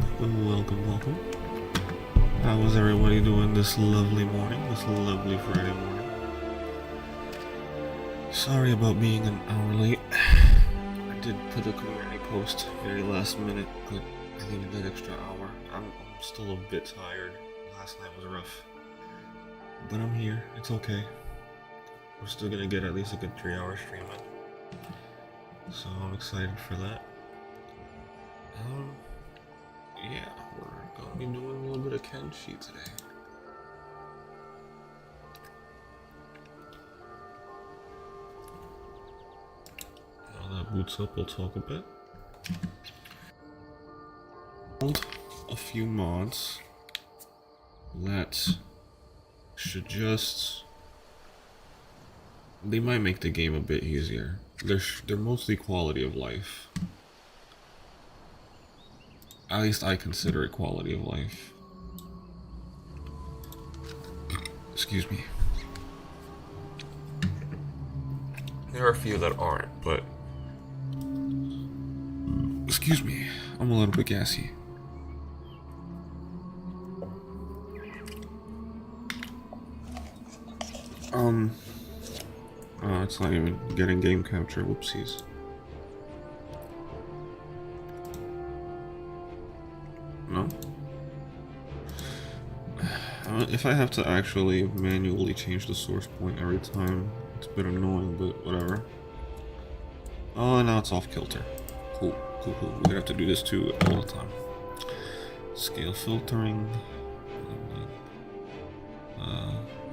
Welcome. How is everybody doing this lovely morning, this lovely Friday morning? Sorry about being an hour late. I did put a community post very last minute, but I needed that extra hour. I'm still a bit tired. Last night was rough. But I'm here. It's okay. We're still gonna get at least a good 3-hour stream in. So I'm excited for that. Yeah, we're gonna be doing a little bit of Kenshi today. While that boots up, we'll talk a bit. A few mods that should just... They might make the game a bit easier. They're mostly quality of life. At least I consider it quality of life. Excuse me. There are a few that aren't, but... Excuse me, I'm a little bit gassy. It's not even getting game capture, whoopsies. No? If I have to actually manually change the source point every time, it's a bit annoying, but whatever. Oh, now it's off kilter. Cool. We're gonna have to do this too all the time. Scale filtering.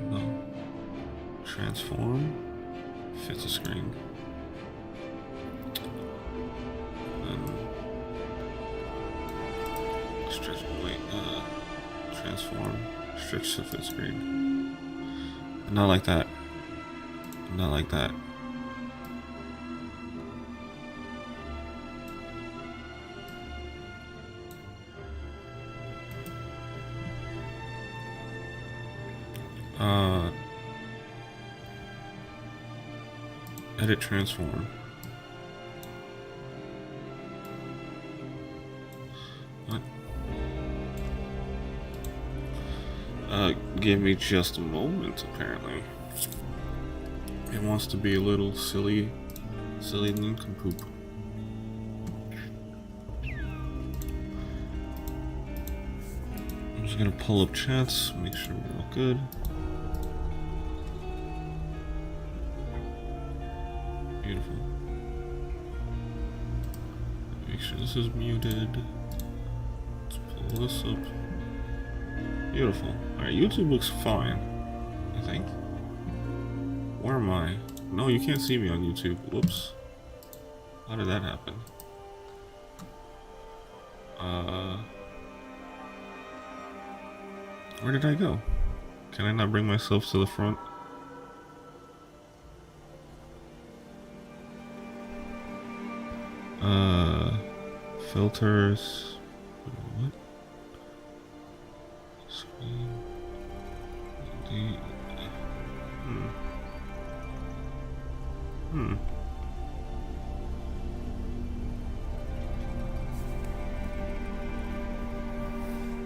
No. Transform. Fits the screen. Transform, stretch to fit screen. Not like that. Not like that. Edit transform. What? Give me just a moment, apparently. It wants to be a little silly nincompoop. I'm just gonna pull up chats, make sure we're all good. Beautiful. Make sure this is muted. Let's pull this up. Beautiful. Alright, YouTube looks fine, I think. Where am I? No, you can't see me on YouTube. Whoops. How did that happen? Where did I go? Can I not bring myself to the front? Filters. What?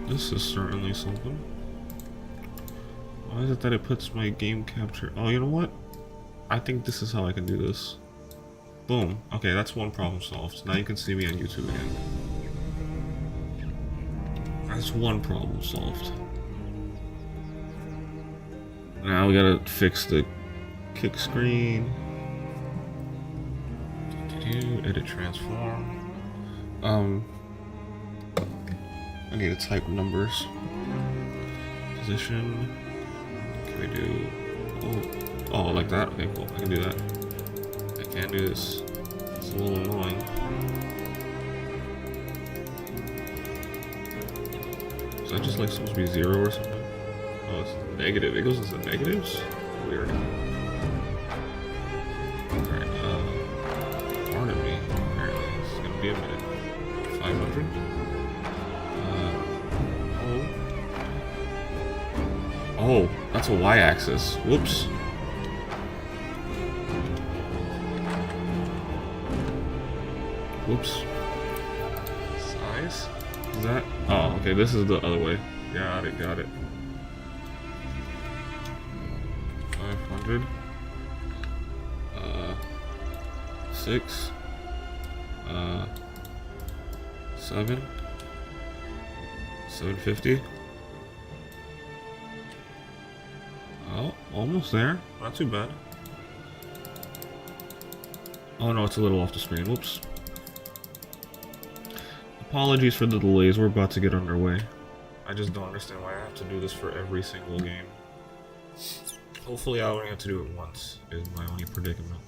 This is certainly something. Why is it that it puts my game capture? Oh, you know what? I think this is how I can do this. Boom. Okay, that's one problem solved. Now you can see me on YouTube again. That's one problem solved. Now we gotta fix the kick screen. Edit transform. I need to type numbers. Position. Can we do... Oh, like that? Okay, cool. I can do that. I can't do this. It's a little annoying. Is that just like supposed to be 0 or something? Oh, it's negative. It goes into negatives? Weird. Alright, pardon me. Apparently, it's gonna be a minute. 500? Oh, that's a y-axis. Whoops. Whoops. Size? Is that Oh, okay, this is the other way. Got it, got it. 500. 6. 7. 750. Oh, almost there. Not too bad. Oh no, it's a little off the screen. Whoops. Apologies for the delays. We're about to get underway. I just don't understand why I have to do this for every single game. Hopefully I only have to do it once, is my only predicament.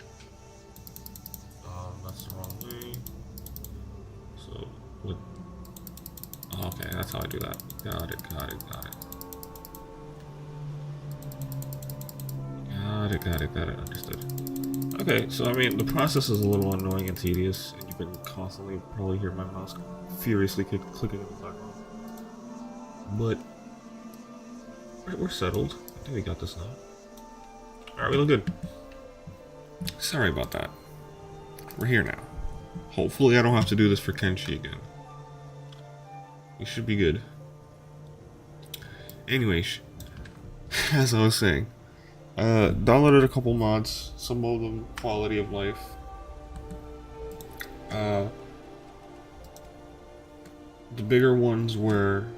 That's the wrong way. So, look. Okay, that's how I do that. Got it, got it, got it. Got it, understood. Okay, so I mean, the process is a little annoying and tedious, and you can constantly probably hear my mouse furiously clicking in the background. But, we're settled. I think we got this now. Alright, we look good. Sorry about that. We're here now. Hopefully I don't have to do this for Kenshi again. We should be good. Anyways, as I was saying, downloaded a couple mods, some of them quality of life. The bigger ones were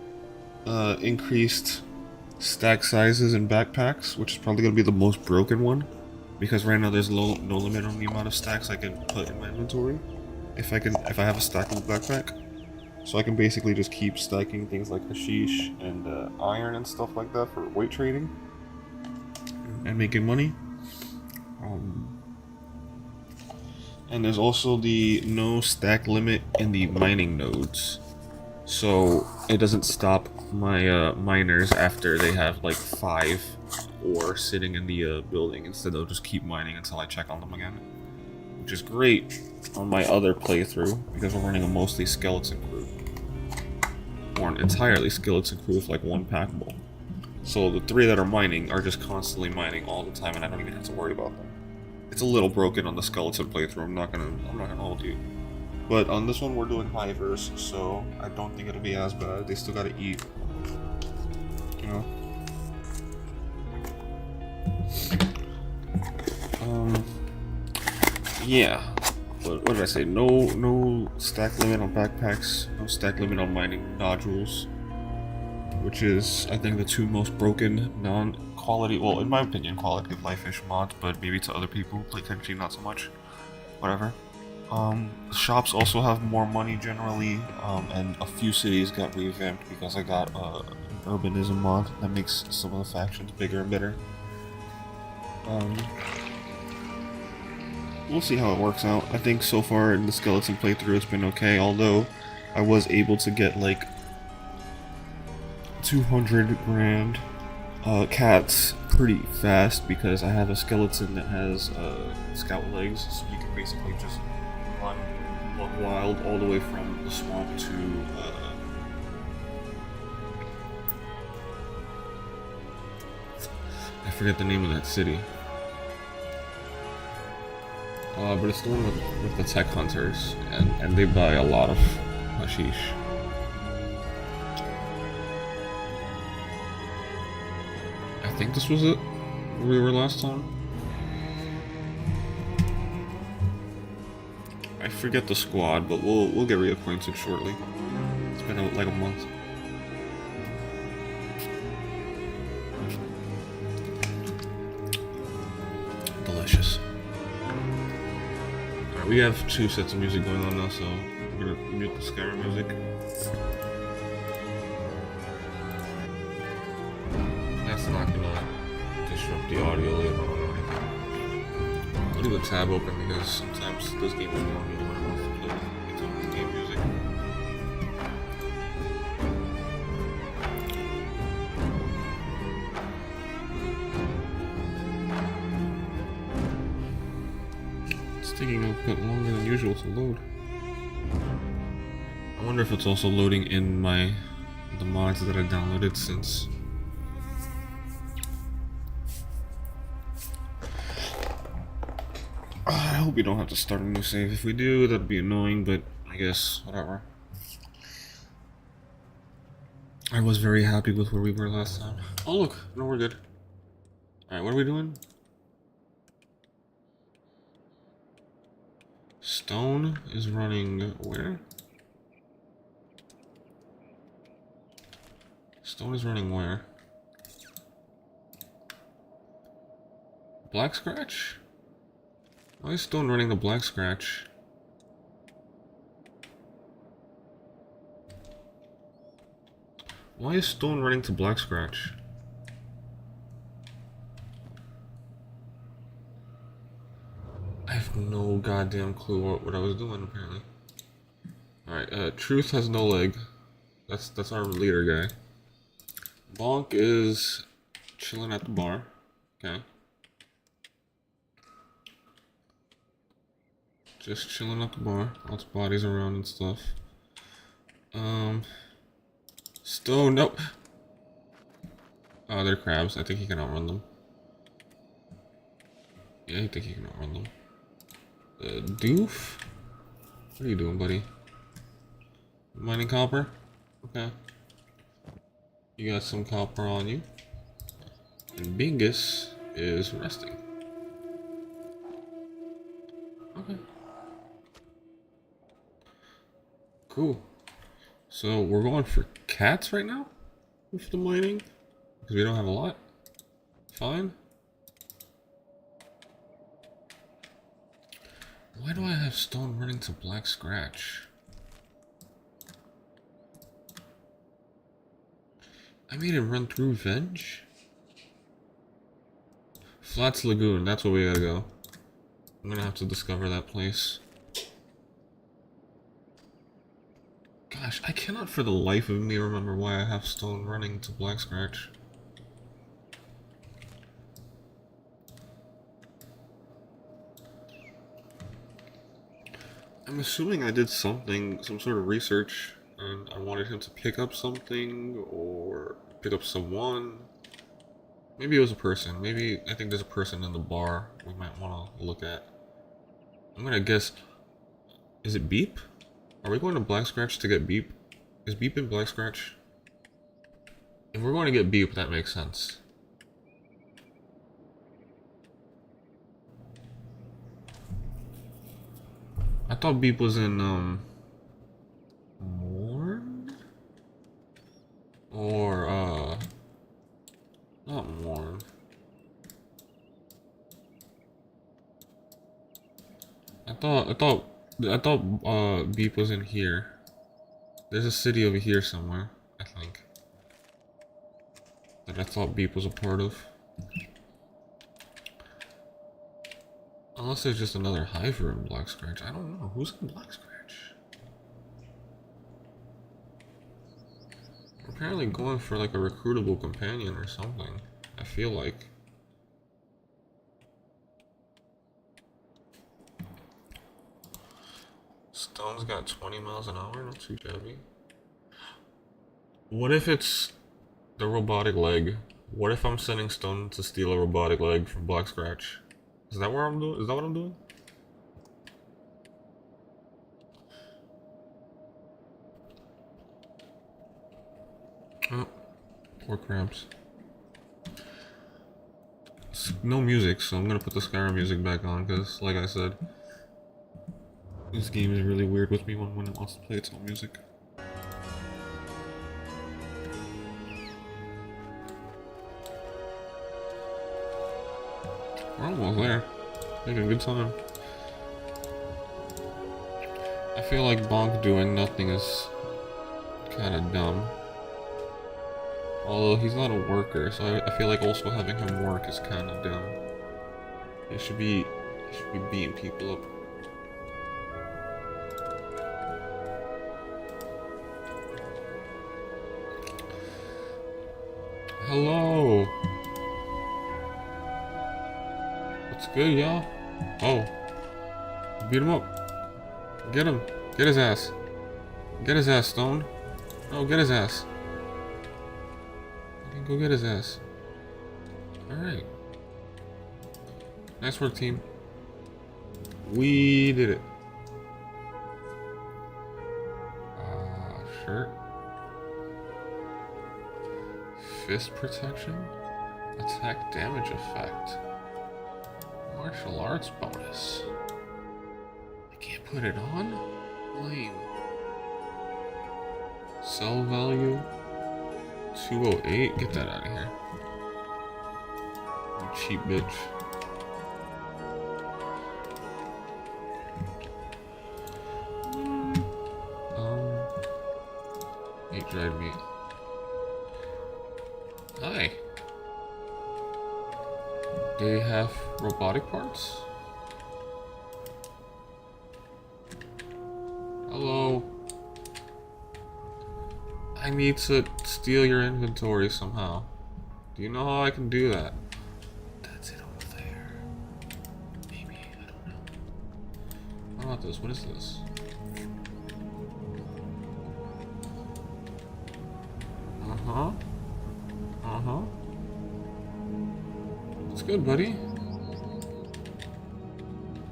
increased stack sizes in backpacks, which is probably going to be the most broken one, because right now there's no limit on the amount of stacks I can put in my inventory if I have a stackable backpack. So I can basically just keep stacking things like hashish and iron and stuff like that for weight trading and making money. And there's also the no stack limit in the mining nodes. So it doesn't stop my miners after they have like 5 ore sitting in the building. Instead they'll just keep mining until I check on them again. Which is great on my other playthrough because we're running a mostly skeleton crew. Or an entirely skeleton crew with like 1 packable. So the 3 that are mining are just constantly mining all the time and I don't even have to worry about them. It's a little broken on the skeleton playthrough, I'm not gonna hold you. But on this one we're doing hivers, so I don't think it'll be as bad. They still gotta eat. You know? Yeah. What did I say? No stack limit on backpacks, no stack limit on mining nodules. Which is, I think, the 2 most broken non-quality, well, in my opinion, quality of life-ish mods, but maybe to other people who play Kenshi not so much. Whatever. Shops also have more money generally, and a few cities got revamped because I got an urbanism mod that makes some of the factions bigger and better. We'll see how it works out. I think so far in the skeleton playthrough it's been okay, although I was able to get like 200 grand cats pretty fast because I have a skeleton that has scout legs, so you can basically just run wild all the way from the swamp to I forget the name of that city. But it's the one with the tech hunters, and they buy a lot of hashish. I think this was it, where we were last time. I forget the squad, but we'll get reacquainted shortly. It's been like a month. Delicious. Alright, we have 2 sets of music going on now, so we're gonna mute the Skyrim music. That's not gonna disrupt the audio later on or anything. I'll leave a tab open because sometimes this game is more than what I want to play. It's on game music. It's taking a bit longer than usual to load. I wonder if it's also loading in the mods that I downloaded since. I hope we don't have to start a new save. If we do, that'd be annoying, but I guess, whatever. I was very happy with where we were last time. Oh look, no, we're good. Alright, what are we doing? Stone is running where? Stone is running where? Black Scratch? Why is Stone running the Black Scratch? Why is Stone running to Black Scratch? I have no goddamn clue what I was doing, apparently. Alright, Truth has no leg. That's our leader guy. Bonk is chilling at the bar. Okay. Just chilling at the bar. Lots of bodies around and stuff. Stone, nope. Oh, they're crabs. I think he can outrun them. Yeah, I think he can outrun them. Doof? What are you doing, buddy? Mining copper? Okay. You got some copper on you. And Bingus is resting. Okay. Cool. So we're going for cats right now? With the mining? Because we don't have a lot. Fine. Why do I have Stone running to Black Scratch? I made him run through Venge? Flats Lagoon, that's where we gotta go. I'm gonna have to discover that place. Gosh, I cannot for the life of me remember why I have Stone running to Black Scratch. I'm assuming I did something, some sort of research, and I wanted him to pick up something, or pick up someone. Maybe it was a person. Maybe, I think there's a person in the bar we might want to look at. I'm gonna guess, is it Beep? Are we going to Black Scratch to get Beep? Is Beep in Black Scratch? If we're going to get Beep, that makes sense. I thought Beep was in, Morn? Or, not Morn. I thought Beep was in here. There's a city over here somewhere, I think. That I thought Beep was a part of. Unless there's just another Hiver in Black Scratch. I don't know. Who's in Black Scratch? We're apparently going for like a recruitable companion or something. I feel like. Stone's got 20 miles an hour, not too shabby. What if it's the robotic leg? What if I'm sending Stone to steal a robotic leg from Black Scratch? Is that what I'm doing? Is that what I'm doing? Oh, poor crabs. No music, so I'm gonna put the Skyrim music back on because, like I said, this game is really weird with me when it wants to play its own music. We're almost there. Making a good time. I feel like Bonk doing nothing is kind of dumb. Although he's not a worker, so I feel like also having him work is kind of dumb. He should be beating people up. Hello. What's good, y'all? Oh, beat him up. Get him. Get his ass. Get his ass, Stone. Oh, get his ass. Go get his ass. Alright. Nice work, team. We did it. Shirt. Fist protection? Attack damage effect. Martial arts bonus. I can't put it on? Lame. Sell value 208. Get that out of here. You cheap bitch. Eat dried meat. Hi. They have robotic parts? Hello. I need to steal your inventory somehow. Do you know how I can do that? That's it over there. Maybe, I don't know. What about this? What is this? Uh-huh. Uh-huh. It's good, buddy.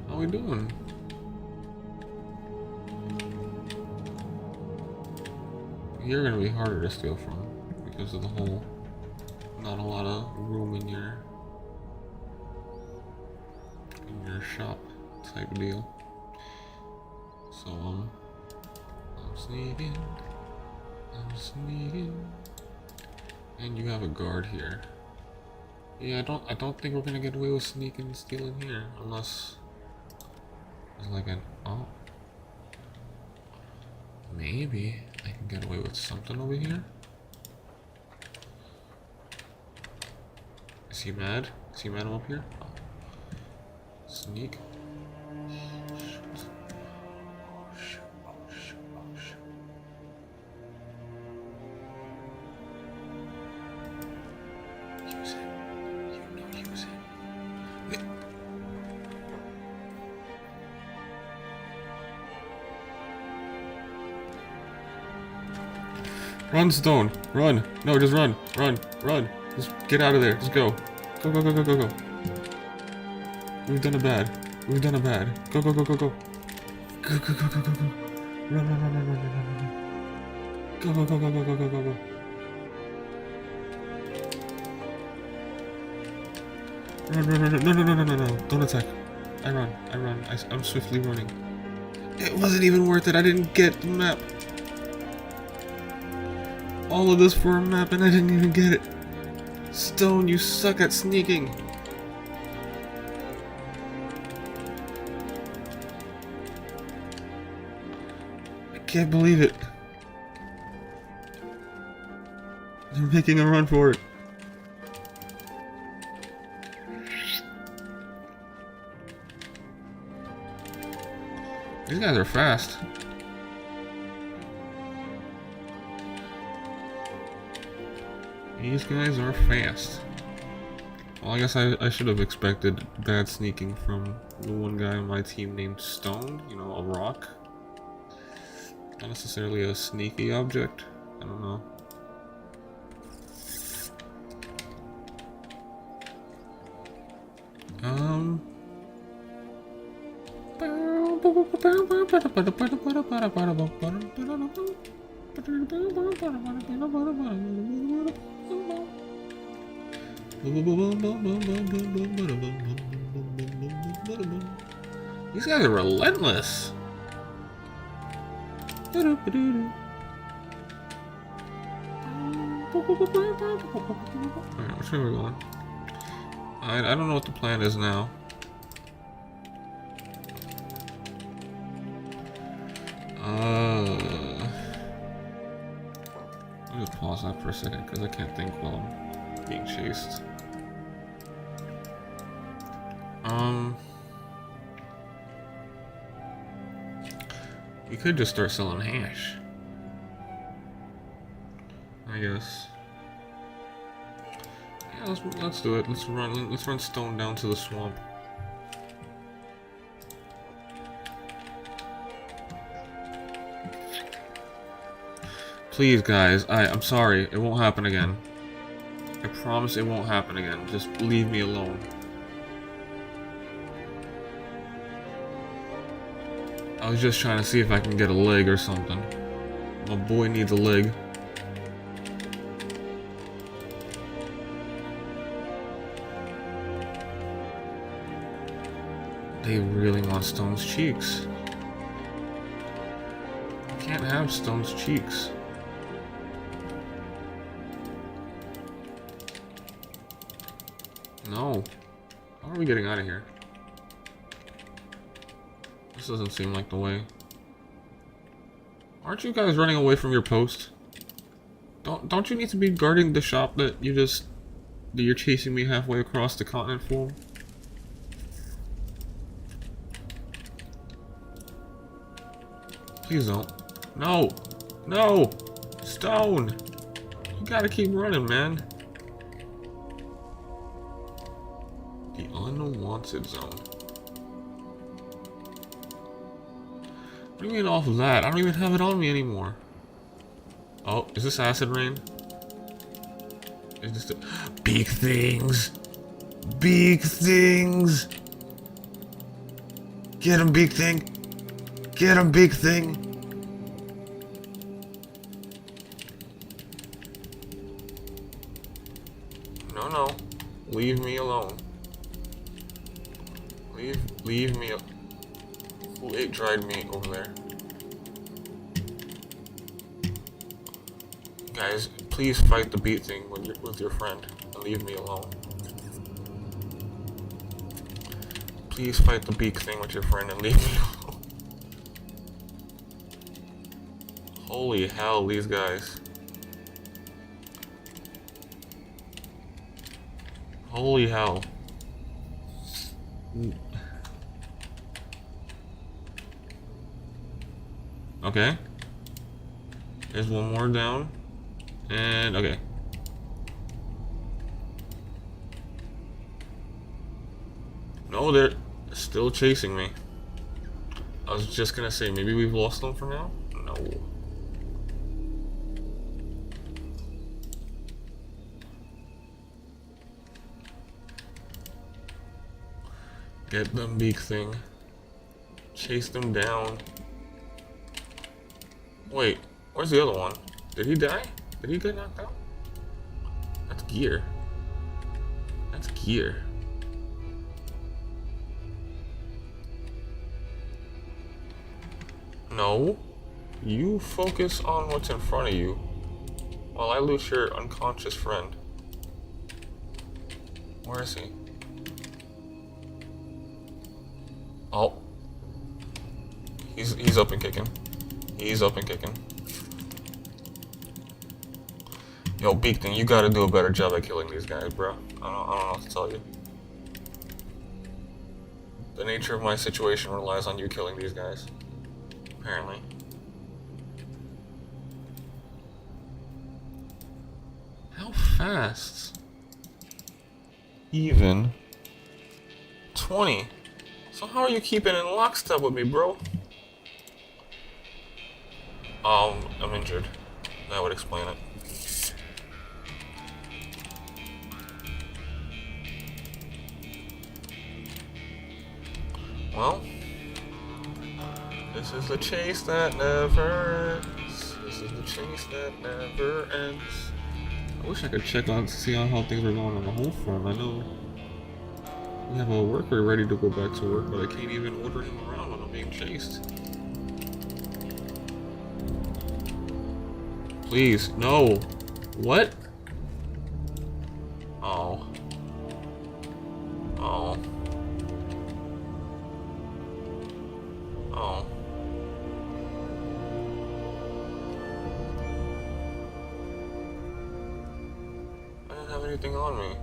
How we doing? You're gonna be harder to steal from because of the whole not a lot of room in your shop type deal. So I'm sneaking. I'm sneaking. And you have a guard here. Yeah, I don't think we're gonna get away with sneaking and stealing here unless there's like an maybe I can get away with something over here. Is he mad? Is he mad I'm up here? Oh. Sneak. Oh shoot. Oh shoot. Oh shoot. Oh shoot. Use it. You know use it. Run, Stone. Run. No, just run. Run. Run. Just get out of there. Just go. Go, go, go, go, go, go. We've done it bad. We've done it bad. Go, go, go, go, go. Go, go, go, go, go, go. Run, run, run, run, run, run, run, run. Go, go, go, go, go, go, go, go, go. Run, run, run, run. No, no, no, no, no, no. Don't attack. I run. I run. I'm swiftly running. It wasn't even worth it. I didn't get the map. All of this for a map and I didn't even get it. Stone, you suck at sneaking. I can't believe it. They're making a run for it. These guys are fast. These guys are fast. Well, I guess I should have expected bad sneaking from the one guy on my team named Stone. You know, a rock. Not necessarily a sneaky object. I don't know. These guys are relentless. Alright, which way are we going? I don't know what the plan is now. Let me just pause that for a second because I can't think while I'm being chased. We could just start selling hash, I guess. Yeah, let's do it. Let's run Stone down to the swamp. Please, guys, I'm sorry. It won't happen again. I promise it won't happen again. Just leave me alone. I was just trying to see if I can get a leg or something. My boy needs a leg. They really want Stone's cheeks. Can't have Stone's cheeks. No. How are we getting out of here? This doesn't seem like the way. Aren't you guys running away from your post? Don't you need to be guarding the shop that you're chasing me halfway across the continent for? Please don't. No! No! Stone! You gotta keep running, man. The unwanted zone. What do you mean off of that? I don't even have it on me anymore. Oh, is this acid rain? Is this the... Big things! Big things! Get him, big thing! Get him, big thing! No, no. Leave me alone. Leave me... Who ate dried meat over there? Guys, please fight the beat thing with your friend and leave me alone. Please fight the beak thing with your friend and leave me alone. Holy hell, these guys. Holy hell. Okay. There's one more down. And, okay. No, they're still chasing me. I was just gonna say, maybe we've lost them for now? No. Get them, beak thing. Chase them down. Wait, where's the other one? Did he die? Did he get knocked out? That's gear. That's gear. No. You focus on what's in front of you while I lose your unconscious friend. Where is he? Oh. He's up and kicking. He's up and kicking. Yo, Beak Thing, you gotta do a better job at killing these guys, bro. I don't know what to tell you. The nature of my situation relies on you killing these guys. Apparently. How fast? Even 20. So how are you keeping in lockstep with me, bro? I'm injured. That would explain it. Well, this is the chase that never ends. This is the chase that never ends. I wish I could check on to see how things are going on the whole front. I know we have a worker ready to go back to work, but I can't even order him around when I'm being chased. Please, no. What? Oh. Oh. Oh. I didn't have anything on me.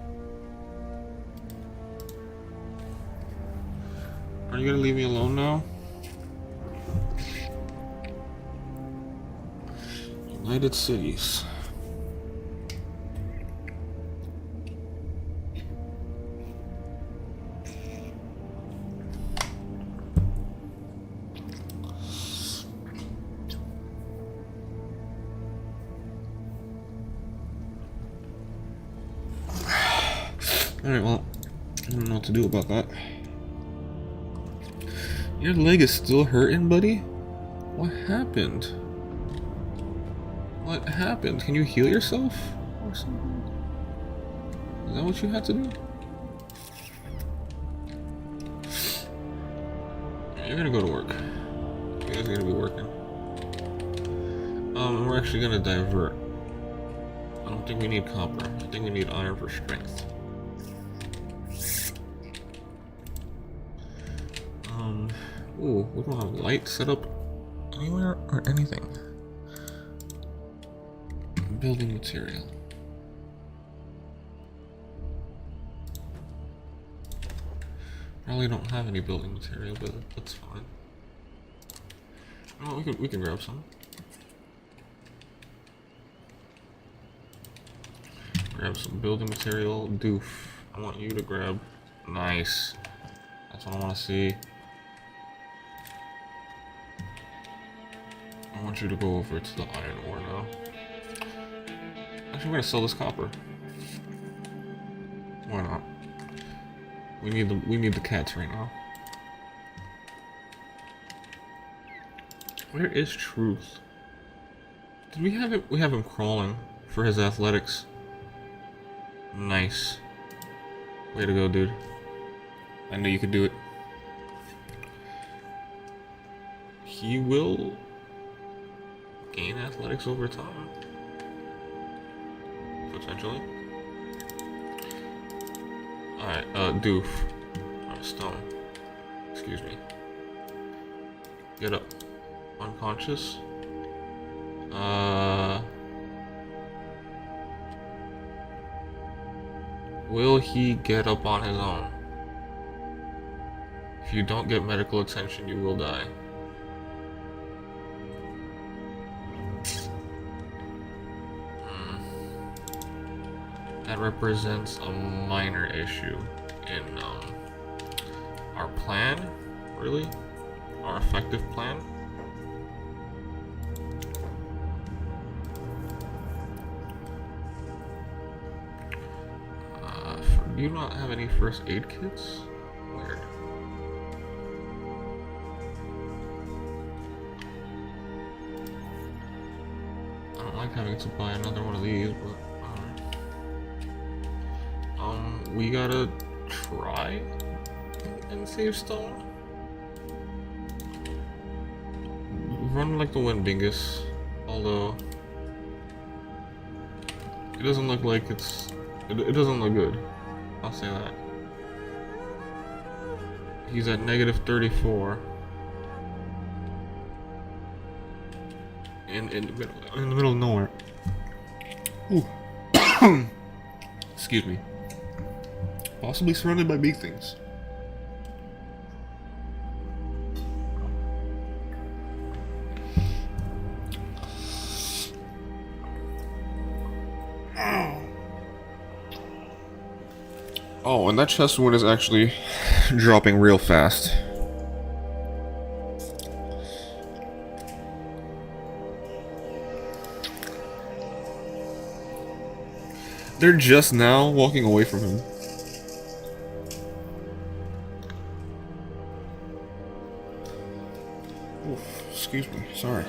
Are you gonna leave me alone now? United Cities. Alright, well, I don't know what to do about that. Your leg is still hurting, buddy? What happened? What happened? Can you heal yourself? Or something? Is that what you had to do? You're gonna go to work. You guys are gonna be working. We're actually gonna divert. I don't think we need copper. I think we need iron for strength. Ooh, we don't have light set up anywhere or anything. Building material. Probably don't have any building material, but that's fine. Oh, we can grab some. Grab some building material. Doof. I want you to grab. Nice. That's what I want to see. I want you to go over to the iron ore now. Actually, we're gonna sell this copper. Why not? We need the cats right now. Where is Truth? Did we have him? We have him crawling for his athletics. Nice. Way to go, dude. I knew you could do it. He will gain athletics over time. Potentially. Alright, doof. Oh, stone. Excuse me. Get up. Unconscious. Will he get up on his own? If you don't get medical attention, you will die. That represents a minor issue in our plan, really? Our effective plan? Do you not have any first aid kits? Weird. I don't like having to buy another one of these, but we gotta try and save stone. Run like the wind, Dingus. Although it doesn't look like it doesn't look good. I'll say that. He's at negative 34. In the middle of nowhere. Ooh. Excuse me. Possibly surrounded by big things. Oh, and that chest wound is actually dropping real fast. They're just now walking away from him. Oof, excuse me, sorry.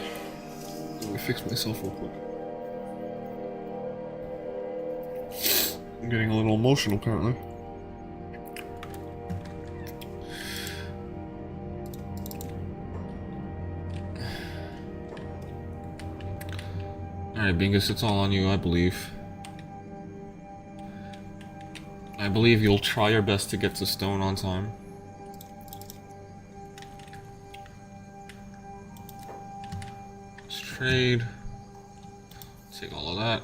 Let me fix myself real quick. I'm getting a little emotional apparently. Alright, Bingus, it's all on you, I believe. I believe you'll try your best to get to stone on time. Let's trade. Take all of that.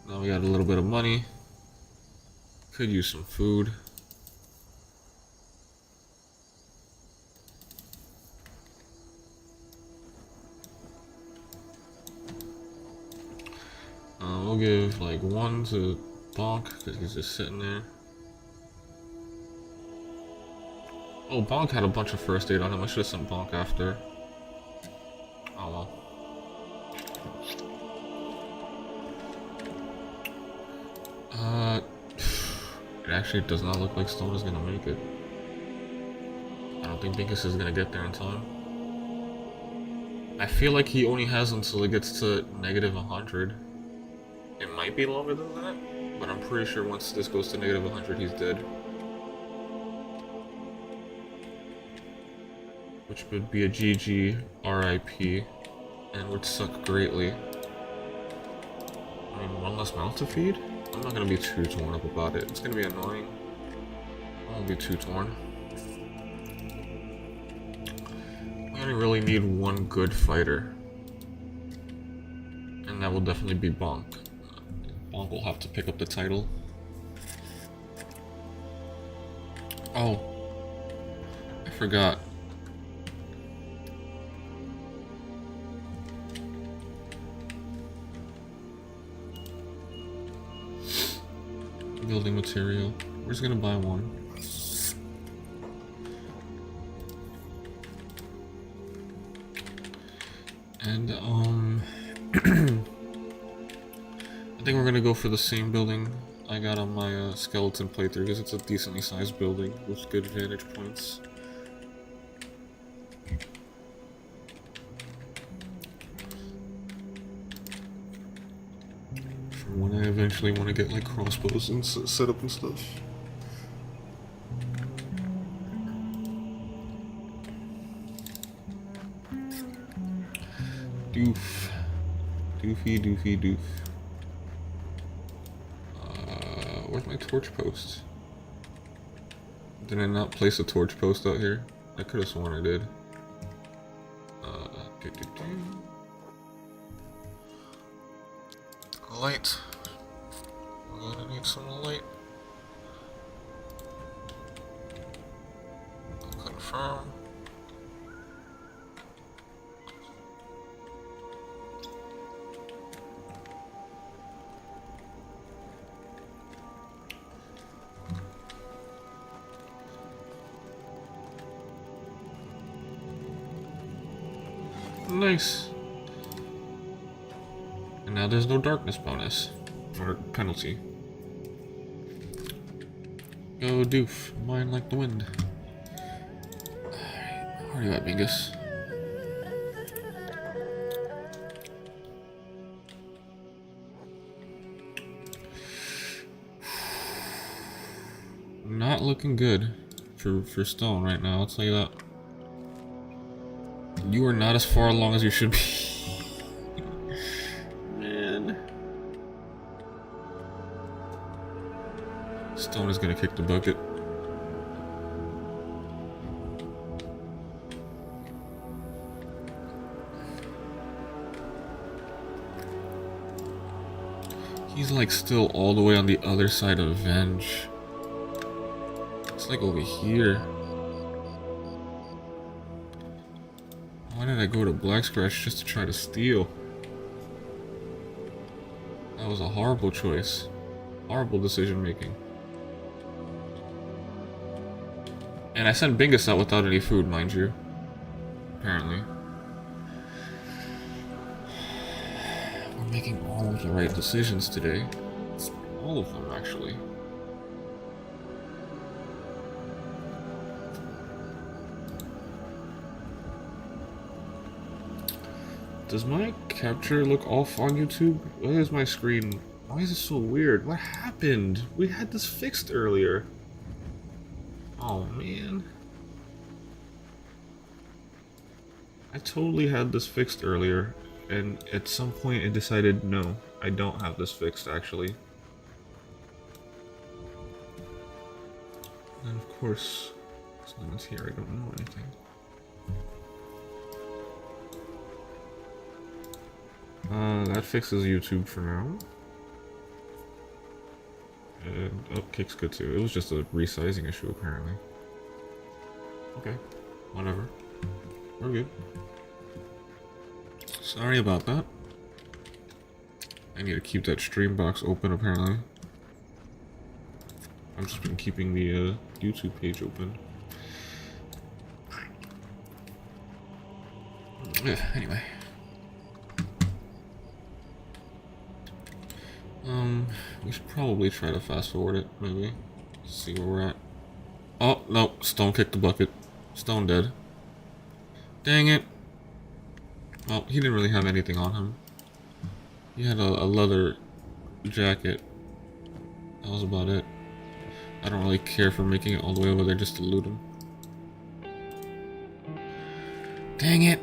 Now we got a little bit of money. Could use some food. We'll give like one to Bonk, because he's just sitting there. Oh, Bonk had a bunch of first aid on him. I should have sent Bonk after. Oh well. It actually does not look like Stone is gonna make it. I don't think Binkus is gonna get there in time. I feel like he only has until it gets to negative 100. It might be longer than that, but I'm pretty sure once this goes to negative 100, he's dead. which would be a GG RIP and would suck greatly. I mean, one less mouth to feed? I'm not gonna be too torn up about it. It's gonna be annoying. I won't be too torn. We only really need one good fighter. And that will definitely be Bonk. Bonk will have to pick up the title. Oh. I forgot. Building material. We're just gonna buy one. And I think we're gonna go for the same building I got on my skeleton playthrough because it's a decently sized building with good vantage points. For when I eventually want to get like crossbows and set up and stuff. Doof. Doofy, doofy, doof. Where's my torch post? Did I not place a torch post out here? I could have sworn I did. Light. I'm gonna need some light. Confirm. Nice. And now there's no darkness bonus. Or penalty. Go doof. Mine like the wind. Alright. Where are you at, Bingus? Not looking good for stone right now, I'll tell you that. You are not as far along as you should be. Man. Stone is gonna kick the bucket. He's like still all the way on the other side of Venge. It's like over here. Why did I go to Black Scratch just to try to steal? That was a horrible choice. Horrible decision making. And I sent Bingus out without any food, mind you. Apparently. We're making all of the right decisions today. All of them, actually. Does my capture look off on YouTube? Why is my screen... Why is it so weird? What happened? We had this fixed earlier. Oh, man. I totally had this fixed earlier, and at some point it decided, no, I don't have this fixed, actually. And of course, since no one's here, I don't know anything. That fixes YouTube for now. And, oh, Kick's good too. It was just a resizing issue, apparently. Okay, whatever. We're good. Sorry about that. I need to keep that stream box open, apparently. I've just been keeping the YouTube page open. Anyway. We should probably try to fast forward it, maybe. See where we're at. Oh, no, Stone kicked the bucket. Stone dead. Dang it. Well, he didn't really have anything on him. He had a leather jacket. That was about it. I don't really care for making it all the way over there just to loot him. Dang it!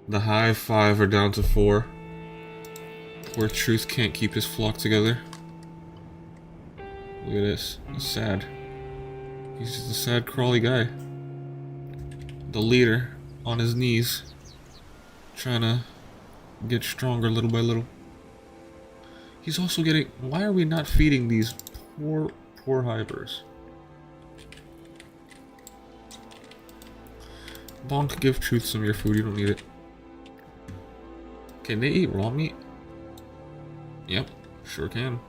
The high 5 are down to 4. Poor Truth can't keep his flock together. Look at this. He's sad. He's just a sad, crawly guy. The leader, on his knees, trying to get stronger little by little. He's also getting... Why are we not feeding these poor hivers? Bonk, give Truth some of your food, you don't need it. Can they eat raw meat? Yep, sure can.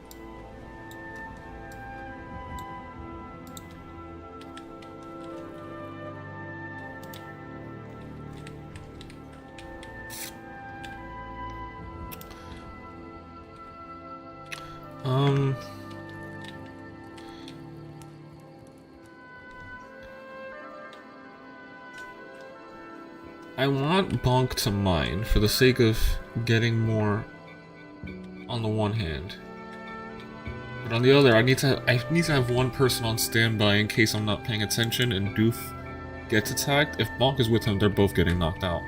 I want Bonk to mine for the sake of getting more on the one hand. But on the other, I need to have one person on standby in case I'm not paying attention and Doof gets attacked. If Bonk is with him, they're both getting knocked out.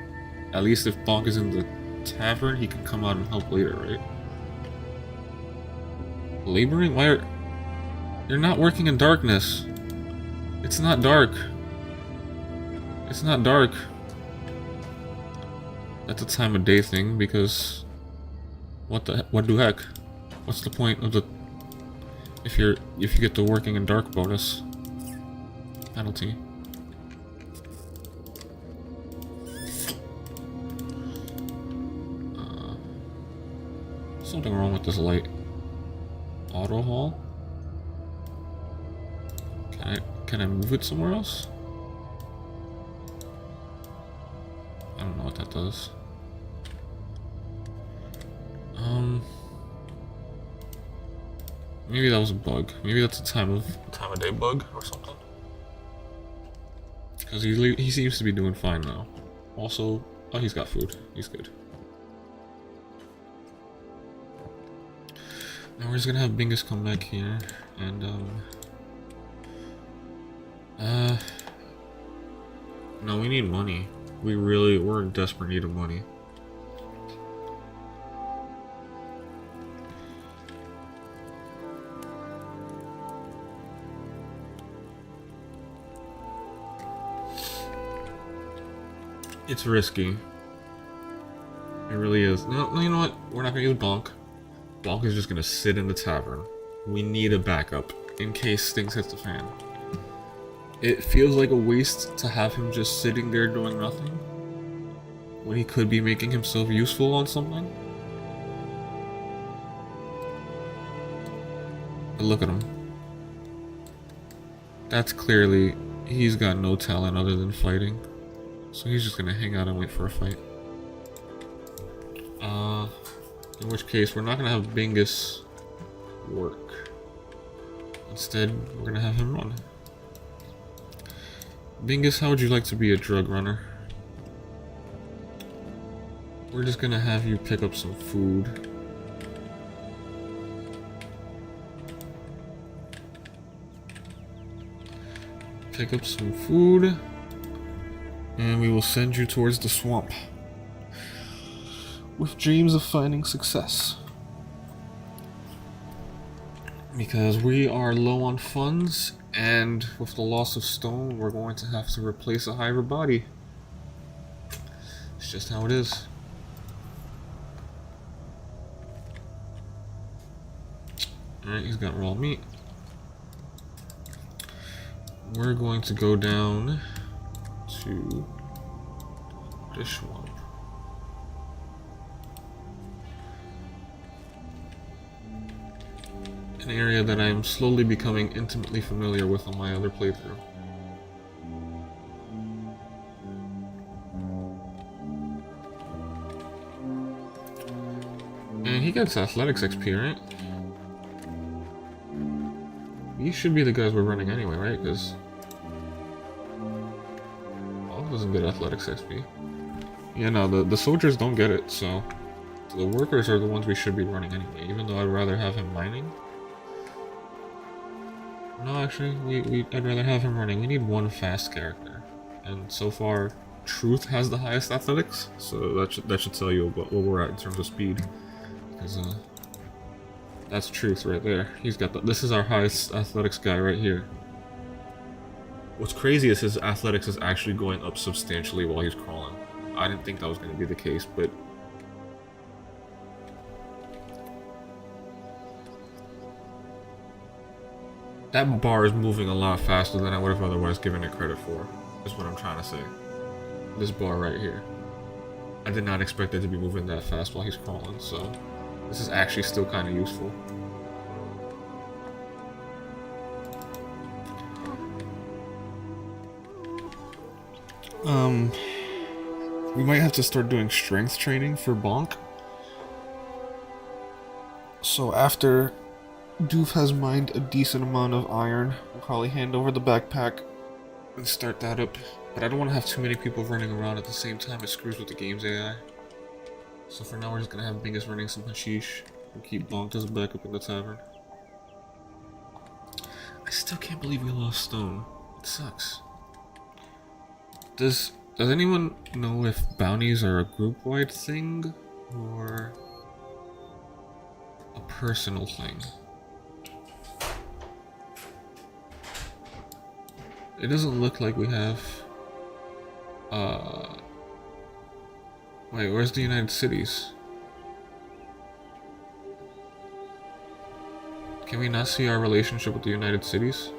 At least if Bonk is in the tavern, he can come out and help later, right? Laboring? Why are... You're not working in darkness. It's not dark. It's not dark. That's a time of day thing, because... What the heck? What's the point of the... If you get the working in dark bonus penalty? Something wrong with this light. Auto haul? Can I move it somewhere else? I don't know what that does. Maybe that was a bug. Maybe that's a time of day bug or something. Because he seems to be doing fine now. Also, oh, he's got food. He's good. Now we're just gonna have Bingus come back here and no, we need money. We're in desperate need of money. It's risky. It really is. No, you know what? We're not gonna use Bonk. Bonk is just gonna sit in the tavern. We need a backup in case things hit the fan. It feels like a waste to have him just sitting there doing nothing when he could be making himself useful on something. But look at him. That's clearly, he's got no talent other than fighting. So he's just gonna hang out and wait for a fight. In which case, we're not gonna have Bingus work. Instead, we're gonna have him run. Bingus, how would you like to be a drug runner? We're just gonna have you pick up some food. Pick up some food. And we will send you towards the swamp. With dreams of finding success. Because we are low on funds, and with the loss of stone, we're going to have to replace a hiver body. It's just how it is. Alright, he's got raw meat. We're going to go down to the swamp. An area that I am slowly becoming intimately familiar with on my other playthrough. And he gets athletics XP, right? These should be the guys we're running anyway, right? Because Paul doesn't get athletics XP. Yeah, no, the soldiers don't get it, so the workers are the ones we should be running anyway, even though I'd rather have him mining. No, actually, I'd rather have him running. We need one fast character. and so far, Truth has the highest athletics, so that should tell you about where we're at in terms of speed. Because that's Truth right there. He's got this is our highest athletics guy right here. What's crazy is his athletics is actually going up substantially while he's crawling. I didn't think that was going to be the case, but that bar is moving a lot faster than I would have otherwise given it credit for, is what I'm trying to say. This bar right here. I did not expect it to be moving that fast while he's crawling, so this is actually still kind of useful. We might have to start doing strength training for Bonk. So after Doof has mined a decent amount of iron, we'll probably hand over the backpack and start that up. But I don't want to have too many people running around at the same time. It screws with the game's AI. So for now we're just gonna have Bingus running some hashish and keep Bonk as a backup in the tavern. I still can't believe we lost Stone. It sucks. Does anyone know if bounties are a group-wide thing or a personal thing? It doesn't look like we have wait, where's the United Cities? Can we not see our relationship with the United Cities?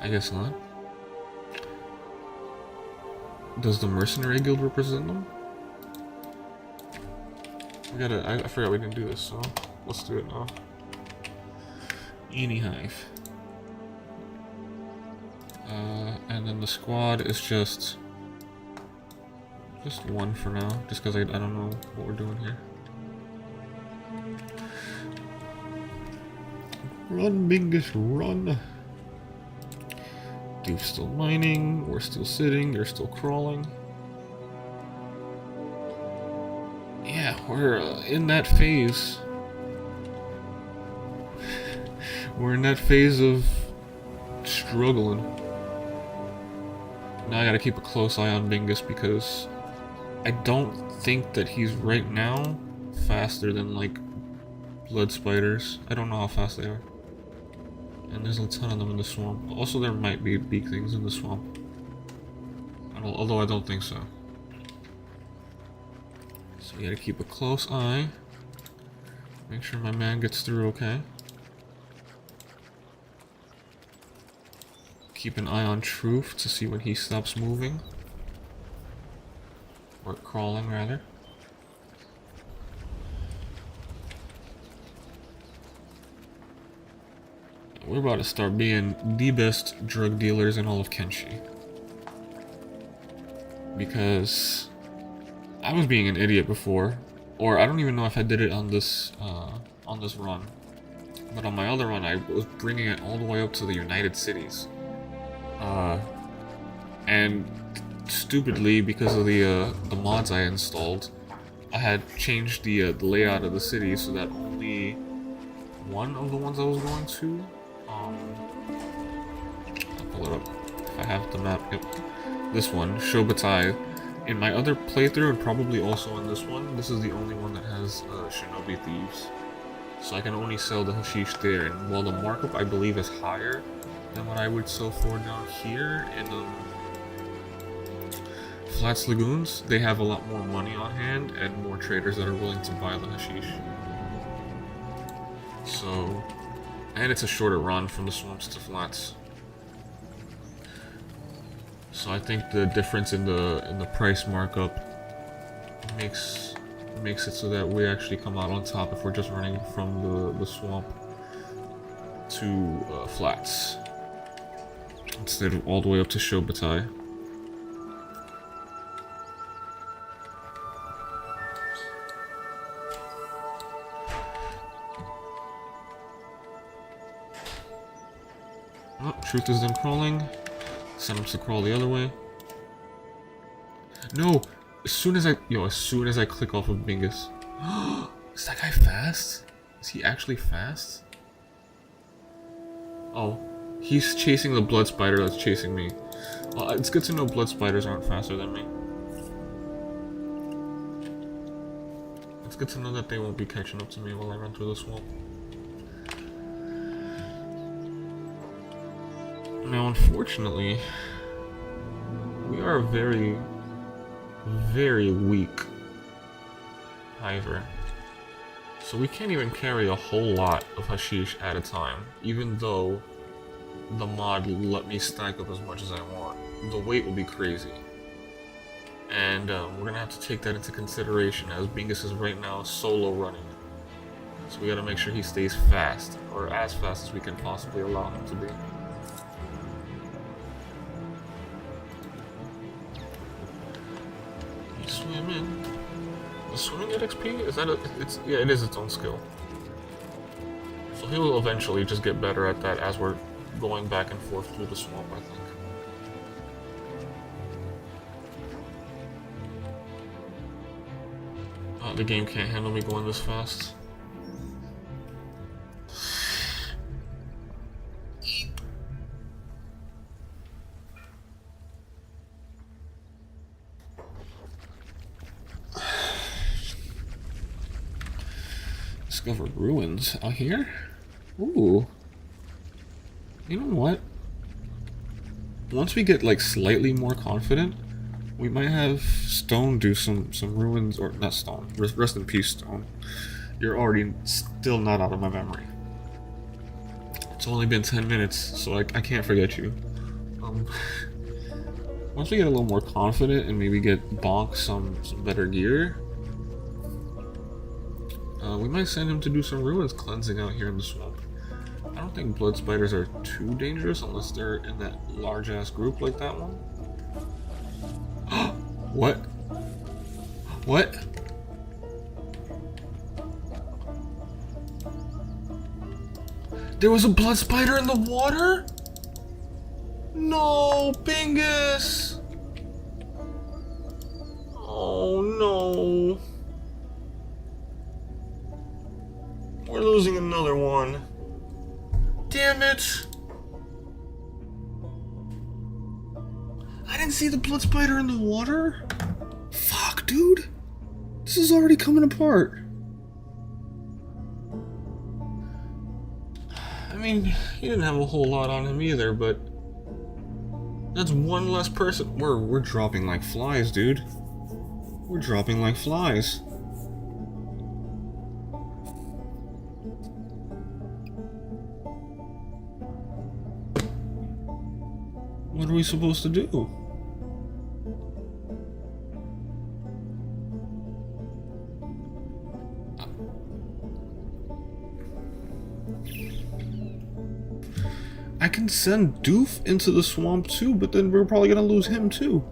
I guess not. Does the Mercenary Guild represent them? I forgot we didn't do this, so let's do it now. Eni Hive. And then the squad is just one for now, just because I don't know what we're doing here. Run, Bingus, run! Doof's still mining, we're still sitting, you're still crawling. Yeah, we're in that phase. We're in that phase of struggling. Now I gotta keep a close eye on Bingus because I don't think that he's right now faster than like blood spiders. I don't know how fast they are. And there's a ton of them in the swamp. Also, there might be big things in the swamp. Although I don't think so. So we gotta keep a close eye. Make sure my man gets through okay. Keep an eye on Truth to see when he stops moving. Or crawling, rather. We're about to start being the best drug dealers in all of Kenshi. Because I was being an idiot before, or I don't even know if I did it on this run. But on my other run, I was bringing it all the way up to the United Cities. And stupidly, because of the mods I installed, I had changed the layout of the city so that only one of the ones I was going to. I'll pull it up. If I have the map. Yep. This one, Shobatai. In my other playthrough, and probably also in this one, this is the only one that has Shinobi Thieves. So I can only sell the hashish there, and while the markup I believe is higher than what I would sell for down here in Flats Lagoons, they have a lot more money on hand and more traders that are willing to buy the hashish. So, and it's a shorter run from the swamps to flats. So I think the difference in the price markup makes it so that we actually come out on top if we're just running from the swamp to flats instead of all the way up to Shobatai. Oh, Truth is done crawling. Send him to crawl the other way. No! As soon as I click off of Bingus. Is that guy fast? Is he actually fast? Oh, he's chasing the blood spider that's chasing me. Well, it's good to know blood spiders aren't faster than me. It's good to know that they won't be catching up to me while I run through the swamp. Now, unfortunately, we are very, very weak hiver. So we can't even carry a whole lot of hashish at a time, even though the mod let me stack up as much as I want. The weight will be crazy. And we're gonna have to take that into consideration as Bingus is right now solo running. So we gotta make sure he stays fast, or as fast as we can possibly allow him to be. You swim in. Does swimming get XP? Is that yeah, it is its own skill. So he'll eventually just get better at that as we're going back and forth through the swamp, I think. The game can't handle me going this fast. Discover ruins out here? Ooh. You know what? Once we get like slightly more confident, we might have Stone do some ruins, or not Stone, rest in peace Stone. You're already still not out of my memory. It's only been 10 minutes, so I can't forget you. Once we get a little more confident and maybe get Bonk some better gear, we might send him to do some ruins cleansing out here in the swamp. I don't think blood spiders are too dangerous unless they're in that large ass group like that one. What? What? There was a blood spider in the water? No, Bingus! Oh no. We're losing another one. Damn it! I didn't see the blood spider in the water? Fuck, dude. This is already coming apart. I mean, he didn't have a whole lot on him either, but that's one less person. We're dropping like flies, dude. We're dropping like flies. What are we supposed to do? I can send Doof into the swamp too, but then we're probably gonna lose him too.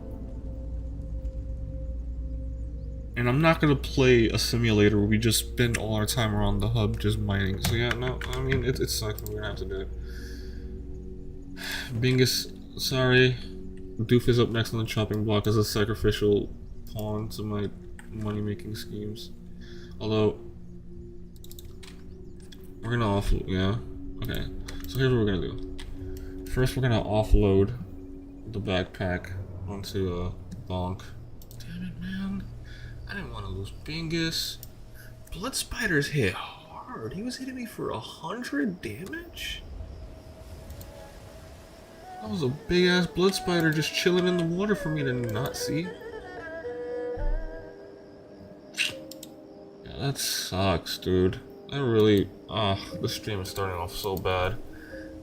And I'm not gonna play a simulator where we just spend all our time around the hub just mining. So yeah, no, I mean, it sucks, we're gonna have to do it. Bingus, sorry. Doof is up next on the chopping block as a sacrificial pawn to my money-making schemes. Although, we're gonna offload, yeah, okay. So here's what we're gonna do. First, we're gonna offload the backpack onto Bonk. Damn it, man. I didn't want to lose Bingus. Blood spiders hit hard. He was hitting me for 100 damage? That was a big ass blood spider just chilling in the water for me to not see. Yeah, that sucks, dude. That really... this stream is starting off so bad.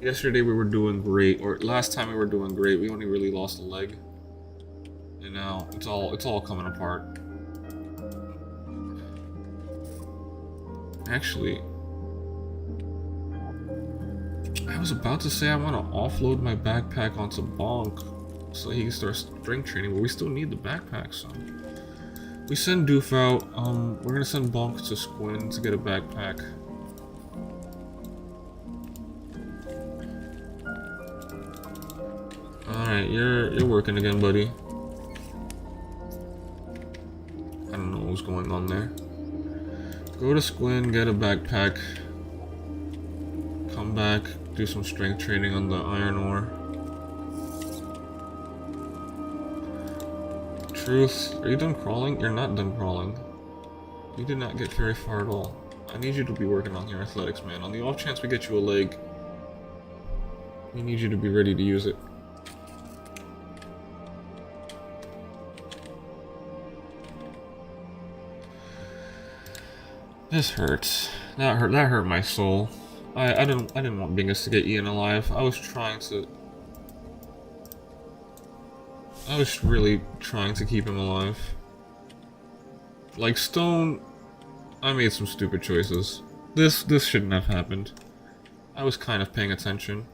Yesterday we were doing great, or last time we were doing great. We only really lost a leg, and now it's all coming apart. Actually, I was about to say I want to offload my backpack onto Bonk so he can start strength training, but we still need the backpack, so we send Doof out. We're gonna send Bonk to Squin to get a backpack. Alright, you're working again, buddy. I don't know what's going on there. Go to Squin, get a backpack. Come back, Do some strength training on the iron ore. Truth, are you done crawling? You're not done crawling. You did not get very far at all. I need you to be working on your athletics, man. On the off chance we get you a leg, we need you to be ready to use it. This hurts. That hurt my soul. I didn't want Bingus to get eaten alive. I was really trying to keep him alive. Like Stone, I made some stupid choices. This shouldn't have happened. I was kind of paying attention.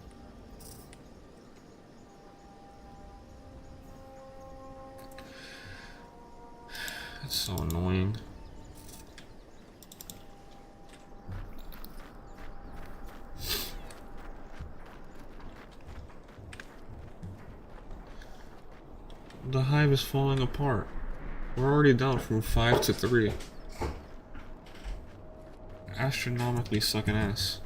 That's so annoying. The hive is falling apart. We're already down from 5 to 3. Astronomically sucking ass.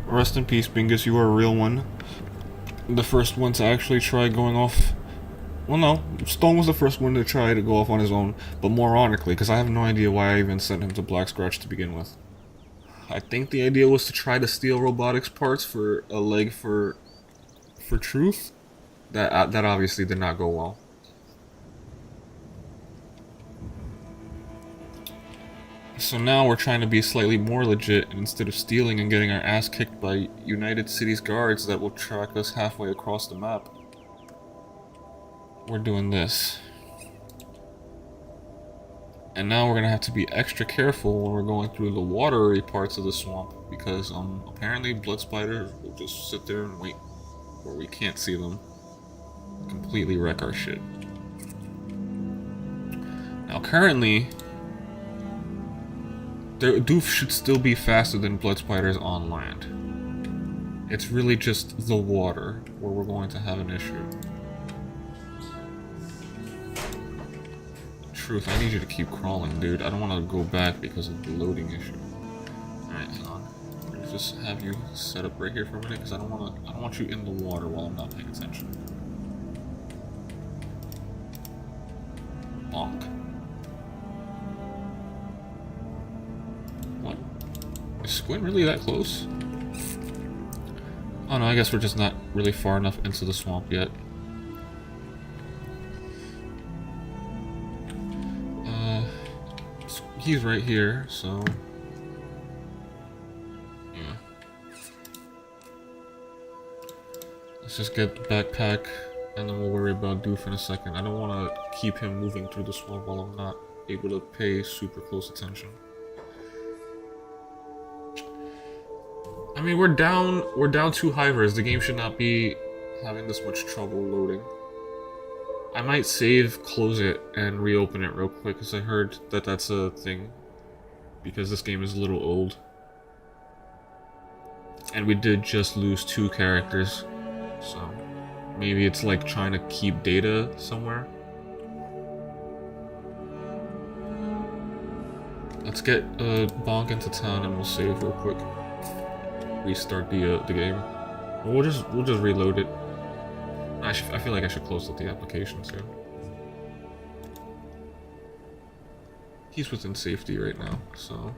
Rest in peace, Bingus, you are a real one. The first one to actually try going off... Well, no, Stone was the first one to try to go off on his own, but more ironically, because I have no idea why I even sent him to Black Scratch to begin with. I think the idea was to try to steal robotics parts for a leg for Truth. That obviously did not go well. So now we're trying to be slightly more legit, and instead of stealing and getting our ass kicked by United Cities guards that will track us halfway across the map, we're doing this. And now we're gonna have to be extra careful when we're going through the watery parts of the swamp, because apparently blood spiders will just sit there and wait where we can't see them, completely wreck our shit. Now currently, Doof should still be faster than blood spiders on land. It's really just the water where we're going to have an issue. Truth, I need you to keep crawling, dude. I don't want to go back because of the loading issue. Alright, hang on. I'm gonna just have you set up right here for a minute, because I don't want you in the water while I'm not paying attention. Bonk. What? Is Squint really that close? Oh no, I guess we're just not really far enough into the swamp yet. He's right here, so... yeah. Let's just get the backpack, and then we'll worry about Doof in a second. I don't want to keep him moving through the swamp while I'm not able to pay super close attention. I mean, we're down 2 hivers. The game should not be having this much trouble loading. I might save, close it, and reopen it real quick, because I heard that that's a thing. Because this game is a little old. And we did just lose 2 characters. So, maybe it's like trying to keep data somewhere. Let's get Bonk into town and we'll save real quick. Restart the game. We'll just reload it. I feel like I should close out the application soon. He's within safety right now, so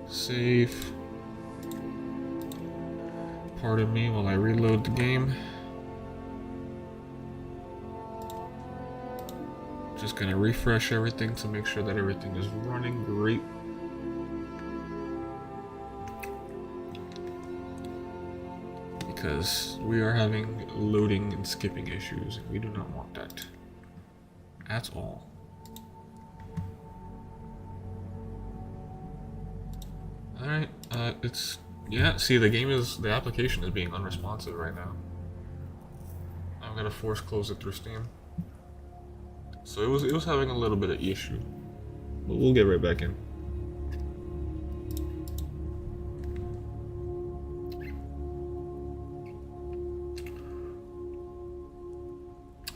save. Pardon me while I reload the game. Just gonna refresh everything to make sure that everything is running great. Because we are having loading and skipping issues, and we do not want that at all. Alright, yeah, see, the application is being unresponsive right now. I'm gonna force close it through Steam. So it was having a little bit of issue, but we'll get right back in.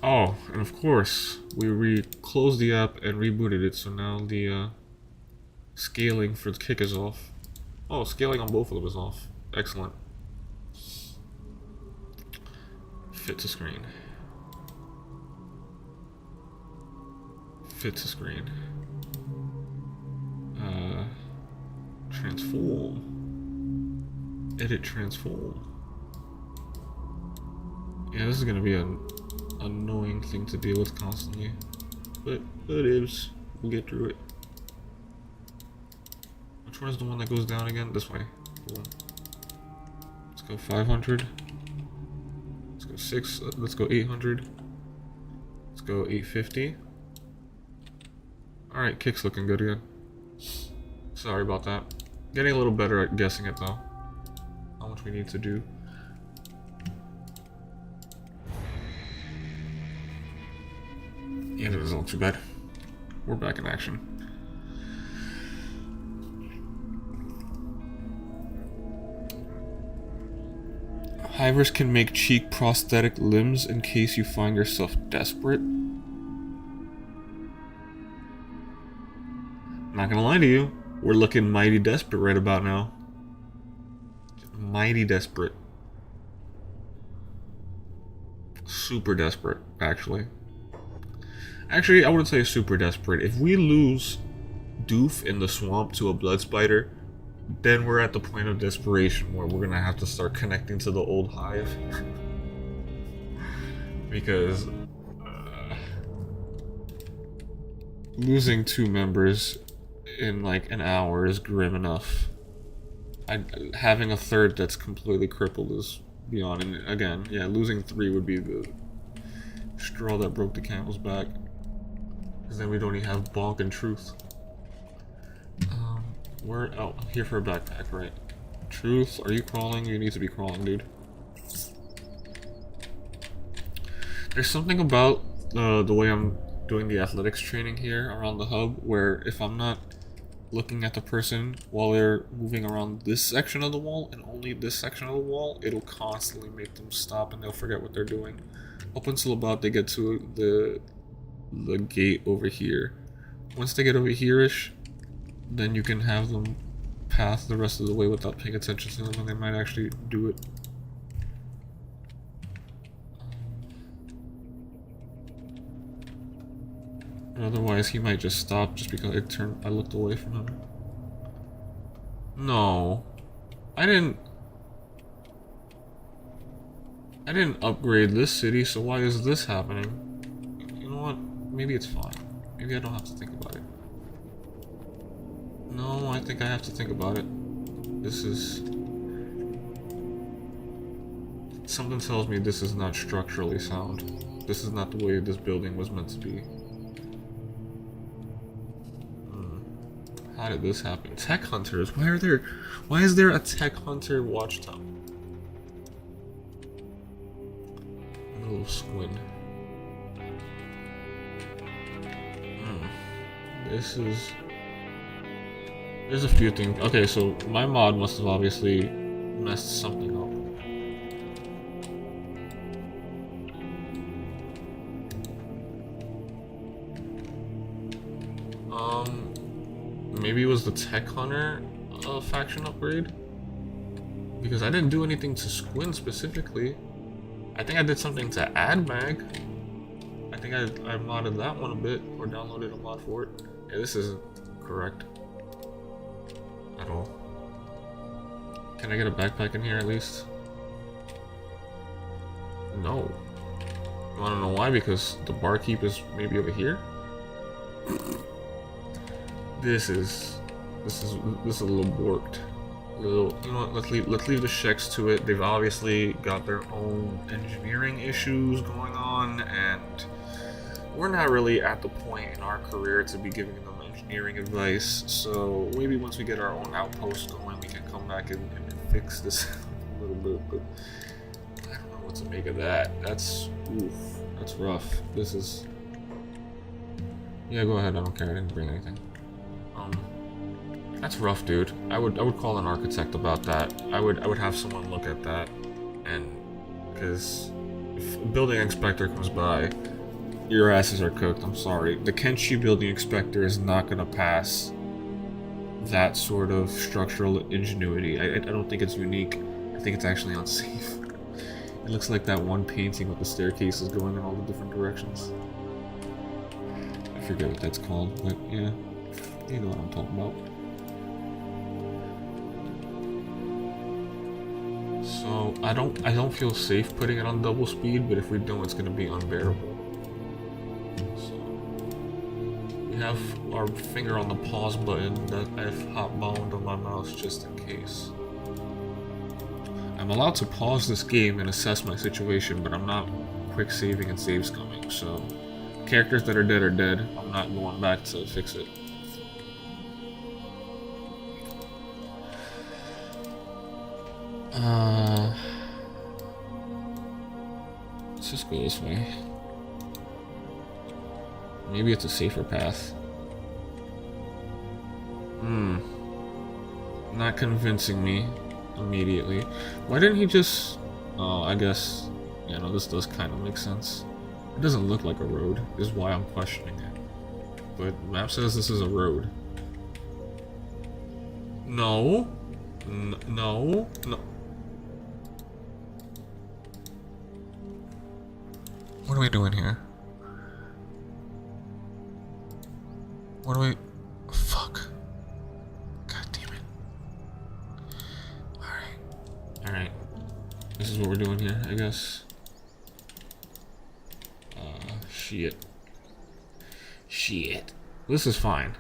Oh, and of course, we closed the app and rebooted it, so now the scaling for the kick is off. Oh, scaling on both of them is off. Excellent. Fit to screen. Fit to screen. Transform. Edit transform. Yeah, this is gonna be an annoying thing to deal with constantly, but it is. We'll get through it. Which one is the one that goes down again? This way. Cool. Let's go 500. Let's go 6. Let's go 800. Let's go 850. Alright, kick's looking good again. Sorry about that. Getting a little better at guessing it though. How much we need to do. Yeah, that doesn't look too bad. We're back in action. Hivers can make cheek prosthetic limbs in case you find yourself desperate. Not gonna lie to you, we're looking mighty desperate right about now. Mighty desperate. Super desperate, actually. Actually, I wouldn't say super desperate. If we lose Doof in the swamp to a blood spider, then we're at the point of desperation where we're gonna have to start connecting to the old hive. Because losing 2 members in like an hour is grim enough. Having a third that's completely crippled is beyond. And again, yeah, losing 3 would be the straw that broke the camel's back. Because then we'd only have Bonk and Truth. We're out here for a backpack, right? Truth, are you crawling? You need to be crawling, dude. There's something about the way I'm doing the athletics training here around the hub, where if I'm not looking at the person while they're moving around this section of the wall and only this section of the wall, it'll constantly make them stop and they'll forget what they're doing. Up until about they get to the gate over here. Once they get over here-ish, then you can have them path the rest of the way without paying attention to them, and they might actually do it. Otherwise, he might just stop just because I looked away from him. No, I didn't upgrade this city, so why is this happening? You know what? Maybe it's fine. Maybe I don't have to think about it. No, I think I have to think about it. This is... Something tells me this is not structurally sound. This is not the way this building was meant to be. How did this happen? Tech hunters? Why is there a tech hunter watchtower? A little squint. There's a few things. Okay, so my mod must have obviously messed something up. Maybe it was the Tech Hunter faction upgrade? Because I didn't do anything to Squint specifically. I think I did something to AdMag. I think I modded that one a bit, or downloaded a mod for it. Yeah, this isn't correct at all. Can I get a backpack in here at least? No. You wanna know why? Because the barkeep is maybe over here? This is a little borked. You know what? Let's leave the Sheks to it. They've obviously got their own engineering issues going on, and we're not really at the point in our career to be giving them engineering advice. So maybe once we get our own outpost going, we can come back and fix this a little bit. But I don't know what to make of that. That's rough. This is. Yeah, go ahead. I don't care. I didn't bring anything. That's rough, dude. I would call an architect about that. I would have someone look at that, and because if a building inspector comes by, your asses are cooked. I'm sorry. The Kenshi building inspector is not gonna pass that sort of structural ingenuity. I don't think it's unique. I think it's actually unsafe. It looks like that one painting with the staircases going in all the different directions. I forget what that's called, but yeah, you know what I'm talking about. So I don't feel safe putting it on double speed, but if we don't, it's gonna be unbearable. So we have our finger on the pause button that I've hot bound on my mouse just in case. I'm allowed to pause this game and assess my situation, but I'm not quick saving and save scumming. So characters that are dead are dead. I'm not going back to fix it. Let's just go this way. Maybe it's a safer path. Not convincing me immediately. Why didn't he just... Oh, I guess... Yeah, no, this does kind of make sense. It doesn't look like a road, is why I'm questioning it. But map says this is a road. No. No. What are we doing here? What are we... Fuck. God damn it. Alright. This is what we're doing here, I guess. Shit. This is fine.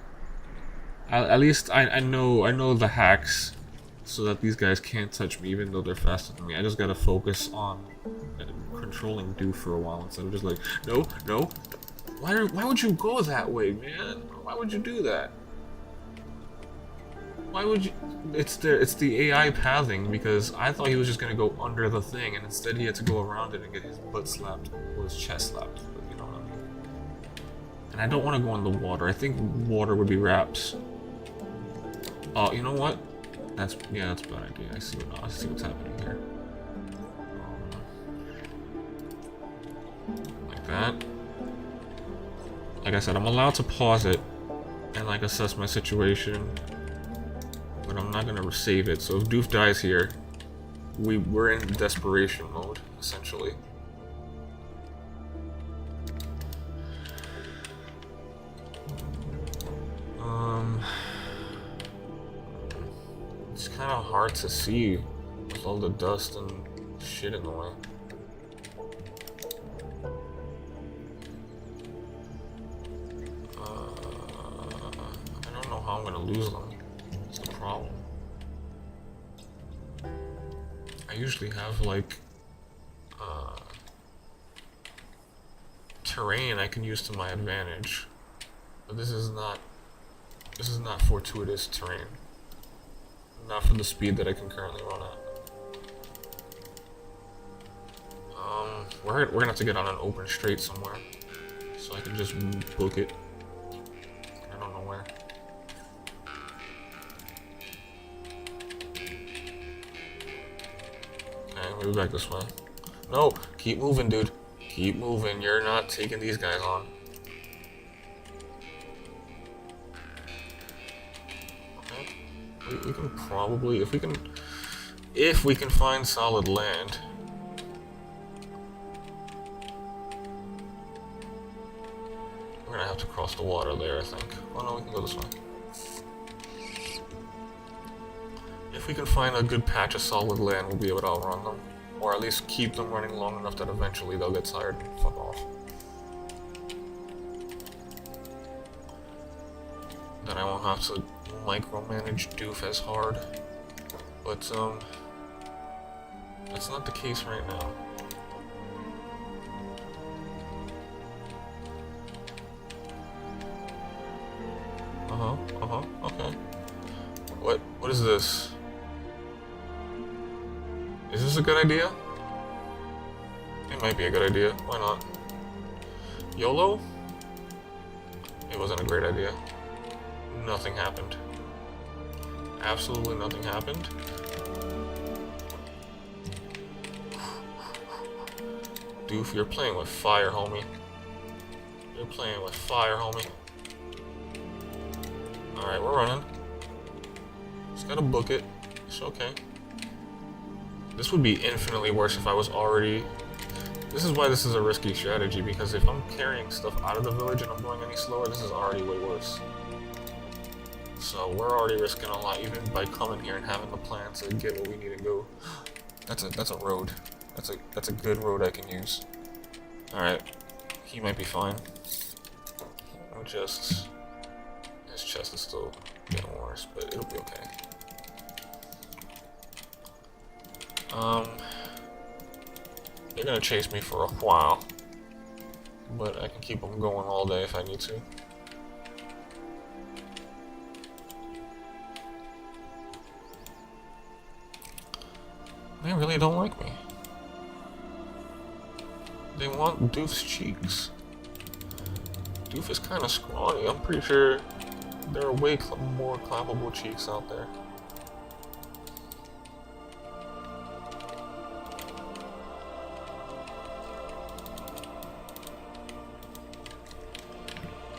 At least I know the hacks so that these guys can't touch me even though they're faster than me. I just gotta focus on controlling Doof for a while instead of just like, no. Why would you go that way, man? Why would you do that? Why would you? It's the AI pathing, because I thought he was just gonna go under the thing, and instead he had to go around it and get his butt slapped or his chest slapped. But you know what I mean. And I don't want to go in the water. I think water would be wraps. Oh, you know what? That's a bad idea. I see what's happening here. Like that. Like I said, I'm allowed to pause it and like assess my situation, but I'm not gonna save it. So if Doof dies here, we're in desperation mode essentially. It's kind of hard to see with all the dust and shit in the way. I don't know how I'm gonna lose them. That's the problem. I usually have like terrain I can use to my advantage, but this is not This is not fortuitous terrain. Not for the speed that I can currently run at. We're gonna have to get on an open straight somewhere, so I can just book it. I don't know where. Okay, maybe back this way. No, keep moving, dude. Keep moving. You're not taking these guys on. Okay. We can probably, if we can find solid land. We're gonna have to cross the water there, I think. Oh no, we can go this way. If we can find a good patch of solid land, we'll be able to outrun them. Or at least keep them running long enough that eventually they'll get tired and fuck off. Then I won't have to micromanage Doof as hard. But, that's not the case right now. Okay. What is this? Is this a good idea? It might be a good idea. Why not? YOLO? It wasn't a great idea. Nothing happened. Absolutely nothing happened. Doof, you're playing with fire, homie. You're playing with fire, homie. Alright, we're running. Just gotta book it. It's okay. This would be infinitely worse if I was already... This is why this is a risky strategy, because if I'm carrying stuff out of the village and I'm going any slower, this is already way worse. So we're already risking a lot, even by coming here and having the plan to get where we need to go. That's a road. That's a good road I can use. Alright. He might be fine. His chest is still getting worse, but it'll be okay. They're gonna chase me for a while, but I can keep them going all day if I need to. They really don't like me. They want Doof's cheeks. Doof is kind of scrawny. I'm pretty sure there are way more clappable cheeks out there.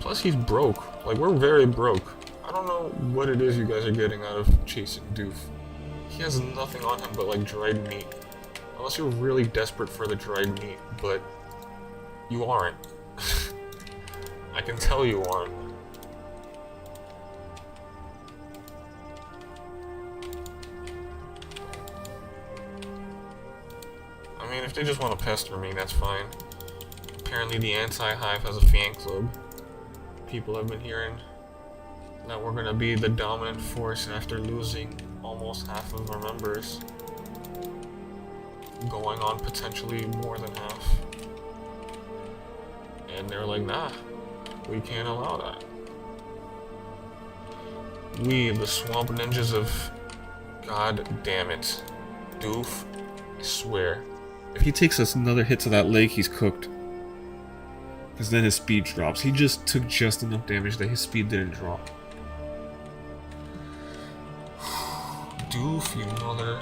Plus he's broke. Like, we're very broke. I don't know what it is you guys are getting out of chasing Doof. He has nothing on him but like dried meat. Unless you're really desperate for the dried meat, but you aren't. I can tell you aren't. I mean, if they just want to pester me, that's fine. Apparently the Anti-Hive has a fan club. People have been hearing that we're gonna be the dominant force after losing almost half of our members. Going on potentially more than half. And they're like, nah, we can't allow that. We, the swamp ninjas of... God damn it. Doof, I swear. If he takes us another hit to that leg, he's cooked. Because then his speed drops. He just took just enough damage that his speed didn't drop. Doof, you mother...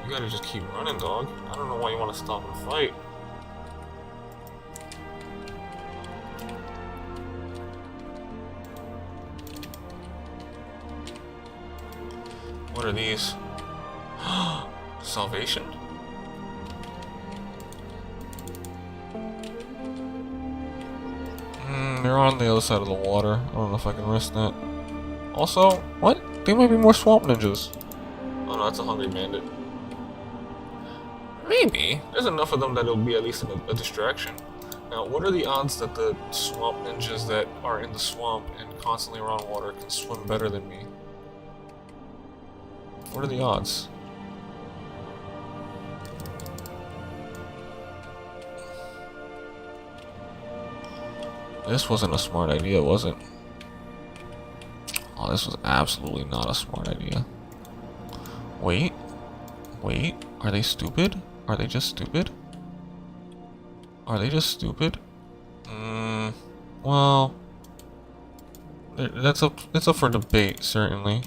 You gotta just keep running, dog. I don't know why you want to stop and fight. What are these? Salvation? They're on the other side of the water. I don't know if I can risk that. Also, what? There might be more swamp ninjas. Oh no, that's a hungry bandit. Maybe. There's enough of them that it'll be at least a distraction. Now, what are the odds that the swamp ninjas that are in the swamp and constantly around water can swim better than me? What are the odds? This wasn't a smart idea, was it? Oh, this was absolutely not a smart idea. Wait. Wait. Are they stupid? Are they just stupid? Are they just stupid? Well, that's up for debate, certainly.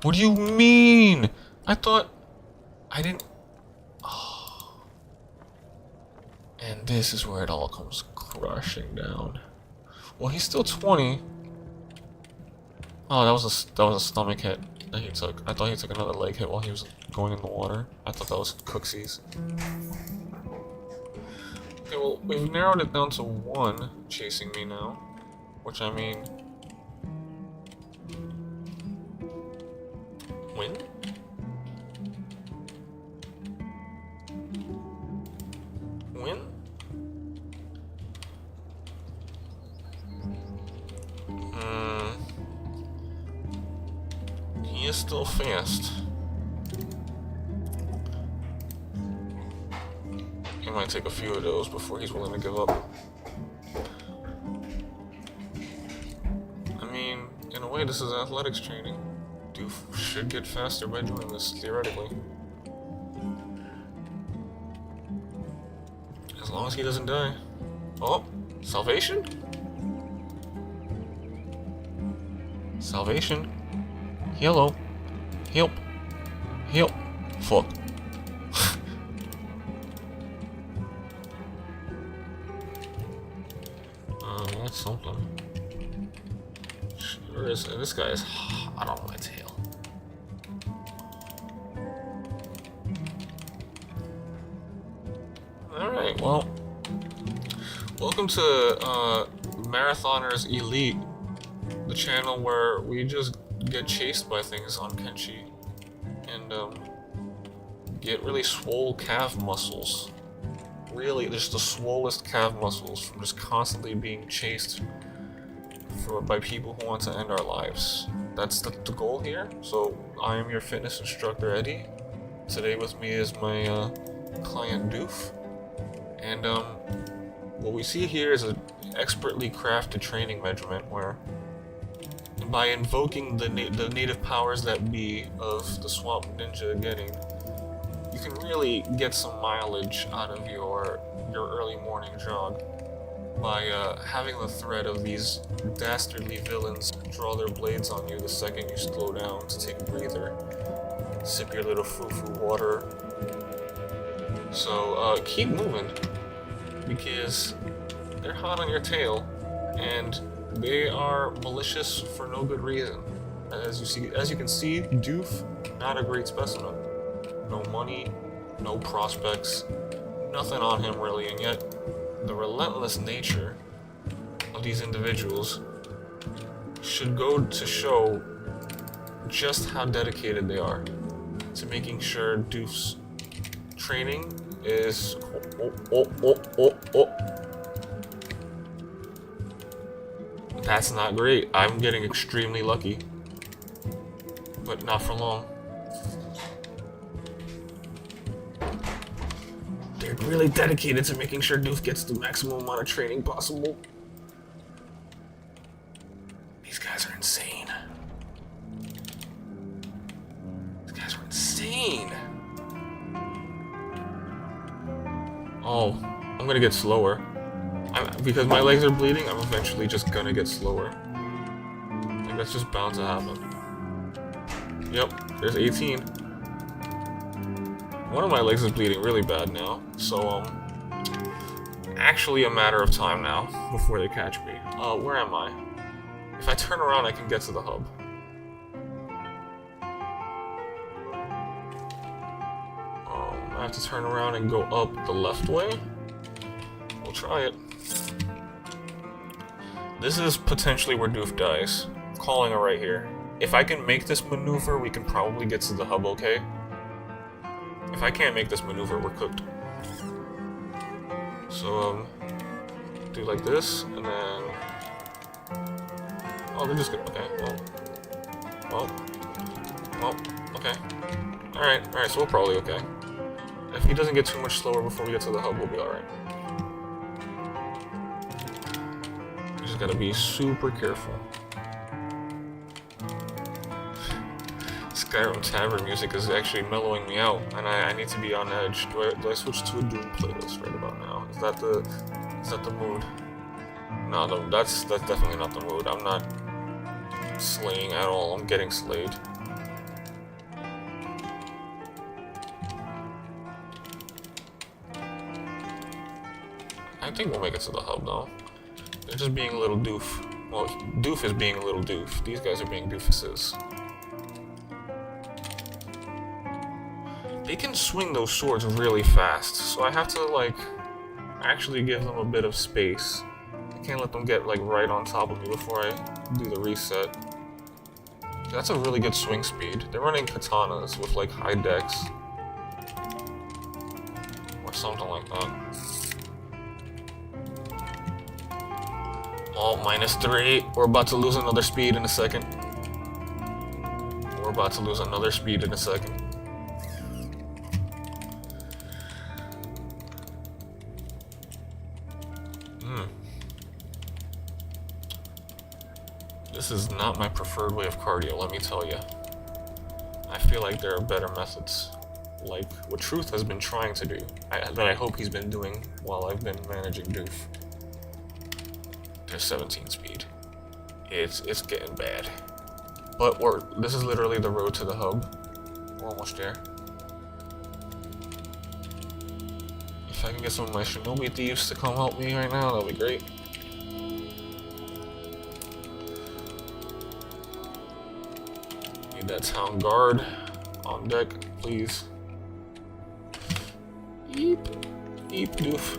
What do you mean? I thought I didn't. Oh. And this is where it all comes crushing down. Well, he's still 20. Oh, that was a stomach hit that he took. I thought he took another leg hit while he was going in the water. I thought that was Cooksies. Okay, well, we've narrowed it down to 1 chasing me now. Which, I mean... Win? Win? He is still fast. He might take a few of those before he's willing to give up. I mean, in a way, this is athletics training. Doof should get faster by doing this, theoretically. As long as he doesn't die. Oh, salvation? Salvation? Hello. Help. Help. Fuck. That's something. Sure is. This guy is hot on my tail. Alright, well. Welcome to Marathoners Elite, the channel where we just get chased by things on Kenshi and get really swole calf muscles. Really, just the swollest calf muscles from just constantly being chased by people who want to end our lives. That's the goal here. So I am your fitness instructor, Eddie. Today with me is my client Doof, and what we see here is an expertly crafted training regiment where, by invoking the native powers that be of the Swamp Ninja getting, you can really get some mileage out of your early morning jog by having the threat of these dastardly villains draw their blades on you the second you slow down to take a breather, sip your little foo-foo water. So keep moving, because they're hot on your tail, and they are malicious for no good reason. As you can see, Doof, not a great specimen. No money, no prospects, nothing on him really, and yet the relentless nature of these individuals should go to show just how dedicated they are to making sure Doof's training is... That's not great. I'm getting extremely lucky. But not for long. They're really dedicated to making sure Doof gets the maximum amount of training possible. These guys are insane. These guys are insane. Oh, I'm gonna get slower. Because my legs are bleeding, I'm eventually just gonna get slower. Like, that's just bound to happen. Yep, there's 18. One of my legs is bleeding really bad now, so, actually a matter of time now before they catch me. Where am I? If I turn around, I can get to the hub. I have to turn around and go up the left way. We'll try it. This is potentially where Doof dies. I'm calling it right here. If I can make this maneuver, we can probably get to the hub, okay? If I can't make this maneuver, we're cooked. So, do like this, and then... Oh, they're just good. Okay, well, okay. Alright, so we're probably okay. If he doesn't get too much slower before we get to the hub, we'll be alright. gotta be super careful. Skyrim Tavern music is actually mellowing me out, and I need to be on edge. Do I switch to a Doom playlist right about now? Is that the mood? No, that's definitely not the mood. I'm not slaying at all. I'm getting slayed. I think we'll make it to the hub though. They're just being a little doof. Well, doof is being a little doof. These guys are being doofuses. They can swing those swords really fast, so I have to, like, actually give them a bit of space. I can't let them get, like, right on top of me before I do the reset. That's a really good swing speed. They're running katanas with, like, high dex. Or something like that. Oh, -3. We're about to lose another speed in a second. We're about to lose another speed in a second. This is not my preferred way of cardio, let me tell you. I feel like there are better methods, like what Truth has been trying to do, that I hope he's been doing while I've been managing Doof. There's 17 speed. It's getting bad. But this is literally the road to the hub. We're almost there. If I can get some of my Shinobi thieves to come help me right now, that'll be great. Need that town guard on deck, please. Eep. Eep, doof.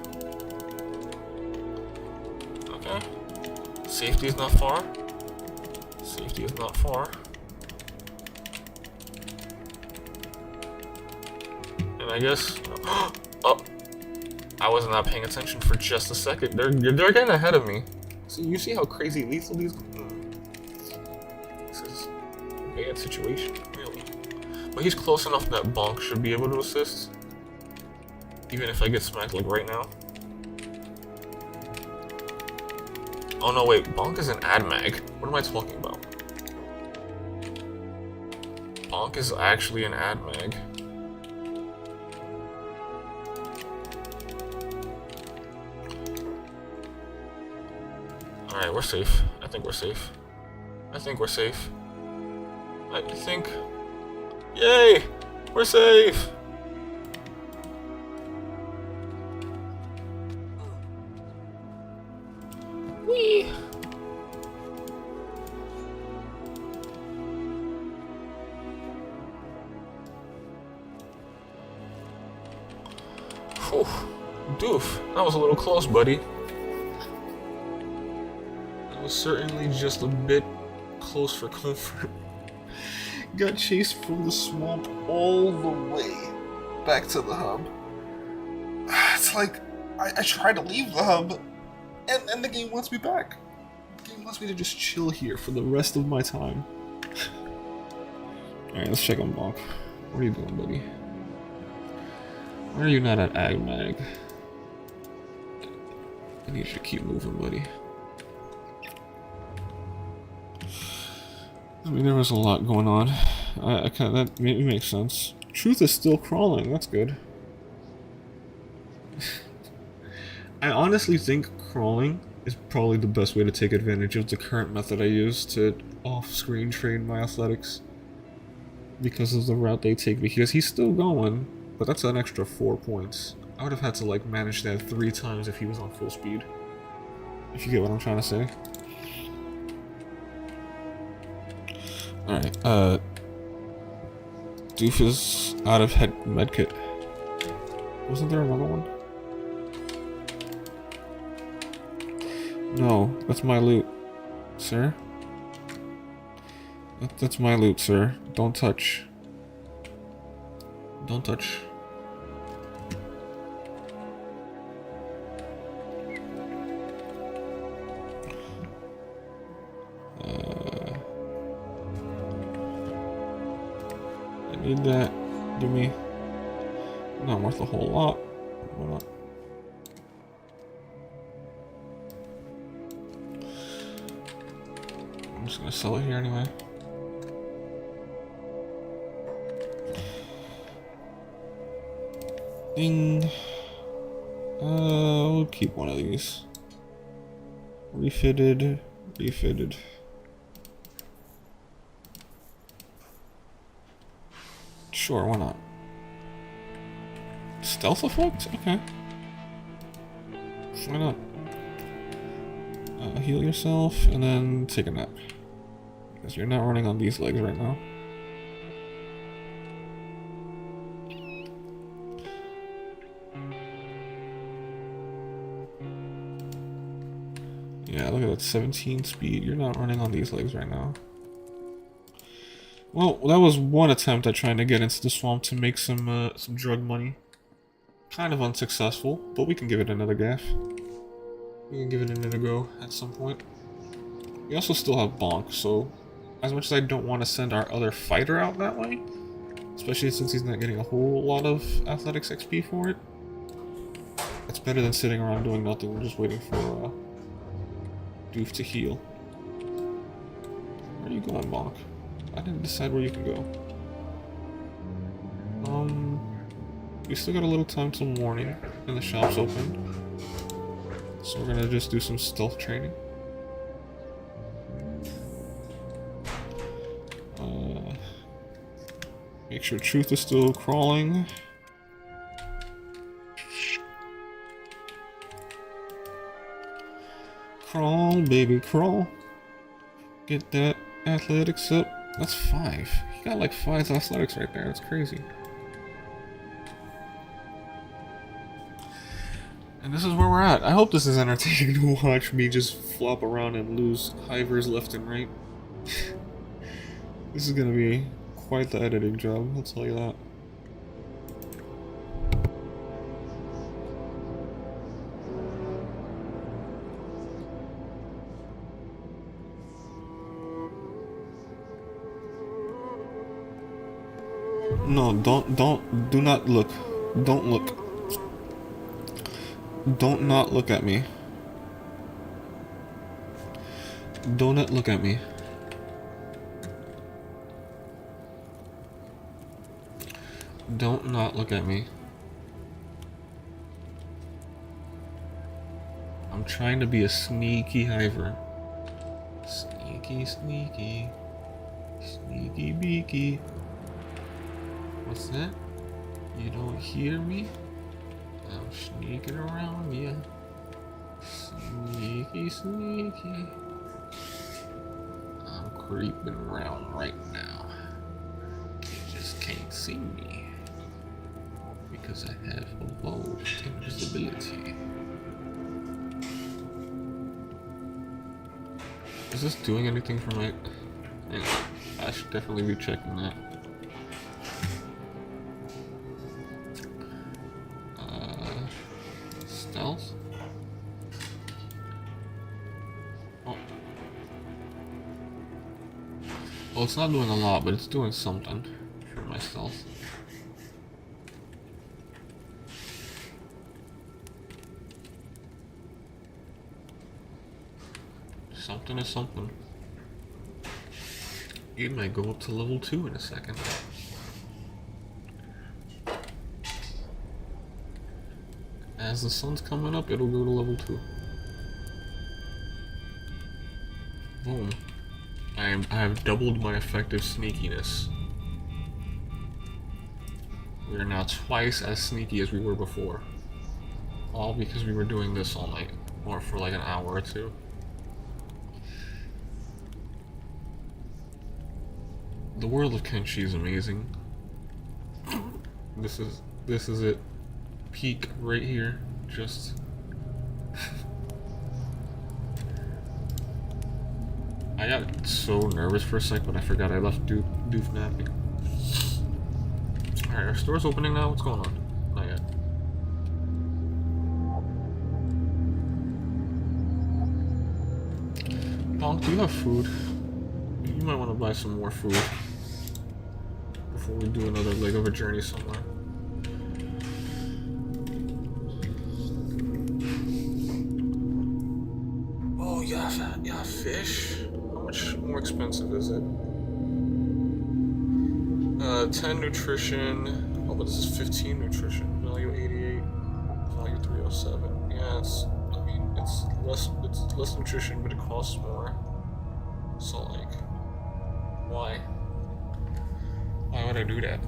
Okay. Safety is not far. Safety is not far. And I guess... Oh! I was not paying attention for just a second. They're getting ahead of me. So you see how crazy lethal these... This is a bad situation, really. But he's close enough that Bonk should be able to assist. Even if I get smacked, like, right now. Oh no, wait. Bonk is an AdMag. What am I talking about? Bonk is actually an AdMag. Alright, we're safe. I think we're safe. I think we're safe. I think... Yay! We're safe! Whee! Whew. Doof, that was a little close, buddy. That was certainly just a bit close for comfort. Got chased from the swamp all the way back to the hub. It's like, I tried to leave the hub, and the game wants me back. The game wants me to just chill here for the rest of my time. Alright, let's check on Bonk. What are you doing, buddy? Why are you not at AgMag? I need you to keep moving, buddy. I mean, there was a lot going on. That makes sense. Truth is still crawling. That's good. I honestly think crawling is probably the best way to take advantage of the current method I use to off-screen train my athletics. Because of the route they take, because he's still going, but that's an extra 4 points. I would have had to, like, manage that 3 times if he was on full speed. If you get what I'm trying to say. Alright, Doof is out of medkit. Wasn't there another one? No, that's my loot, sir. That's my loot, sir. Don't touch. Don't touch. I need that. Give me. Not worth a whole lot. Why not? just gonna sell it here anyway. Ding. We'll keep one of these. Refitted. Refitted. Sure, why not? Stealth effect? Okay. Why not? Heal yourself and then take a nap. Because you're not running on these legs right now. Yeah, look at that, 17 speed. You're not running on these legs right now. Well, that was one attempt at trying to get into the swamp to make some drug money. Kind of unsuccessful, but we can give it another gaff. We can give it another go at some point. We also still have Bonk, so as much as I don't want to send our other fighter out that way, especially since he's not getting a whole lot of athletics XP for it, it's better than sitting around doing nothing and just waiting for Doof to heal. Where are you going, Bonk? I didn't decide where you can go. We still got a little time till morning, and the shop's open. So we're gonna just do some stealth training. Make sure Truth is still crawling. Crawl, baby, crawl. Get that athletics up. That's 5. He got like 5 athletics right there. That's crazy. And this is where we're at. I hope this is entertaining to watch me just flop around and lose hivers left and right. This is gonna be quite the editing job, I'll tell you that. No, do not look. Don't look. Don't not look at me. Do not look at me. Don't not look at me. I'm trying to be a sneaky hiver. Sneaky, sneaky. Sneaky beaky. What's that? You don't hear me? I'm sneaking around ya. Sneaky, sneaky. I'm creeping around right now. You just can't see me. Because I have evolved invisibility. Is this doing anything for my... I should definitely be checking that. Stealth? Oh. Well, it's not doing a lot, but it's doing something for my stealth. Something is something. It might go up to level 2 in a second. As the sun's coming up, it'll go to level 2. Boom. I have doubled my effective sneakiness. We are now twice as sneaky as we were before. All because we were doing this all night. Or for like an hour or two. The world of Kenshi is amazing. This is it. Peak right here. Just I got so nervous for a sec, but I forgot I left Doof napping. Alright, our store's opening now. What's going on? Not yet. Bonk, do you have food? You might want to buy some more food before we do another leg of a journey somewhere. Oh, yeah, fish. How much more expensive is it? 10 nutrition. Oh, but this is 15 nutrition. Value 88. Value 307. Yeah, it's less nutrition, but it costs more. So like, why? Why would I do that?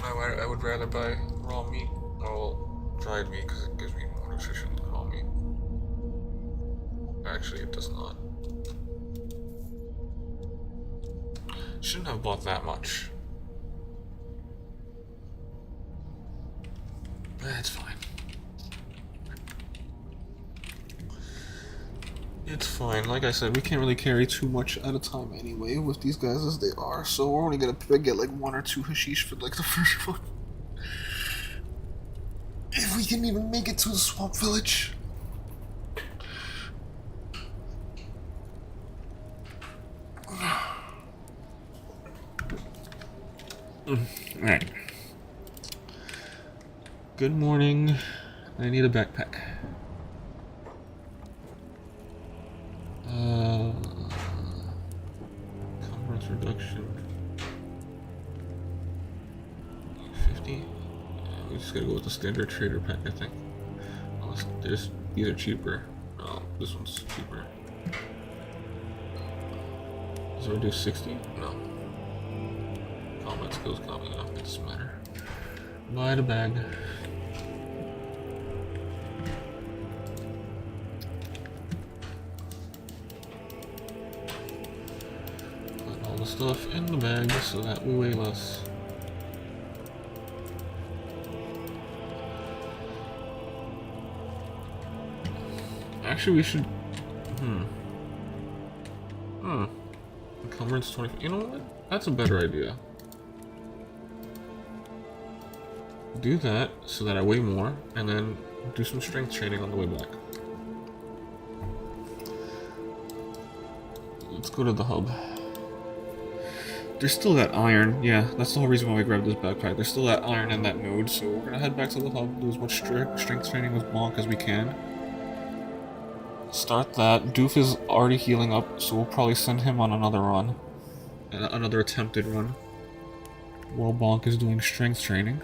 I would rather buy raw meat, or dried meat, because it gives me more nutrition than raw meat. Actually, it does not. Shouldn't have bought that much. That's fine. It's fine. Like I said, we can't really carry too much at a time anyway with these guys as they are, so we're only gonna get like 1 or 2 hashish for like the first one. If we can even make it to the swamp village. Alright. Good morning. I need a backpack. Conference reduction. 50? Yeah, we just gotta go with the standard trader pack, I think. Unless these are cheaper. No, this one's cheaper. Does it do 60? No. Combat skills, combat, it doesn't matter. Buy the bag. Put all the stuff in the bag so that we weigh less. Actually, we should. Encumbrance 20. You know what? That's a better idea. Do that so that I weigh more, and then do some strength training on the way back. Let's go to the hub. There's still that iron. Yeah, that's the whole reason why we grabbed this backpack. There's still that iron in that node, so we're gonna head back to the hub, do as much strength training with Bonk as we can. Start that. Doof is already healing up, so we'll probably send him on another run. Another attempted run. While Bonk is doing strength training.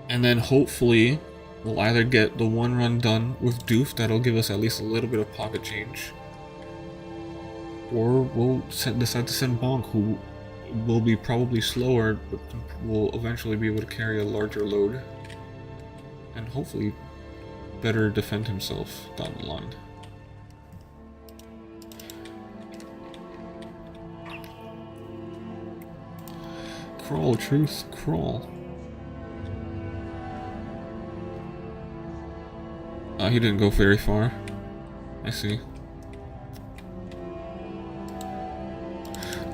And then hopefully we'll either get the one run done with Doof, that'll give us at least a little bit of pocket change. Or we'll decide to send Bonk, who will be probably slower, but will eventually be able to carry a larger load. And hopefully better defend himself down the line. Crawl, truth, crawl. He didn't go very far. I see.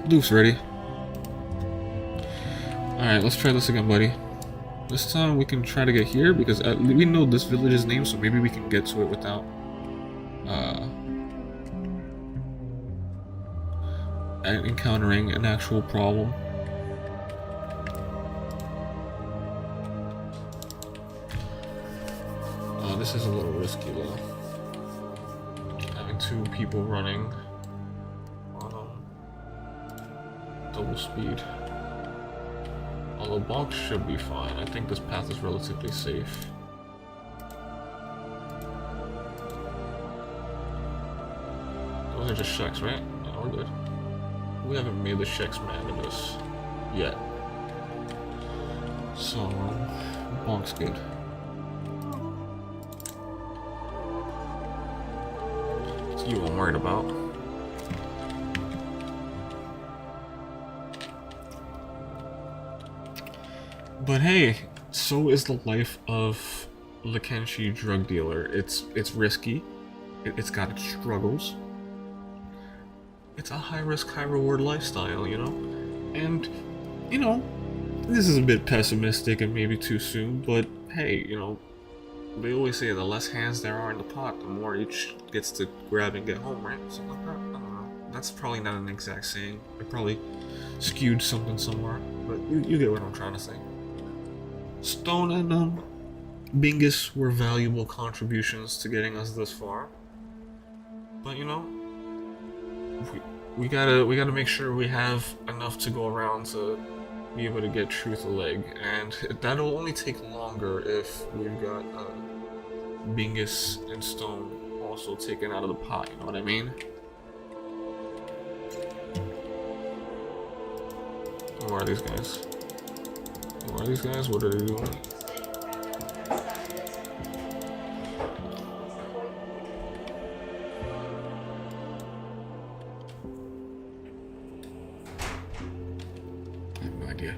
Doof's ready. Alright, let's try this again, buddy. This time we can try to get here, because we know this village's name, so maybe we can get to it without encountering an actual problem. This is a little risky though. Having 2 people running on double speed. Although Bonk should be fine. I think this path is relatively safe. Those are just Sheks, right? Yeah, we're good. We haven't made the Sheks man in this yet. So, Bonk's good. It's you I'm worried about. But hey, so is the life of the Kenshi drug dealer. It's risky. It's got its struggles. It's a high risk, high reward lifestyle, you know? And, you know, this is a bit pessimistic and maybe too soon, but hey, you know, they always say the less hands there are in the pot, the more each gets to grab and get home, right? Something like that. I don't know. That's probably not an exact saying. I probably skewed something somewhere, but you get what I'm trying to say. Stone and Bingus were valuable contributions to getting us this far. But you know, we gotta make sure we have enough to go around to be able to get Truth a leg, and that'll only take longer if we've got Bingus and Stone also taken out of the pot. You know what I mean? Who are these guys? Who are these guys? What are they doing? I have no idea.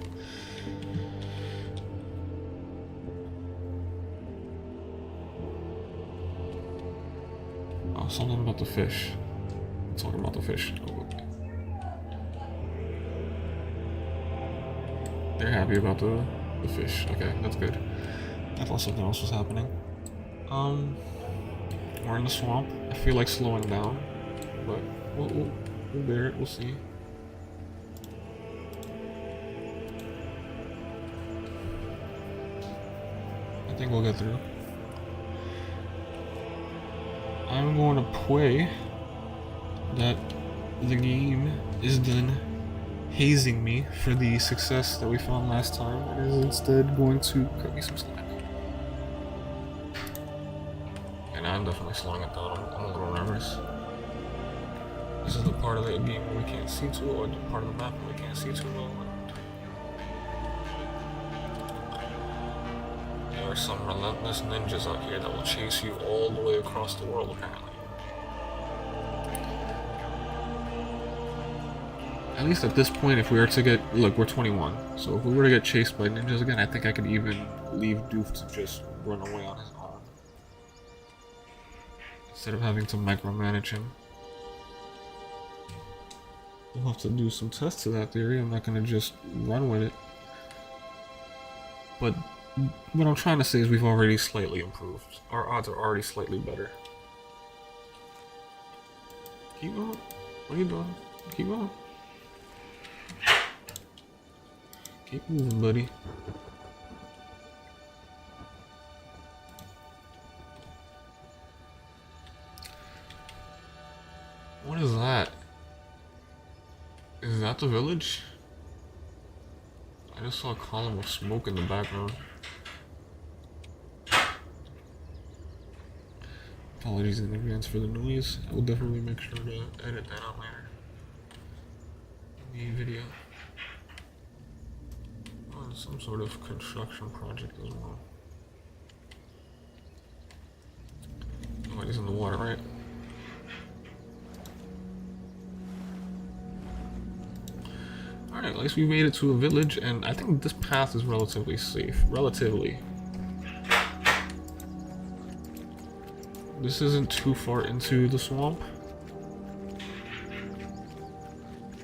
Oh, something about the fish. Talking about the fish. Oh, they're happy about the fish. Okay, that's good. I thought something else was happening. We're in the swamp. I feel like slowing down, but we'll bear it. We'll see. I think we'll get through. I'm going to pray that the game is done hazing me for the success that we found last time and is instead going to cut me some slack. And I'm definitely slowing it down. I'm a little nervous. This is the part of the game where we can't see too, or the part of the map where we can't see too well. There are some relentless ninjas out here that will chase you all the way across the world, apparently. At least at this point, if we were to get... Look, we're 21. So if we were to get chased by ninjas again, I think I could even leave Doof to just run away on his own. Instead of having to micromanage him. We'll have to do some tests of that theory. I'm not going to just run with it. But what I'm trying to say is we've already slightly improved. Our odds are already slightly better. Keep going. What are you doing? Keep going. Keep moving, buddy. What is that? Is that the village? I just saw a column of smoke in the background. Apologies in advance for the noise. I will definitely make sure to edit that out later in the video. Oh, some sort of construction project as well. Oh, he's in the water, right? Alright, at least we made it to a village, and I think this path is relatively safe. Relatively. This isn't too far into the swamp.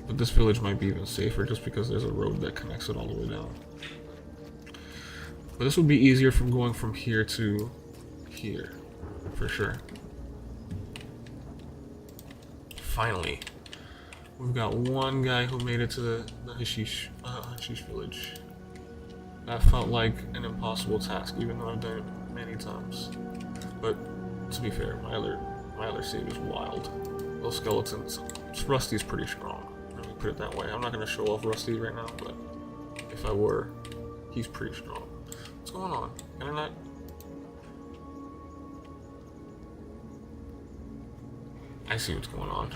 But this village might be even safer just because there's a road that connects it all the way down. But this would be easier from going from here to here, for sure. Finally. We've got one guy who made it to the Hashish village. That felt like an impossible task, even though I've done it many times. But to be fair, my other save is wild. Those skeletons, Rusty's pretty strong. Let me put it that way. I'm not gonna show off Rusty right now, but if I were, he's pretty strong. What's going on? Internet? I see what's going on.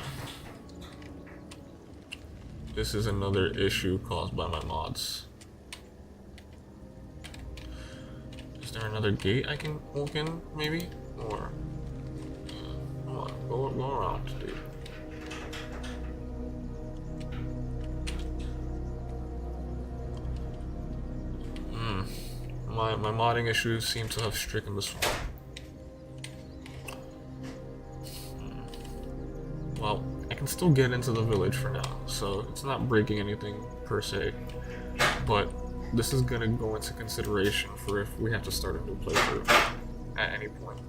This is another issue caused by my mods. Is there another gate I can walk in, maybe? Or... come on, go around, dude. My modding issues seem to have stricken this one. Well, I can still get into the village for now, so it's not breaking anything per se. But this is gonna go into consideration for if we have to start a new playthrough at any point.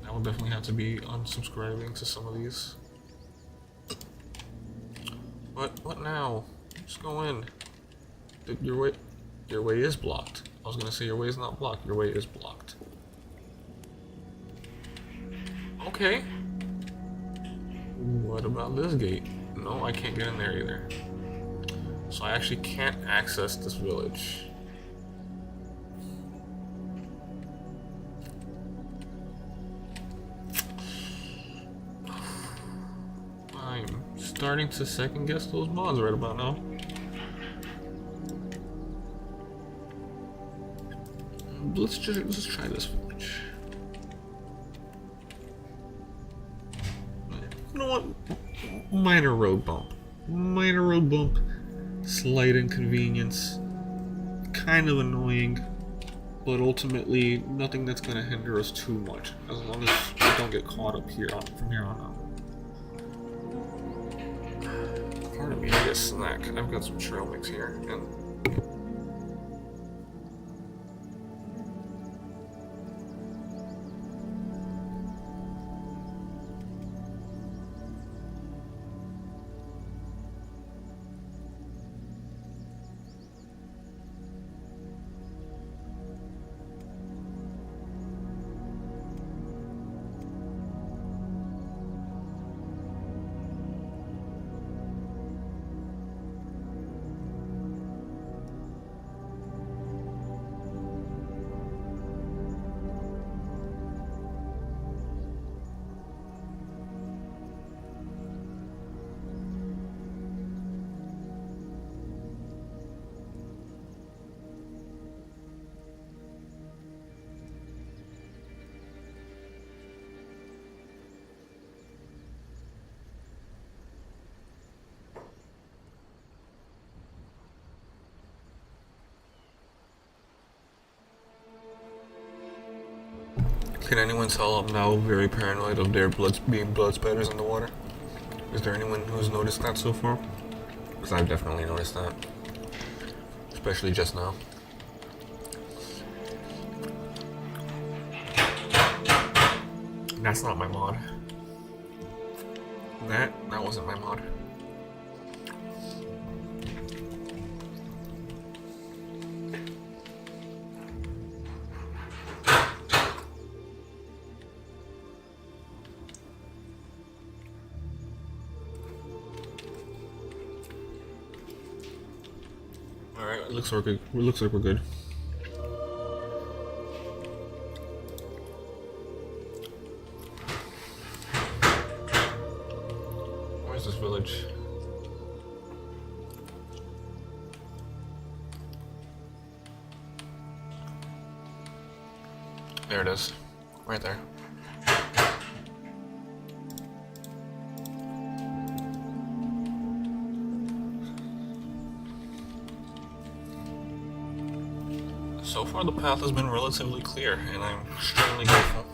I will definitely have to be unsubscribing to some of these. But what now? Just go in. Your way. Your way is blocked. I was gonna say your way is not blocked. Your way is blocked. Okay. What about this gate? No, I can't get in there either. So I actually can't access this village. I'm starting to second guess those mods right about now. Let's try this village. You know what? Minor road bump. Minor road bump. Slight inconvenience. Kind of annoying. But ultimately, nothing that's going to hinder us too much. As long as we don't get caught up here from here on out. Pardon me, I need a snack. I've got some trail mix here. And can anyone tell I'm now very paranoid of their being blood spatters in the water? Is there anyone who's noticed that so far? Because I've definitely noticed that. Especially just now. That's not my mod. That wasn't my mod. Alright, looks like we're good. Where's this village? There it is. Right there. So far, the path has been relatively clear, and I'm extremely grateful.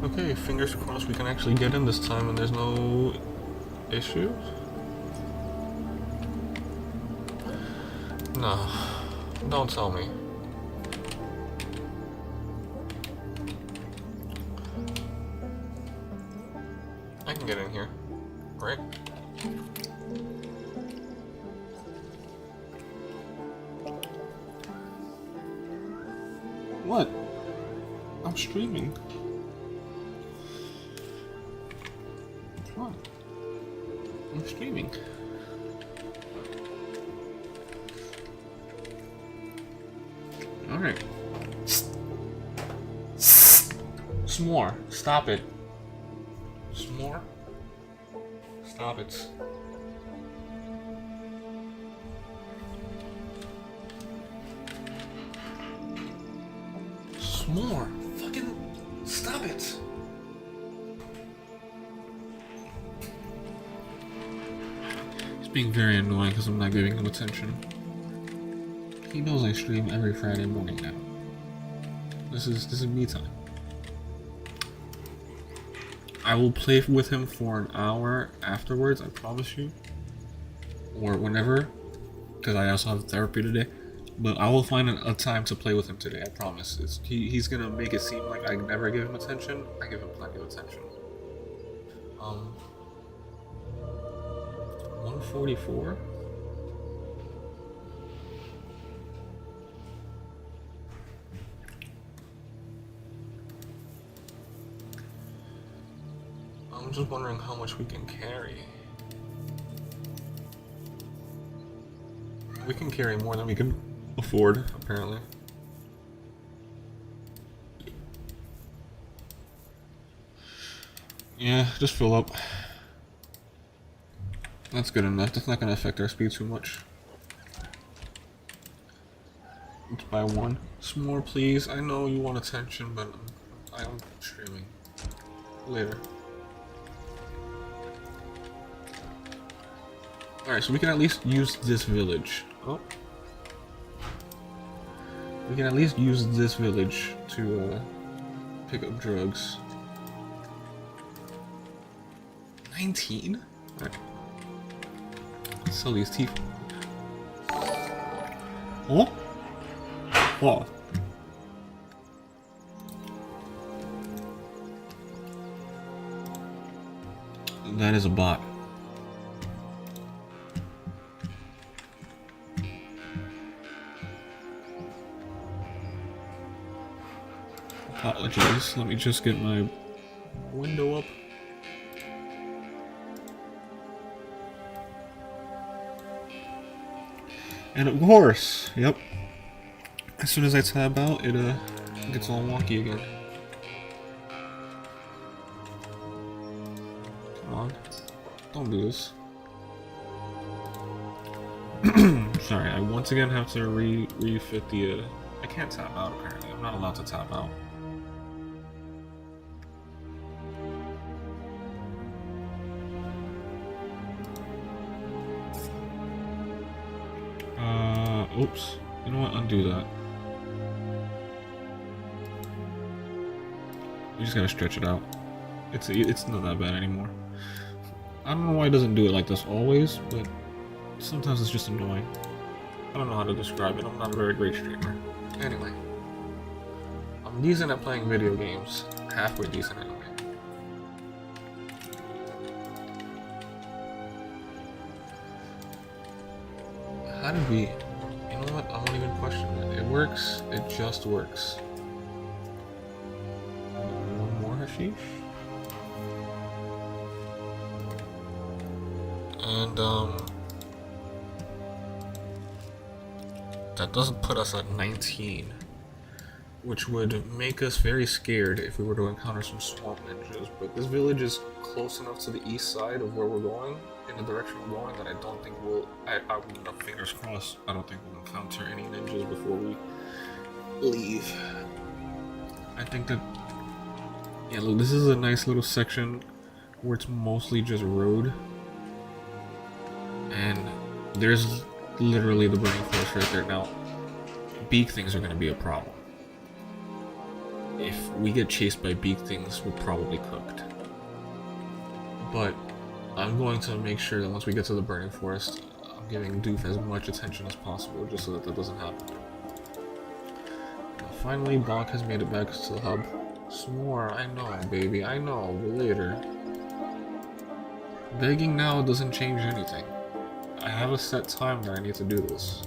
Okay, fingers crossed we can actually get in this time and there's no issues. No, don't tell me. I can get in here, right? What? I'm streaming. Come on. I'm streaming. Alright. S'more. Stop it. S'more? Stop it. S'more. Fucking stop it. He's being very annoying because I'm not giving him attention. He knows I stream every Friday morning now. This is me time. I will play with him for an hour afterwards, I promise you. or whenever, because I also have therapy today. But I will find a time to play with him today. I promise. He's gonna make it seem like I never give him attention. I give him plenty of attention. 144. I'm just wondering how much we can carry. We can carry more than we can afford, apparently. Yeah, just fill up. That's good enough. That's not going to affect our speed too much. Let's buy one. Some more, please. I know you want attention, but I'm streaming. Later. Alright, so we can at least use this village. Oh. We can at least use this village to pick up drugs. 19? Alright. Sell these teeth. Oh? What? That is a bot. Apologies, let me just get my window up. And of course, yep. As soon as I tab out, it gets all wonky again. Come on. Don't do this. Sorry, I once again have to refit the I can't tap out apparently. I'm not allowed to tap out. Oops. You know what? Undo that. You just gotta stretch it out. It's not that bad anymore. I don't know why it doesn't do it like this always, but sometimes it's just annoying. I don't know how to describe it. I'm not a very great streamer. Anyway. I'm decent at playing video games. Halfway decent anyway. How did we... You know what? I won't even question it. It works. It just works. One more hashish. And, that doesn't put us at 19. Which would make us very scared if we were to encounter some swamp ninjas. But this village is close enough to the east side of where we're going, in the direction we're going, that I don't think we'll... fingers crossed, I don't think we'll encounter any ninjas before we leave. I think that... Yeah, look, this is a nice little section where it's mostly just road. And there's literally the burning forest right there. Now, beak things are going to be a problem. If we get chased by beak things, we're probably cooked. But I'm going to make sure that once we get to the burning forest, I'm giving Doof as much attention as possible, just so that that doesn't happen. Now, finally, Bonk has made it back to the hub. Some more, I know, baby, I know, but later. Begging now doesn't change anything. I have a set time that I need to do this.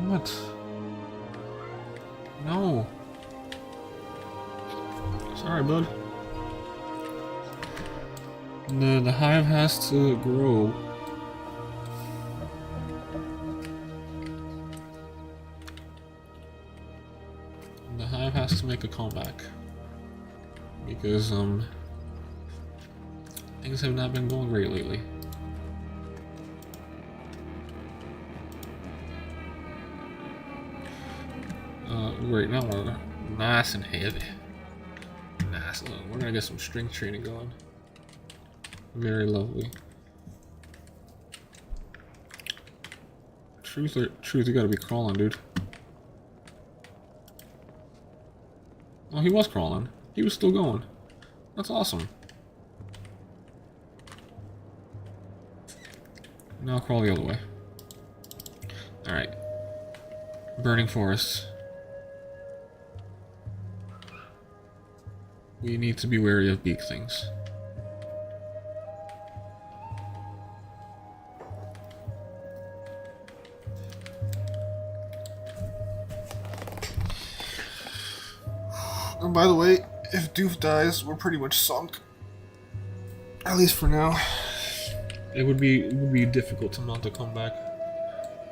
What? No. Sorry, bud. The hive has to grow. The hive has to make a comeback. Because, things have not been going great lately. Right now we're nice and heavy. Nice. We're gonna get some strength training going. Very lovely. Truth, you gotta be crawling, dude. Oh, he was crawling. He was still going. That's awesome. Now I'll crawl the other way. Alright. Burning forests. We need to be wary of beak things. And by the way, if Doof dies, we're pretty much sunk. At least for now. It would be difficult to mount a comeback.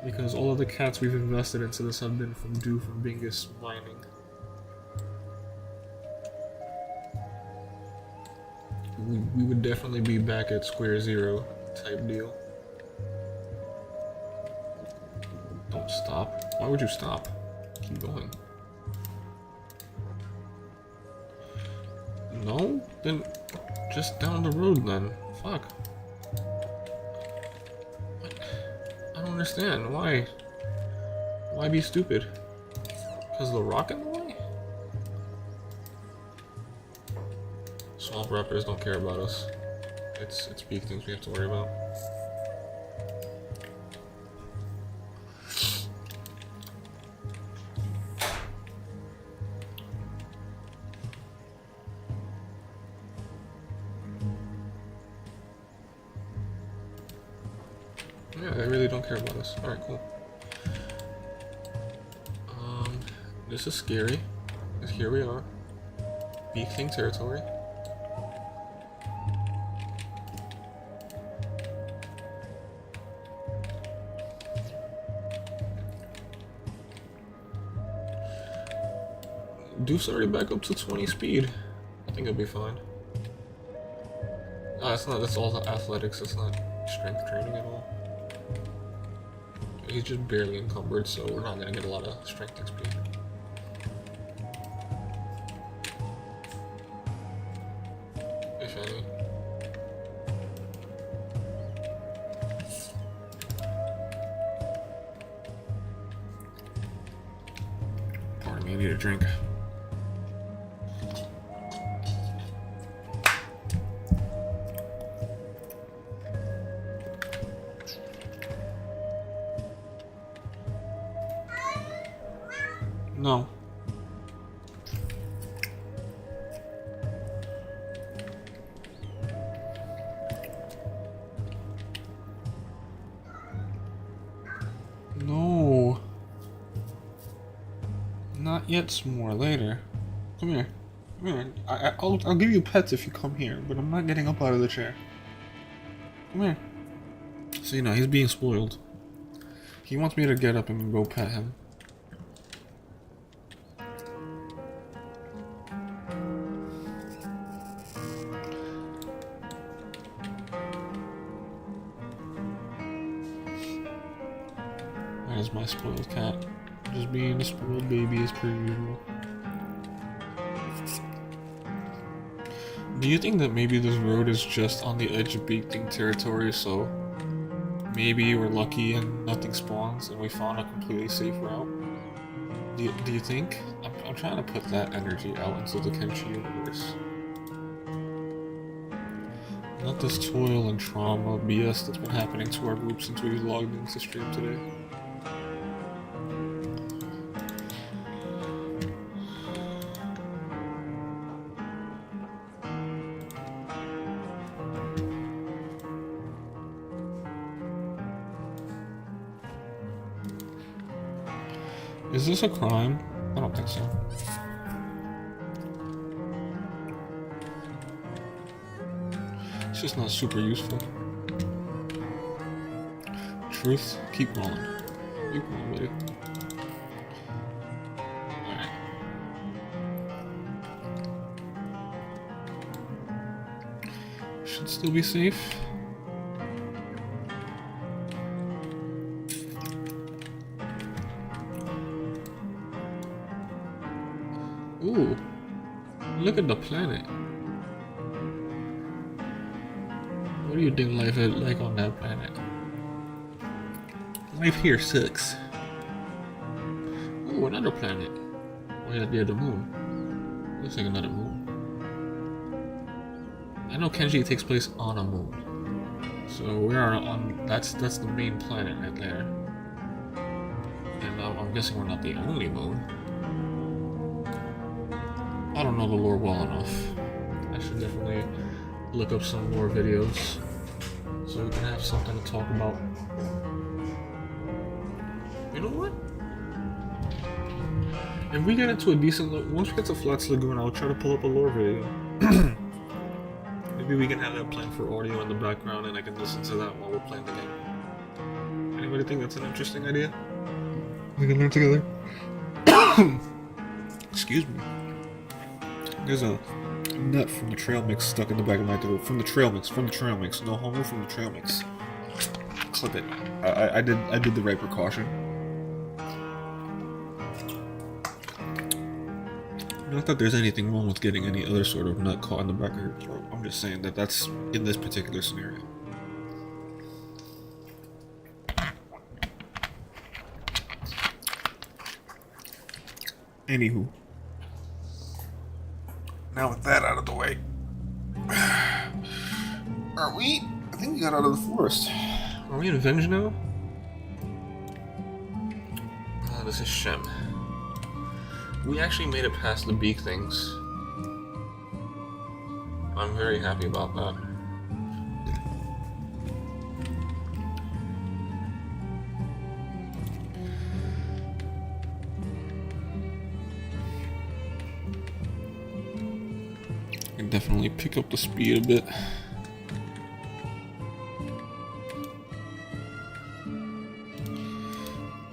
Because all of the cats we've invested into this have been from Doof and Bingus mining. We would definitely be back at square zero type deal. Don't stop. Why would you stop? Keep going. No? Then just down the road then. Fuck. I don't understand. Why? Why be stupid? Because of the rock in the way? Swamp rappers don't care about us. It's big things we have to worry about. Yeah, they really don't care about us. Alright, cool. This is scary. Because here we are. Beak thing territory. Doof's already back up to 20 speed. I think it'll be fine. It's not, that's all athletics, it's not strength training at all. He's just barely encumbered, so we're not gonna get a lot of strength XP. If any. Pardon me, I need a drink. No. No. Not yet, s'more, later. Come here. Come here. I'll give you pets if you come here, but I'm not getting up out of the chair. Come here. So, you know, he's being spoiled. He wants me to get up and go pet him. There's my spoiled cat. Just being a spoiled baby as per usual. Do you think that maybe this road is just on the edge of beak-thing territory, so maybe we're lucky and nothing spawns and we found a completely safe route? Do you think? I'm trying to put that energy out into the Kenshi universe. Not this toil and trauma BS that's been happening to our group since we logged into stream today. Is this a crime? I don't think so. It's just not super useful. Truth, keep rolling. Keep rolling, buddy. Alright. Should still be safe. Ooh, look at the planet. What do you think life is like on that planet? Life here sucks. Ooh, another planet. Oh yeah, the moon. Looks like another moon. I know Kenshi takes place on a moon. So we are on. That's the main planet right there. And I'm guessing we're not the only moon. I don't know the lore well enough. I should definitely look up some more videos so we can have something to talk about. You know what? If we get into a decent once we get to Flats Lagoon, I'll try to pull up a lore video. Maybe we can have that playing for audio in the background and I can listen to that while we're playing the game. Anybody think that's an interesting idea? We can learn together. Excuse me. There's a nut from the trail mix stuck in the back of my throat. From the trail mix. No homo, from the trail mix. Clip it. I did the right precaution. Not that there's anything wrong with getting any other sort of nut caught in the back of your throat. I'm just saying that that's in this particular scenario. Anywho. Now with that out of the way. Are we? I think we got out of the forest. Are we in Venge now? This is Shem. We actually made it past the beak things. I'm very happy about that. I can definitely pick up the speed a bit.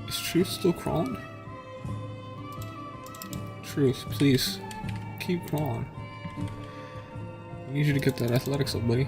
Is Truth still crawling? Truth, please, keep crawling. I need you to get that athletics up, buddy.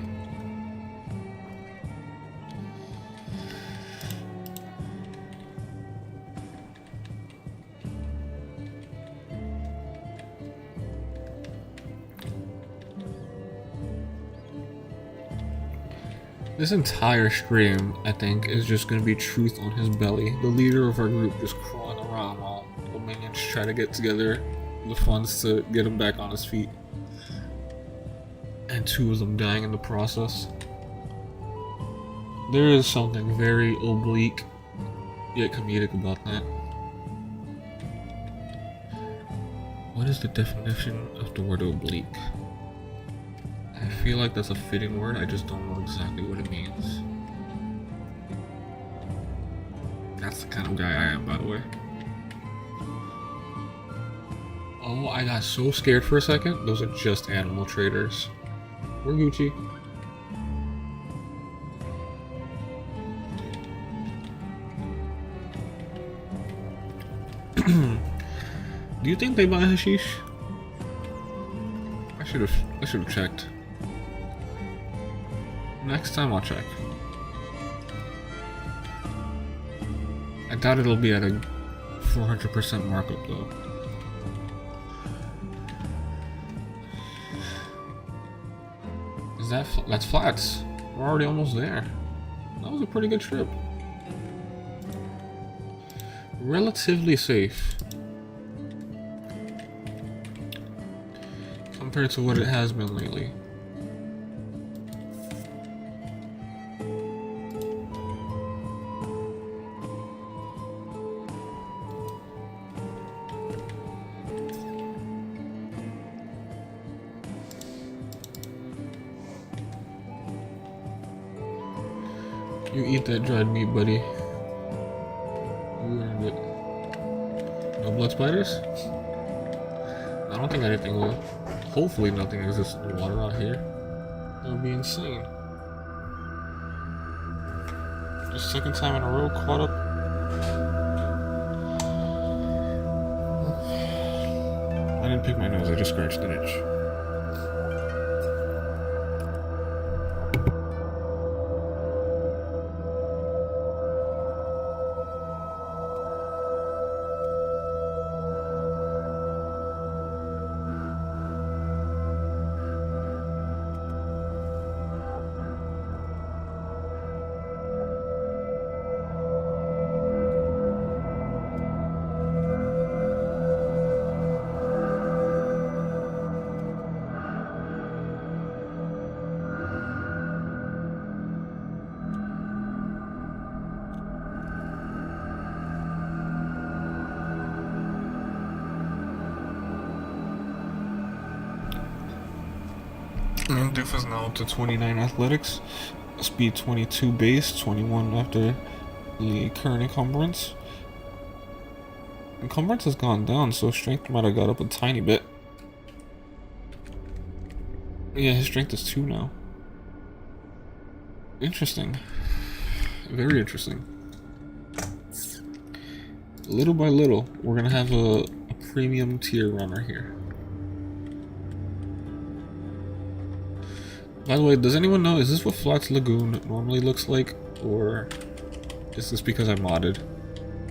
This entire stream, I think, is just gonna be Truth on his belly. The leader of our group just crawling around while the minions try to get together the funds to get him back on his feet. And 2 of them dying in the process. There is something very oblique, yet comedic about that. What is the definition of the word oblique? I feel like that's a fitting word, I just don't know exactly what it means. That's the kind of guy I am, by the way. Oh, I got so scared for a second. Those are just animal traders. We're Gucci. Do you think they buy hashish? I should have checked. Next time I'll check. I doubt it'll be at a 400% markup though. That's Flats. We're already almost there. That was a pretty good trip. Relatively safe. Compared to what it has been lately. You eat that dried meat, buddy. You earned it. No blood spiders? I don't think anything will. Hopefully nothing exists in the water out here. That would be insane. Just second time in a row caught up. I didn't pick my nose, I just scratched an itch. And Doof is now up to 29 athletics, speed 22 base, 21 after the current encumbrance. Encumbrance has gone down, so strength might have got up a tiny bit. Yeah, his strength is 2 now. Interesting. Very interesting. Little by little, we're gonna have a premium tier runner here. By the way, does anyone know, is this what Flats Lagoon normally looks like? Or is this because I modded?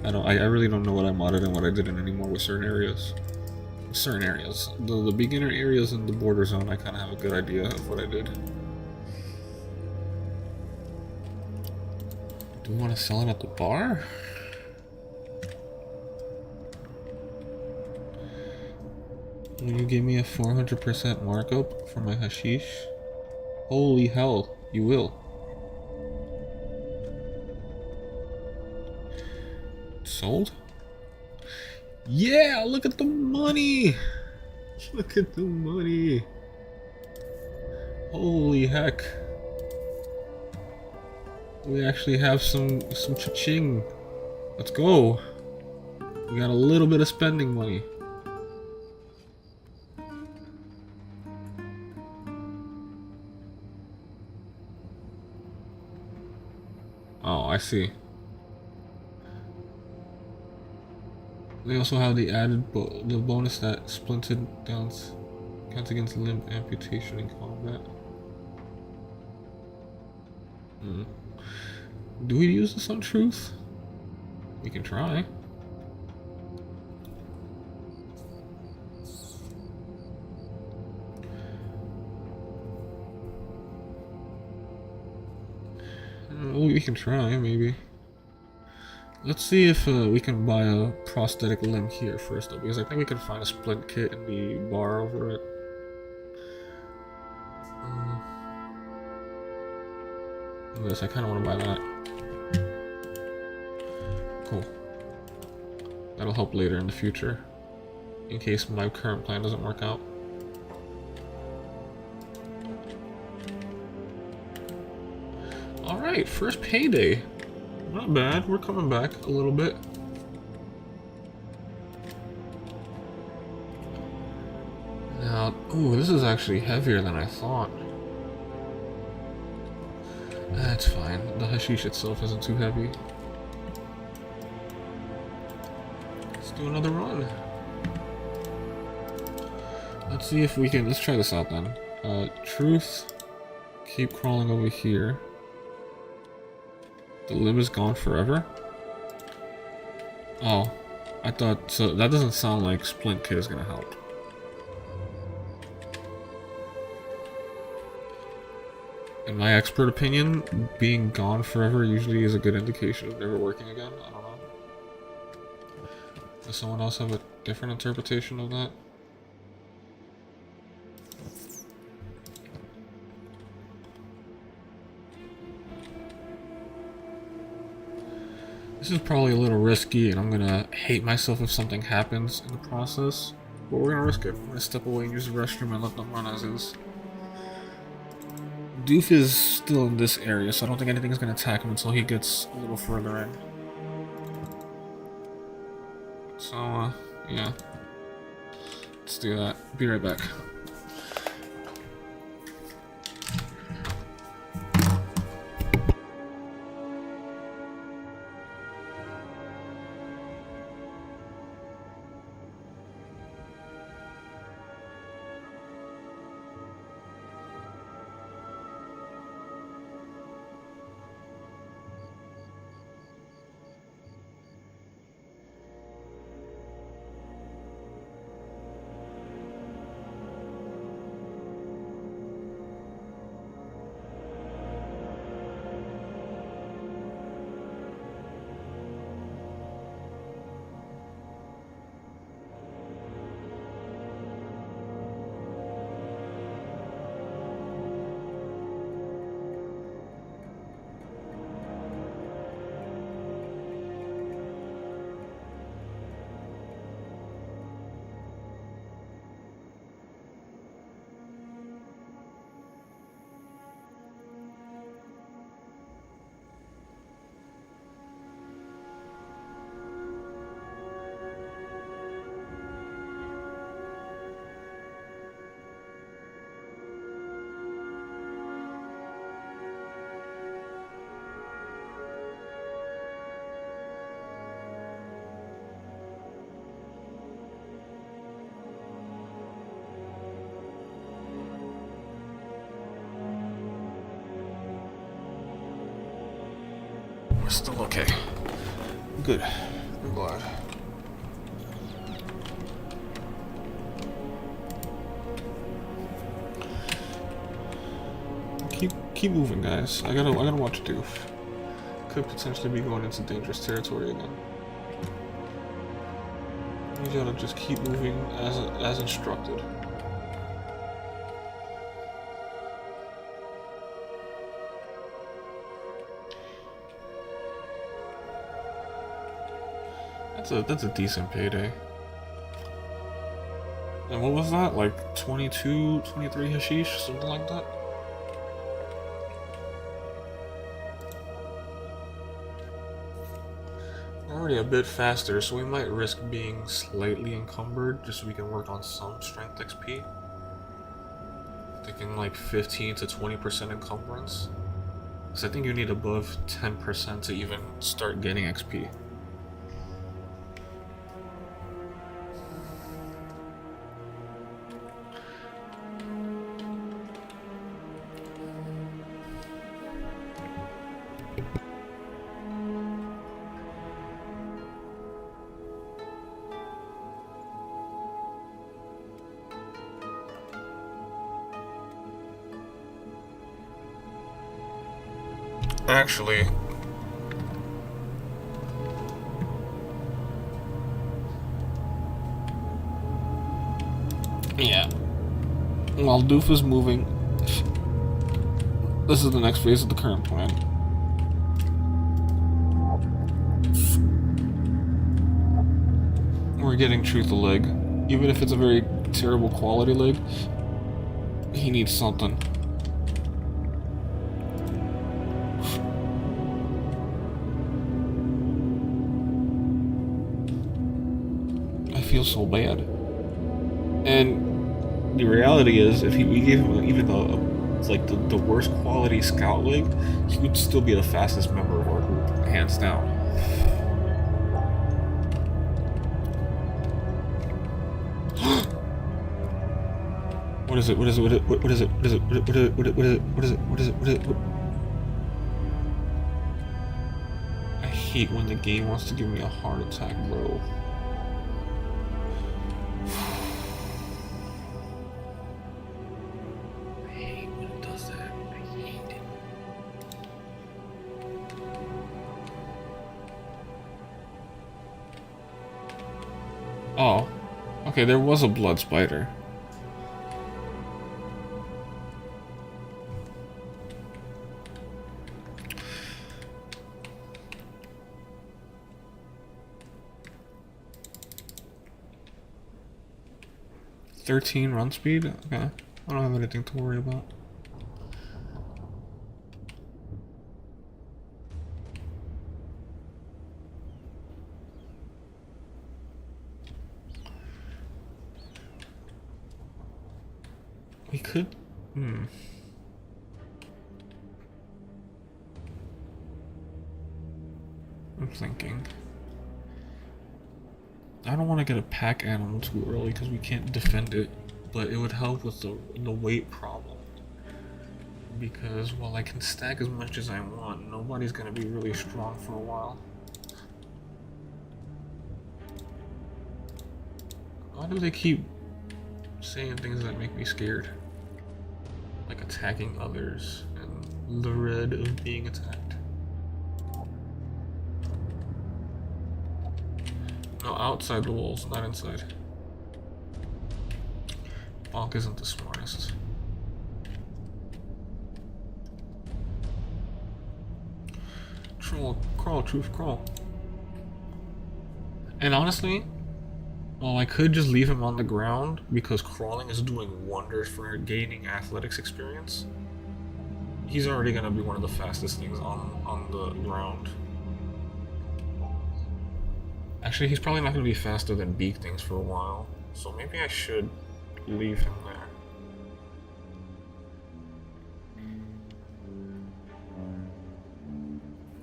I really don't know what I modded and what I didn't anymore with certain areas. Certain areas. The beginner areas and the border zone, I kind of have a good idea of what I did. Do we want to sell it at the bar? Will you give me a 400% markup for my hashish? Holy hell, you will. Sold? Yeah, look at the money! Look at the money! Holy heck. We actually have some cha-ching. Let's go. We got a little bit of spending money. Oh, I see. They also have the added the bonus that splinted counts against limb amputation in combat. Do we use this on truth? We can try. We can try, maybe. Let's see if we can buy a prosthetic limb here first, though, because I think we can find a splint kit in the bar over it. This, I kind of want to buy that. Cool. That'll help later in the future, in case my current plan doesn't work out. Alright, first payday. Not bad, we're coming back a little bit. Now, ooh, this is actually heavier than I thought. That's fine, the hashish itself isn't too heavy. Let's do another run. Let's see if we can, let's try this out then. Truth, keep crawling over here. The limb is gone forever? Oh, I thought, so that doesn't sound like Splint Kit is gonna help. In my expert opinion, being gone forever usually is a good indication of never working again. I don't know. Does someone else have a different interpretation of that? This is probably a little risky, and I'm gonna hate myself if something happens in the process. But we're gonna risk it. I'm gonna step away and use the restroom and let them run as is. Doof is still in this area, so I don't think anything's gonna attack him until he gets a little further in. So, yeah. Let's do that. Be right back. we're still okay. Good. I'm glad. Keep moving, guys. I gotta watch Doof. Could potentially be going into dangerous territory again. You gotta just keep moving as instructed. That's a decent payday. And what was that? Like 22, 23 hashish, something like that? Already a bit faster, so we might risk being slightly encumbered just so we can work on some strength XP. Thinking like 15 to 20% encumbrance. Because I think you need above 10% to even start getting XP. Actually, yeah. While Doof is moving, this is the next phase of the current plan. We're getting Truth a leg. Even if it's a very terrible quality leg, he needs something. I feel so bad. And the reality is, if we gave him even the worst quality scout leg, he would still be the fastest member of our group, hands down. What is it? What is it? What is it? What is it? What is it? What is it? What is it? What is it? What is it? What is it? I hate when the game wants to give me a heart attack, bro. I hate when it does that. I hate it. Oh, okay. There was a blood spider. $13 run speed? Okay. I don't have anything to worry about. We could... I'm thinking. I don't want to get a pack animal too early because we can't defend it, but it would help with the weight problem. Because while I can stack as much as I want, nobody's gonna be really strong for a while. Why do they keep saying things that make me scared? Like attacking others and the dread of being attacked. No, outside the walls, not inside. Bonk isn't the smartest. Crawl, truth, crawl. And honestly, while I could just leave him on the ground because crawling is doing wonders for gaining athletics experience, he's already gonna be one of the fastest things on the ground. Actually, he's probably not going to be faster than beak things for a while, so maybe I should leave him there.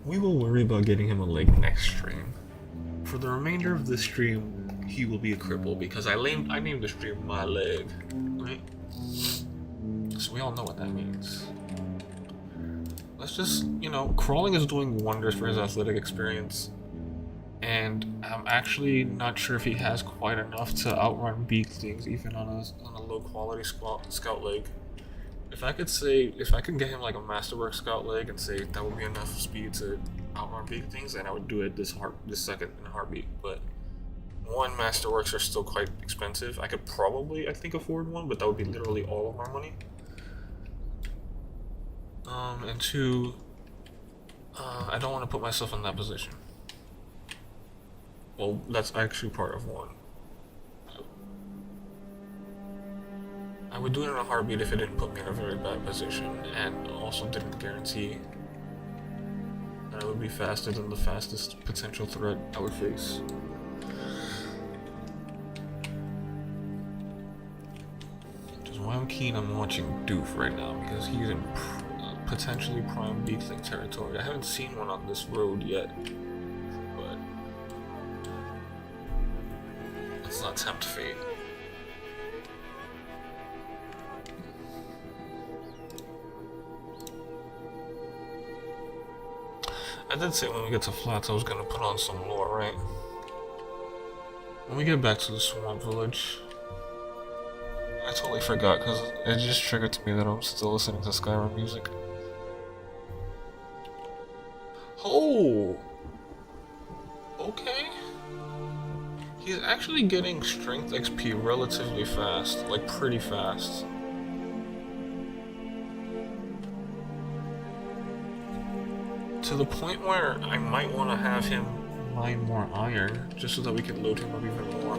We will worry about getting him a leg next stream. For the remainder of this stream, he will be a cripple because I named the stream My Leg, right? So we all know what that means. let's just, you know, crawling is doing wonders for his athletic experience. And I'm actually not sure if he has quite enough to outrun beaklings even on a low quality scout leg. If I could get him like a masterwork scout leg and say that would be enough speed to outrun beaklings, then I would do it this second in a heartbeat. But one, masterworks are still quite expensive. I could probably, I think, afford one, but that would be literally all of our money. And two, I don't want to put myself in that position. Well, that's actually part of one. I would do it in a heartbeat if it didn't put me in a very bad position, and also didn't guarantee that I would be faster than the fastest potential threat I would face. Which is why I'm keen on watching Doof right now, because he's in potentially prime beakling territory. I haven't seen one on this road yet. Let's not tempt fate. I did say when we get to flats I was gonna put on some lore, right? When we get back to the swamp village, I totally forgot because it just triggered to me that I'm still listening to Skyrim music. Oh! Okay. He's actually getting strength XP relatively fast, like pretty fast. To the point where I might want to have him mine more iron, just so that we can load him up even more.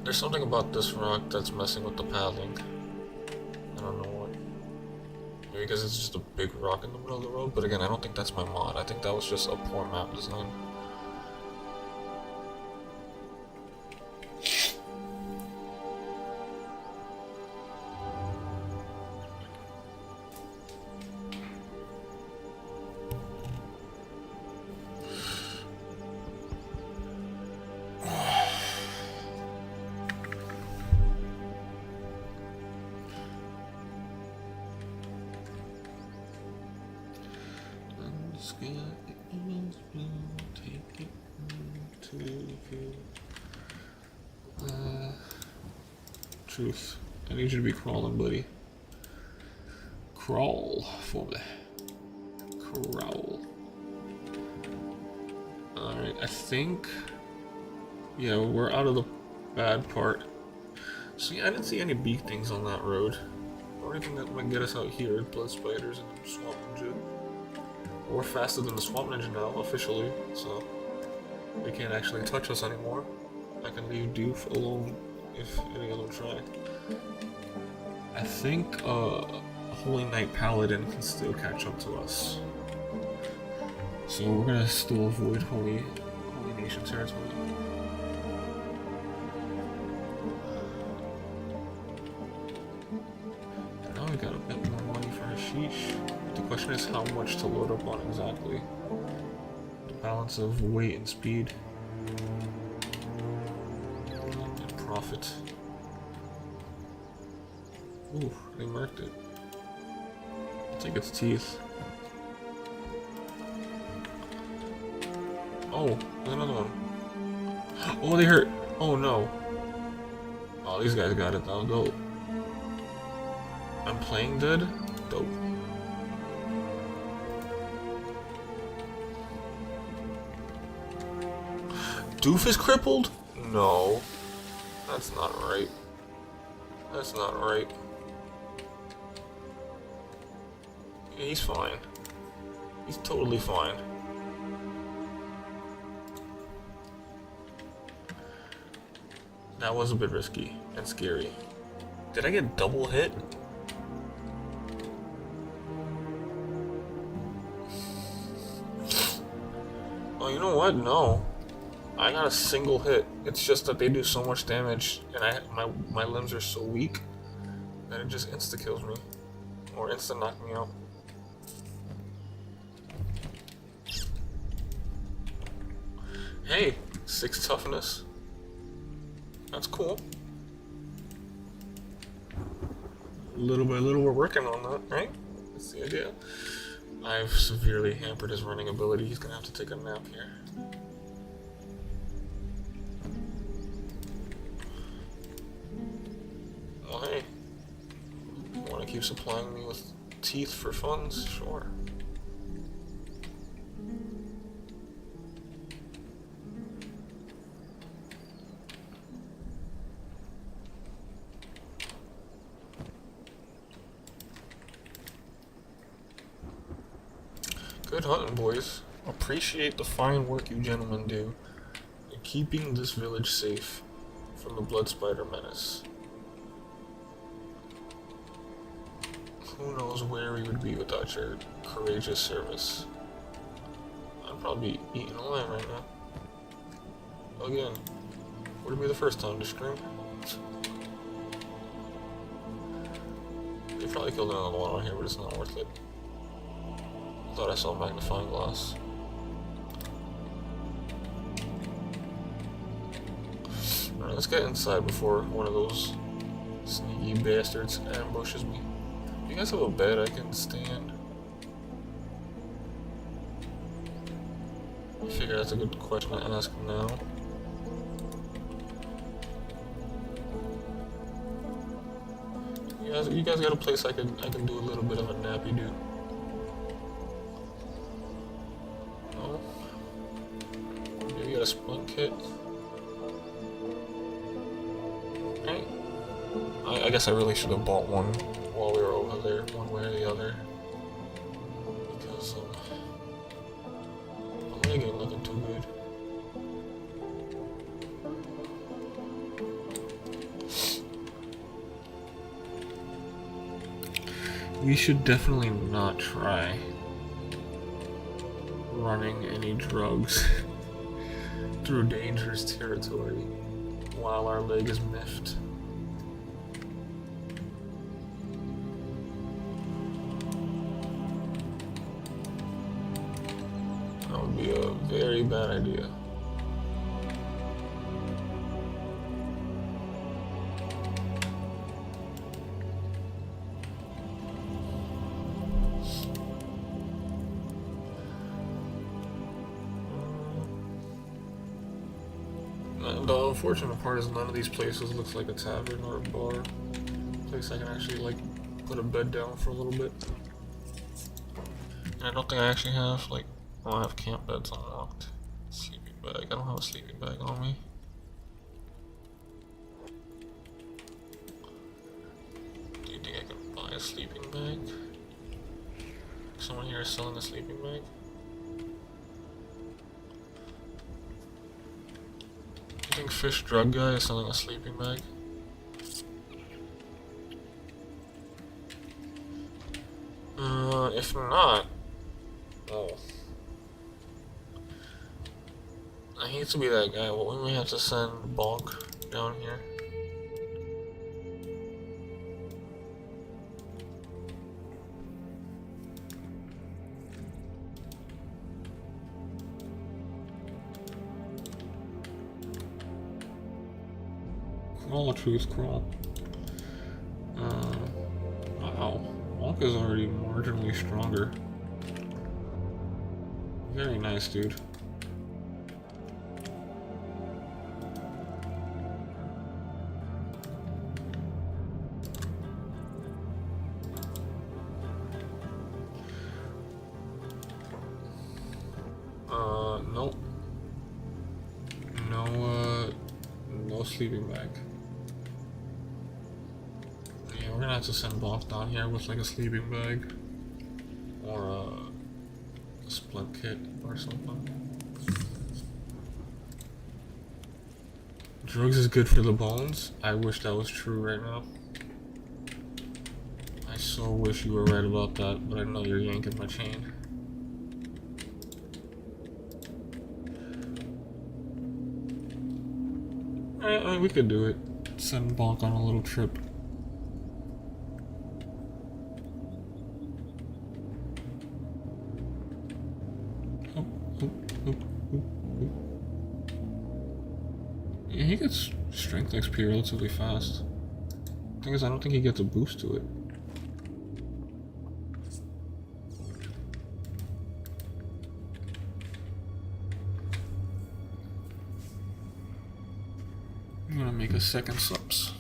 There's something about this rock that's messing with the paddling. I don't know what. Maybe because it's just a big rock in the middle of the road, but again, I don't think that's my mod. I think that was just a poor map design. Truth. I need you to be crawling, buddy. Crawl for me. Crawl. Alright, I think... yeah, we're out of the bad part. So yeah, I didn't see any beak things on that road. The only thing that might get us out here is blood spiders and swamp ninja. We're faster than the swamp ninja now, officially, so they can't actually touch us anymore. I can leave Doof alone if any other try. I think Holy Knight Paladin can still catch up to us. So we're gonna still avoid Holy Nation territory. Now we got a bit more money for Hashish. The question is how much to load up on exactly. The balance of weight and speed. And profit. Ooh, they marked it. I think it's teeth. Oh, there's another one. Oh, they hurt. Oh no. Oh, these guys got it now. Dope. I'm playing dead? Dope. Doof is crippled? No. That's not right. That's not right. He's fine. He's totally fine. That was a bit risky and scary. Did I get double hit? Oh, you know what? No. I got a single hit. It's just that they do so much damage, and my limbs are so weak that it just insta-kills me. Or insta-knock me out. Hey, 6 toughness. That's cool. Little by little, we're working on that, right? That's the idea. I've severely hampered his running ability. He's gonna have to take a nap here. Well, hey. You wanna keep supplying me with teeth for funds? Sure. Good hunting, boys. Appreciate the fine work you gentlemen do in keeping this village safe from the blood spider menace. Who knows where we would be without your courageous service. I'd probably be eating alive right now. Again, wouldn't be the first time to scream. They probably killed another one on here, but it's not worth it. Thought I saw a magnifying glass. Alright, let's get inside before one of those sneaky bastards ambushes me. Do you guys have a bed I can stand? I figure that's a good question to ask now. You guys got a place I can do a little bit of a nappy do. You got a splint kit. Right. I guess I really should have bought one while we were over there, one way or the other. Because my leg ain't looking too good. We should definitely not try running any drugs through dangerous territory while our leg is miffed. That would be a very bad idea. The unfortunate part is none of these places looks like a tavern or a bar. Place I can actually like put a bed down for a little bit. And I don't think I actually have like, I don't have camp beds unlocked. Sleeping bag. I don't have a sleeping bag on me. Do you think I can buy a sleeping bag? Someone here is selling a sleeping bag? I think Fish Drug Guy is selling a sleeping bag. If not, oh, I hate to be that guy, but we may have to send Bonk down here. Crawl, truth, crawl. Wow. Bonk is already marginally stronger. Very nice, dude. Nope. No sleeping bag. Yeah, we're gonna have to send Bonk down here with like a sleeping bag. Or a splint kit or something. Drugs is good for the bones. I wish that was true right now. I so wish you were right about that, but I know you're yanking my chain. I mean, we could do it. Send Bonk on a little trip. Yeah, he gets strength XP relatively fast. Thing is, I don't think he gets a boost to it. I'm gonna make a second subs.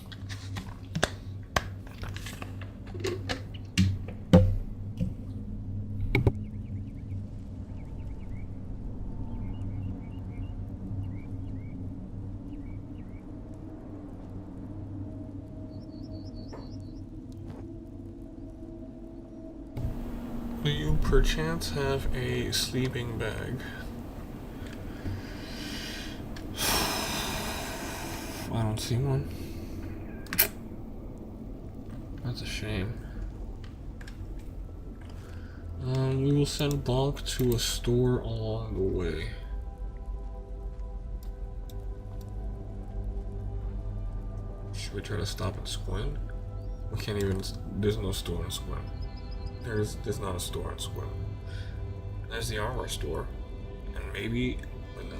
Do you perchance have a sleeping bag? I don't see one. That's a shame. We will send Bonk to a store along the way. Should we try to stop at Squin? We can't even. There's no store in Squin. There's not a store in Squin. There's the armor store, and maybe, but no.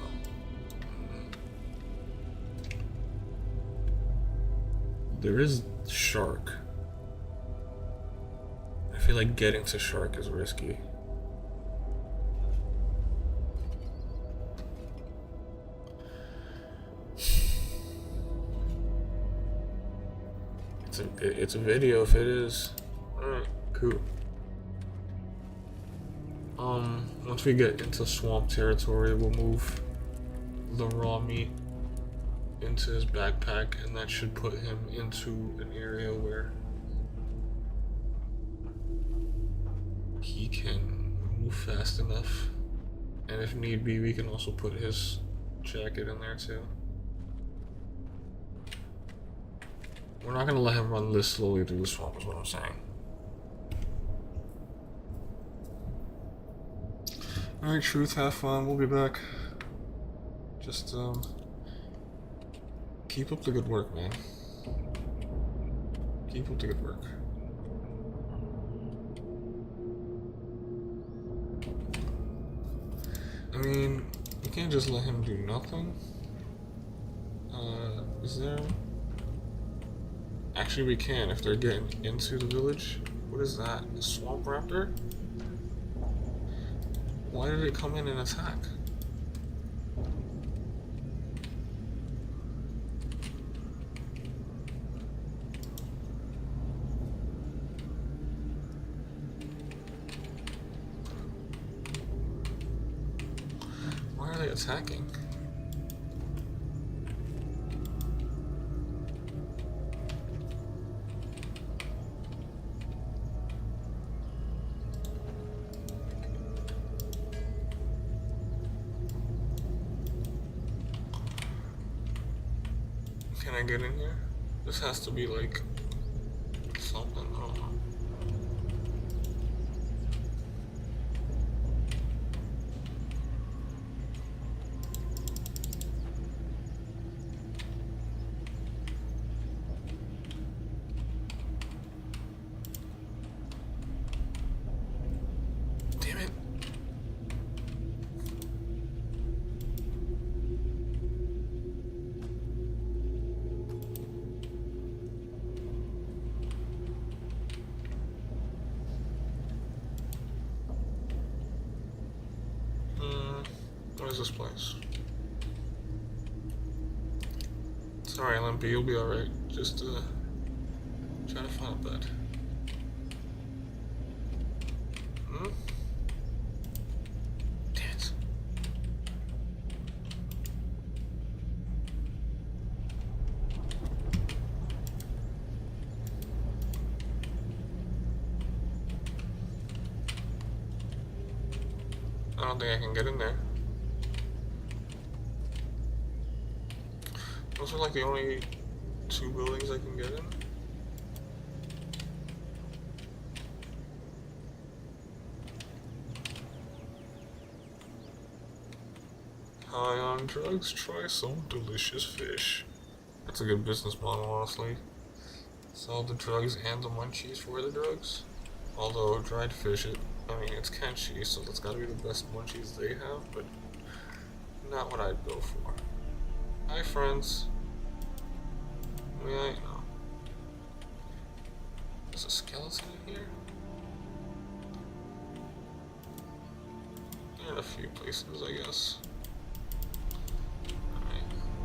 There is Shark. I feel like getting to Shark is risky. It's a video if it is. Alright, cool. Once we get into swamp territory, we'll move the raw meat into his backpack, and that should put him into an area where he can move fast enough. And if need be, we can also put his jacket in there too. We're not gonna let him run this slowly through the swamp, is what I'm saying. Alright, Truth, have fun. We'll be back. Just, keep up the good work, man. Keep up the good work. I mean, you can't just let him do nothing. Is there... Actually, we can if they're getting into the village. What is that? A swamp raptor? Why did it come in and attack? Why are they attacking? Can I get in here? This has to be like something, I don't know. Damn it. What is this place? It's alright, Limpy, you'll be alright. Just, try to find a bed. Damn it. I don't think I can get in there. Those are like the only two buildings I can get in. High on drugs, try some delicious fish. That's a good business model, honestly. Sell the drugs and the munchies for the drugs. Although dried fish, I mean, it's Kenshi, so that's gotta be the best munchies they have, but not what I'd go for. Hi, friends. May I? No. There's a skeleton here? In a few places, I guess.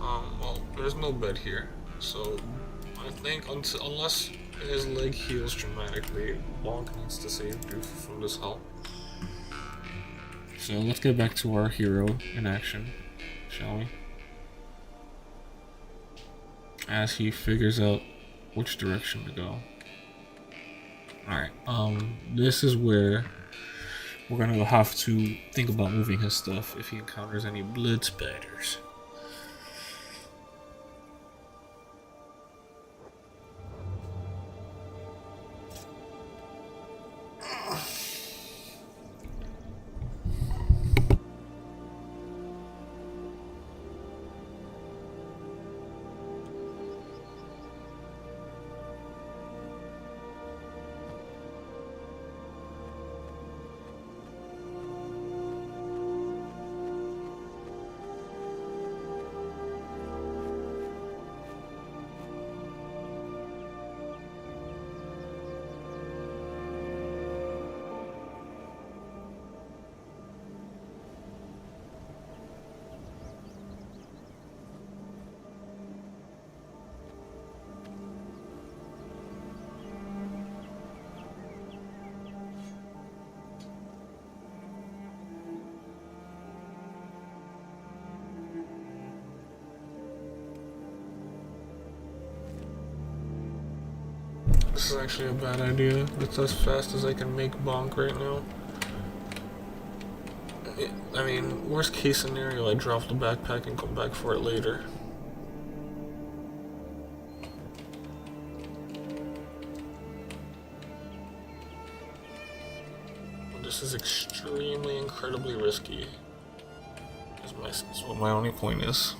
Alright. Well, there's no bed here. So, I think unless his leg heals dramatically, Bonk needs to save Doof from this hell. So, let's get back to our hero in action, shall we? As he figures out which direction to go. Alright, this is where we're gonna have to think about moving his stuff if he encounters any blood spiders. This is actually a bad idea. It's as fast as I can make Bonk right now. I mean, worst case scenario, I drop the backpack and come back for it later. This is extremely, incredibly risky. Is what my only point is.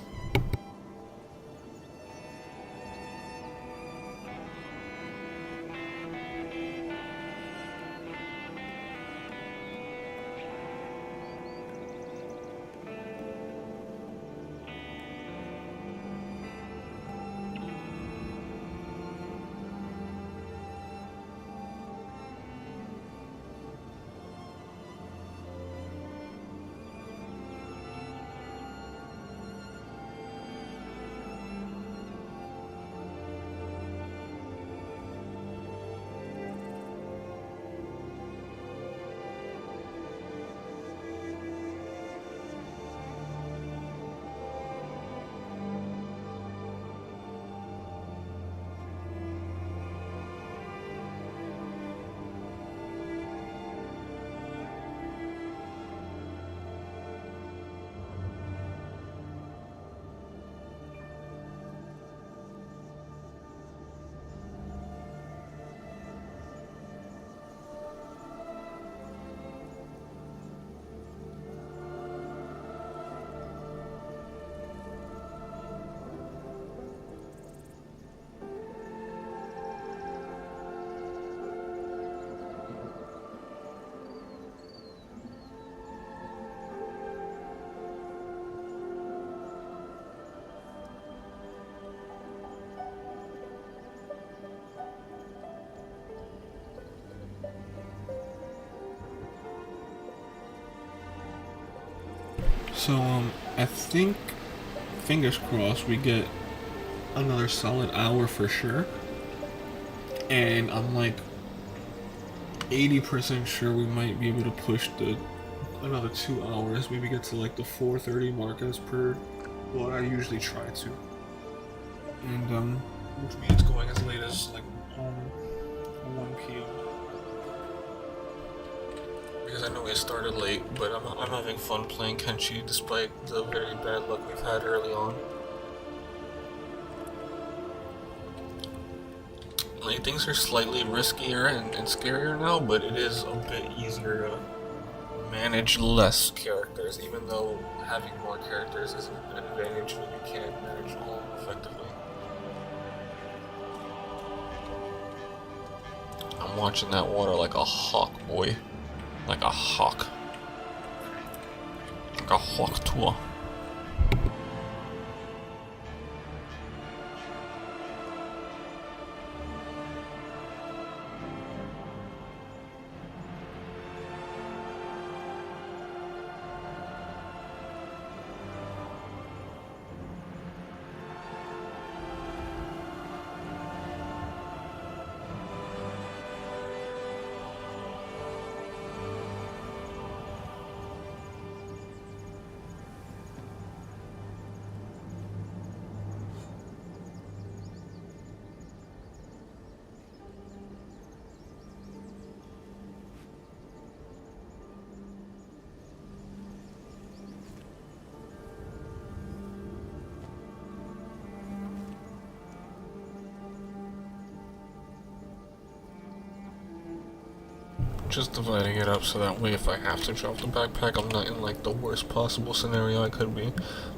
So, I think, fingers crossed, we get another solid hour for sure. And I'm like 80% sure we might be able to push the another 2 hours. Maybe get to like the 4:30 mark as per what I usually try to. And which means going as late as like 1 p.m. Because I know we started late, but I'm having fun playing Kenshi despite the very bad luck we've had early on. Like, things are slightly riskier and scarier now, but it is a bit easier to manage less characters, even though having more characters is an advantage when you can't manage all effectively. I'm watching that water like a hawk, boy. Like a hawk. Like a hawk tour. just dividing it up so that way if I have to drop the backpack, I'm not in like the worst possible scenario I could be.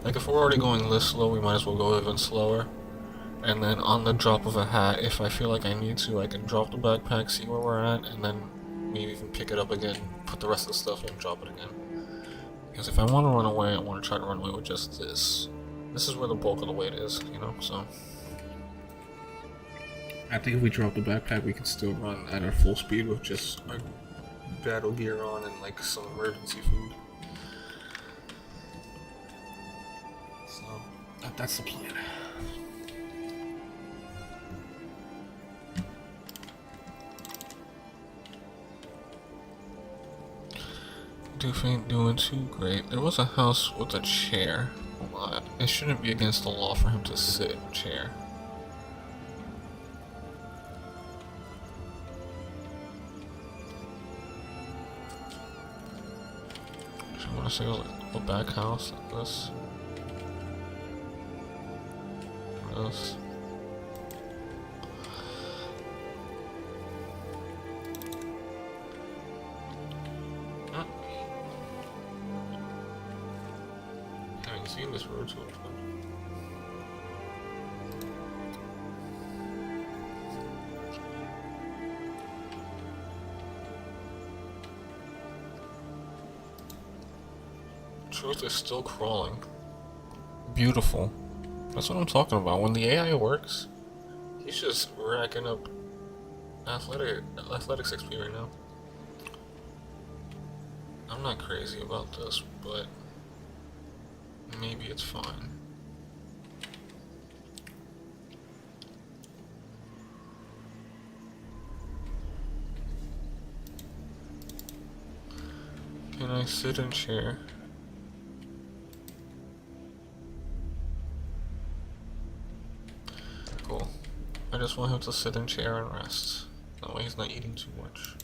Like if we're already going this slow, we might as well go even slower. And then on the drop of a hat, if I feel like I need to, I can drop the backpack, see where we're at, and then maybe even pick it up again, put the rest of the stuff in, drop it again. Because if I want to run away, I want to try to run away with just this. This is where the bulk of the weight is, you know, so. I think if we drop the backpack, we can still run at our full speed with just our battle gear on and like some emergency food. So, that's the plan. Doof ain't doing too great. There was a house with a chair. It shouldn't be against the law for him to sit in a chair. I want to say it was like a back house like this. This. I haven't seen this road too much. Truth is still crawling. Beautiful. That's what I'm talking about. When the AI works, he's just racking up athletics XP right now. I'm not crazy about this, but maybe it's fine. Can I sit in chair? Cool. I just want him to sit in chair and rest. That way he's not eating too much.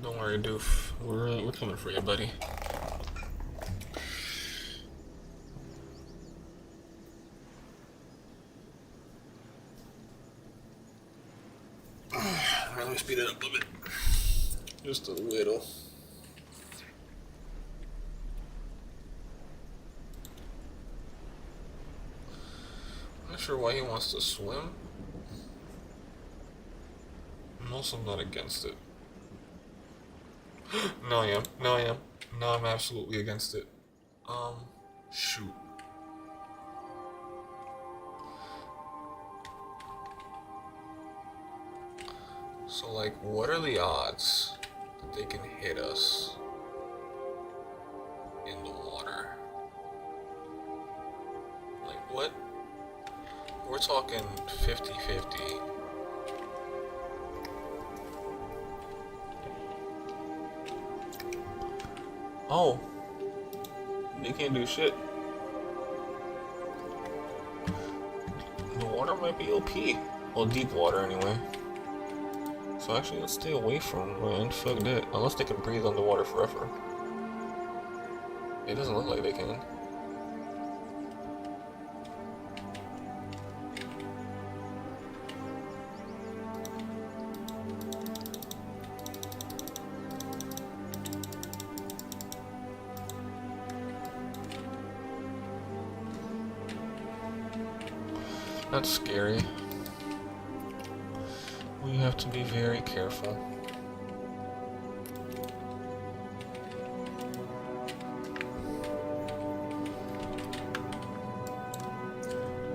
Don't worry, Doof. We're coming for you, buddy. Alright, let me speed it up a bit. Just a little. I'm not sure why he wants to swim. I'm also not against it. No, I am. No, I am. No, I'm absolutely against it. Shoot. So, like, what are the odds that they can hit us in the water? Like, what? We're talking 50-50. Oh, they can't do shit. The water might be OP. Well, deep water anyway. So actually, let's stay away from land. Fuck that. Unless they can breathe underwater forever. It doesn't look like they can. That's scary. We have to be very careful.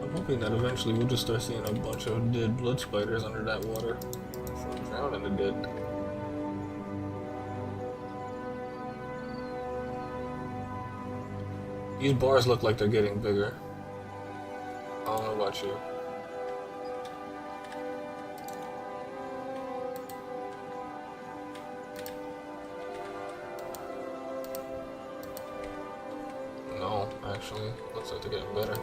I'm hoping that eventually we'll just start seeing a bunch of dead blood spiders under that water. From drowning the dead. These bars look like they're getting bigger. I don't know about you. No, actually, looks like they're getting better.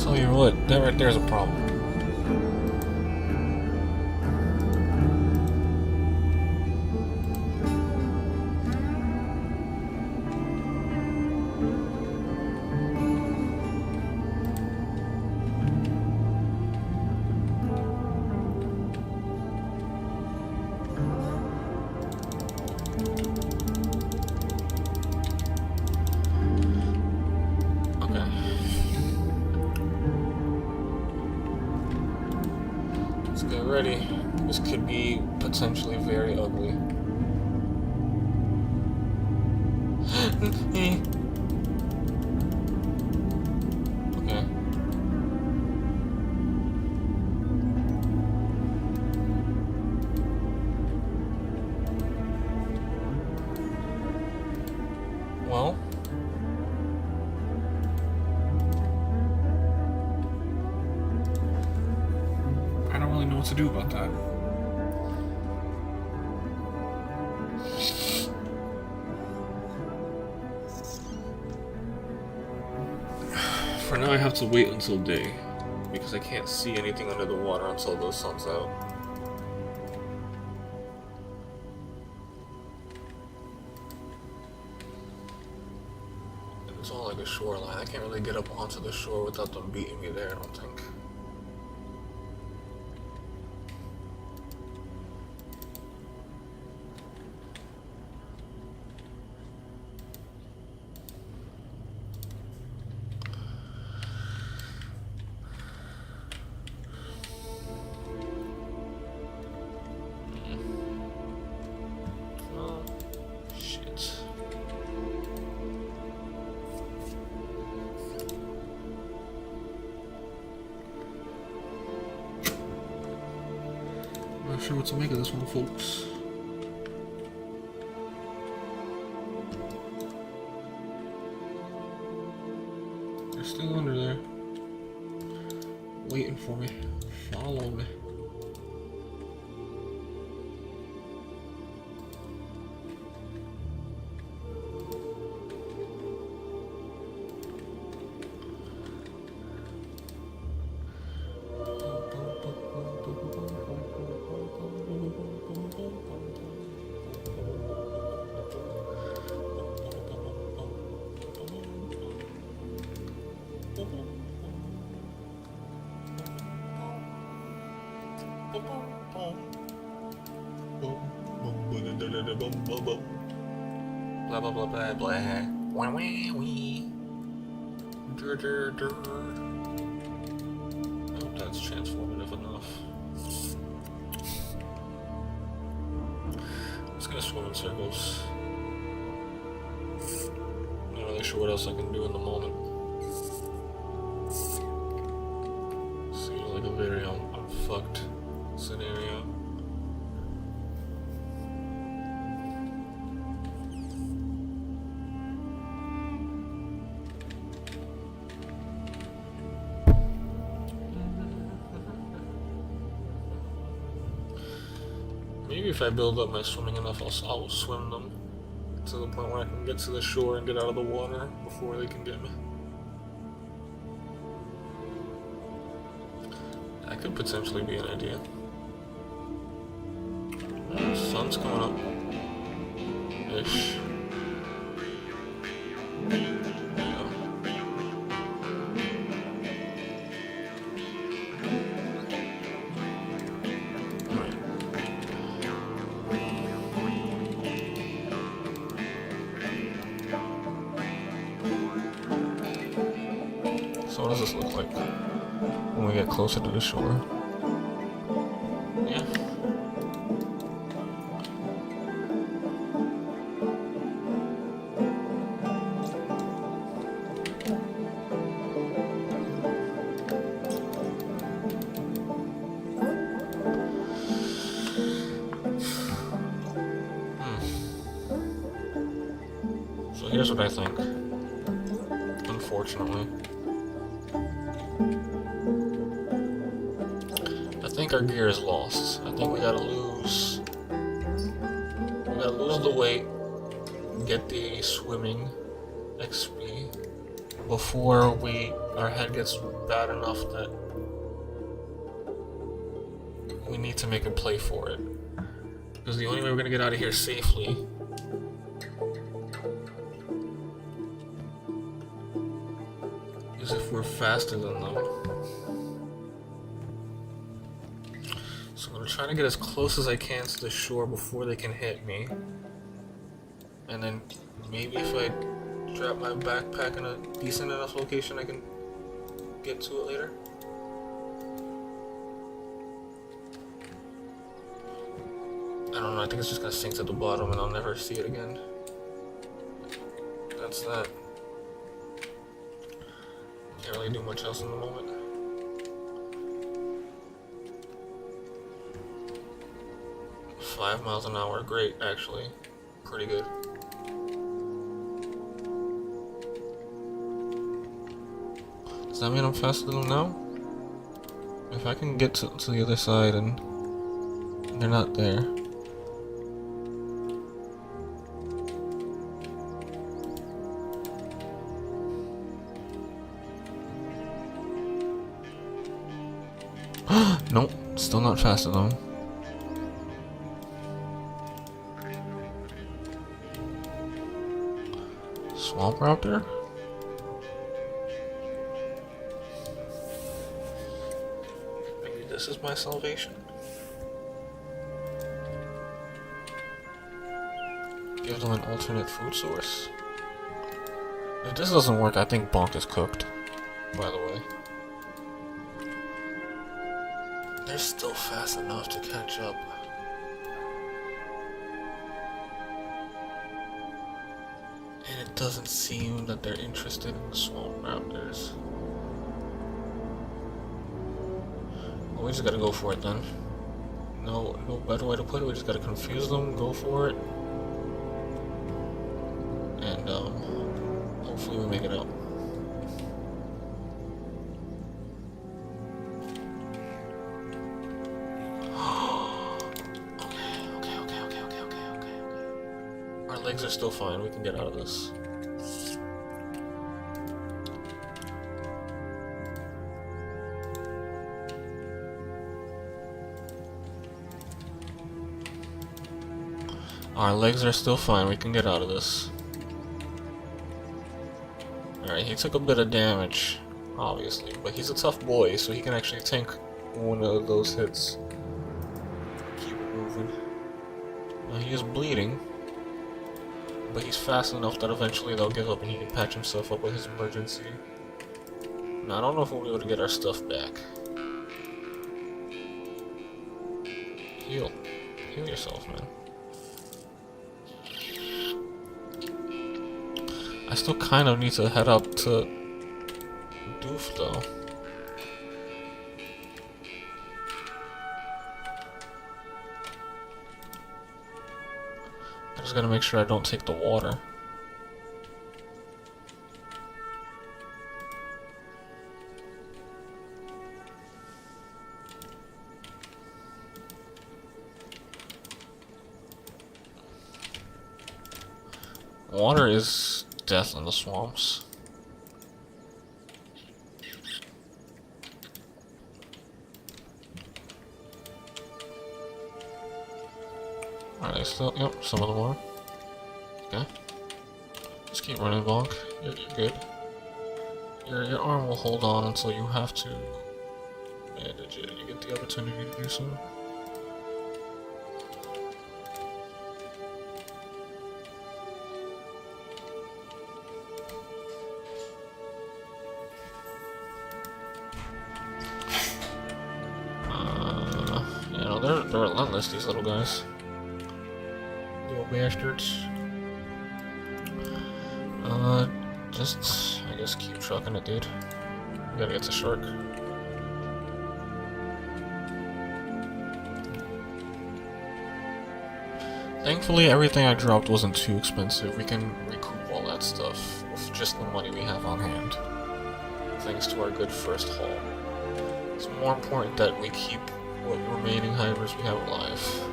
Tell you what, that right there's a problem. Get ready. This could be potentially very ugly. Okay. Well. I don't really know what to do about that. For now I have to wait until day, because I can't see anything under the water until the sun's out. And it's all like a shoreline. I can't really get up onto the shore without them beating me there, I don't think. Not sure what to make of this one, folks. They're still under there, waiting for me. Follow me. Blah blah blah blah blah. Wah wah wee. Dur dur dur. I hope that's transformative enough. I'm just gonna swim in circles. Not really sure what else I can do in the moment. Seems like a very I'm fucked scenario. Maybe if I build up my swimming enough, I'll swim them to the point where I can get to the shore and get out of the water before they can get me. That could potentially be an idea. Sun's coming up. Ish. So what does this look like when we get closer to the shore? Yeah. So here's what I think. Unfortunately. I think our gear is lost. I think we gotta lose the weight, get the swimming XP before we our head gets bad enough that we need to make a play for it. Because the only way we're gonna get out of here safely is if we're faster than them. So I'm gonna try to get as close as I can to the shore before they can hit me. And then maybe if I drop my backpack in a decent enough location, I can get to it later. I don't know, I think it's just gonna sink to the bottom and I'll never see it again. That's that. Can't really do much else in the moment. $5 miles an hour, great, actually. Pretty good. Does that mean I'm faster than them now? If I can get to the other side and they're not there. Nope, still not fast enough. Swamp Raptor? Maybe this is my salvation? Give them an alternate food source? If this doesn't work, I think Bonk is cooked, by the way. They're still fast enough to catch up. And it doesn't seem that they're interested in the swamp raptors. Well, we just gotta go for it then. No better way to put it. We just gotta confuse them, go for it. And hopefully we make it out. Our legs are still fine, we can get out of this. Our legs are still fine, we can get out of this. Alright, he took a bit of damage, obviously, but he's a tough boy, so he can actually tank one of those hits. Keep moving. Now he is bleeding. But he's fast enough that eventually they'll give up and he can patch himself up with his emergency. Now, I don't know if we'll be able to get our stuff back. Heal. Heal yourself, man. I still kind of need to head up to Doof, though. I just gotta make sure I don't take the water. Water is death in the swamps. Are they still? Yep, some of them are. Okay. Just keep running, Bonk. You're good. Your arm will hold on until you have to bandage it. You get the opportunity to do so. You know, they're relentless, these little guys. Little bastards. Just, I guess, keep trucking it, dude. We gotta get the shark. Thankfully, everything I dropped wasn't too expensive. We can recoup all that stuff with just the money we have on hand. Thanks to our good first haul. It's more important that we keep what remaining hivers we have alive.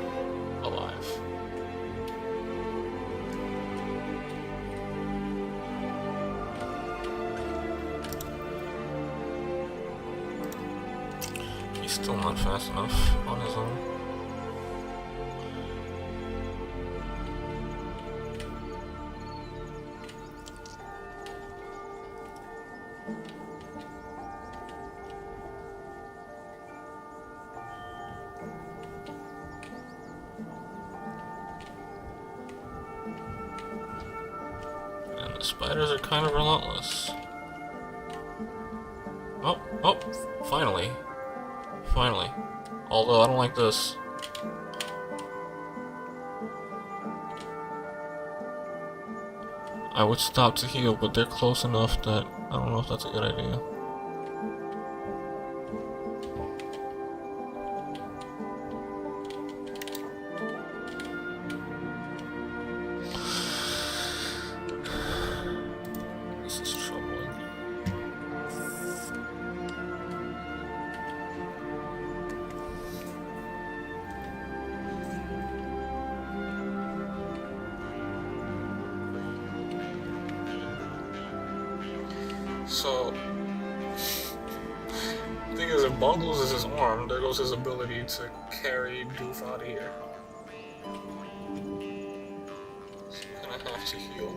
Still not fast enough on his own. And the spiders are kind of relentless. Oh, finally. Finally. Although I don't like this. I would stop to heal, but they're close enough that I don't know if that's a good idea. This is troubling. So, the thing is, if Bog loses his arm, there goes his ability to carry Doof out of here. So I'm gonna have to heal.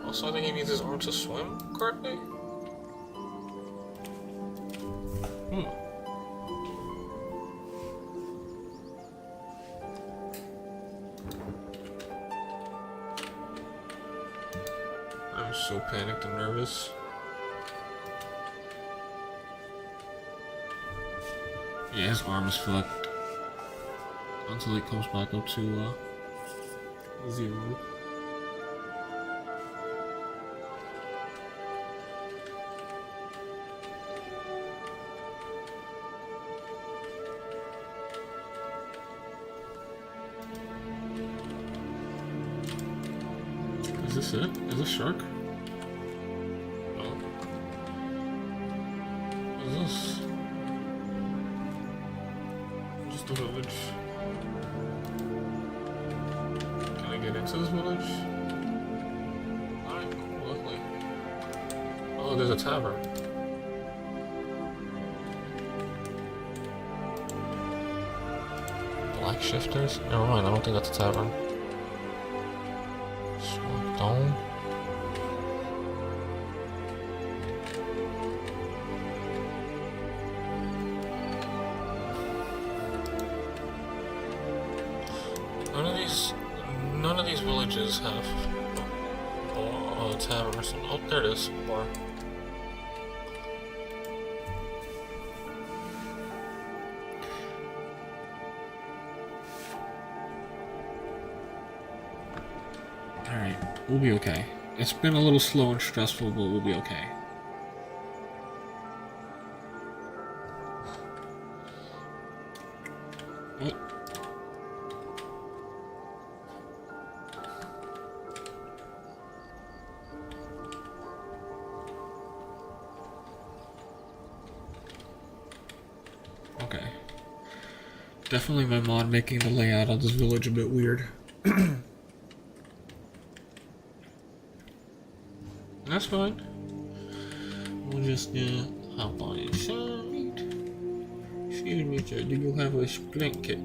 Also, I think he needs his arm to swim correctly. I'm so panicked and nervous. Yeah, his arm is fucked until he comes back up to 0. Is this it? Is this shark? No. What is this? Just a village. Can I get into this village? Alright, luckily. Oh, there's a tavern. Black shifters? Never mind, I don't think that's a tavern. Dome. None of these villages have a tavern or something. Oh, there it is. Bar. Alright, we'll be okay. It's been a little slow and stressful, but we'll be okay. What? Okay. Definitely my mod making the layout of this village a bit weird. That's fine. We'll just hop on inside. Excuse me, sir. Do you have a splint kit?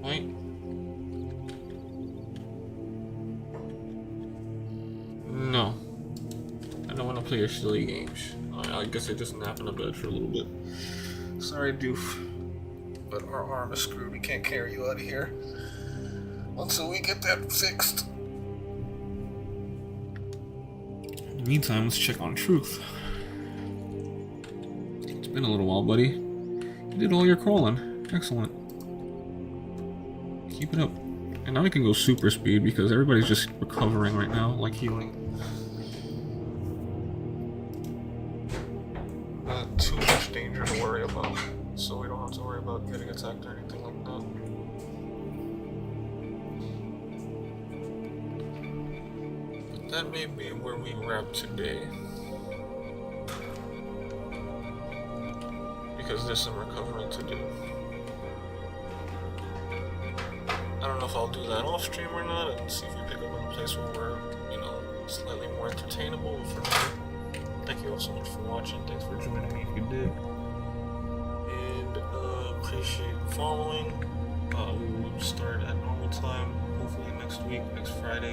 Right? No. I don't want to play your silly games. I guess I just nap in the bed for a little bit. Sorry, Doof. But our arm is screwed. We can't carry you out of here until we get that fixed. Meantime, let's check on Truth. It's been a little while, buddy. You did all your crawling. Excellent. Keep it up. And now we can go super speed because everybody's just recovering right now, like healing. Not too much danger to worry about, so we don't have to worry about getting attacked or anything like that. That may be where we wrap today. Because there's some recovering to do. I don't know if I'll do that off stream or not, and see if we pick up in a place where we're, slightly more entertainable for me. Thank you all so much for watching. Thanks for joining me if you did. And appreciate following. We will start at normal time, hopefully next week, next Friday.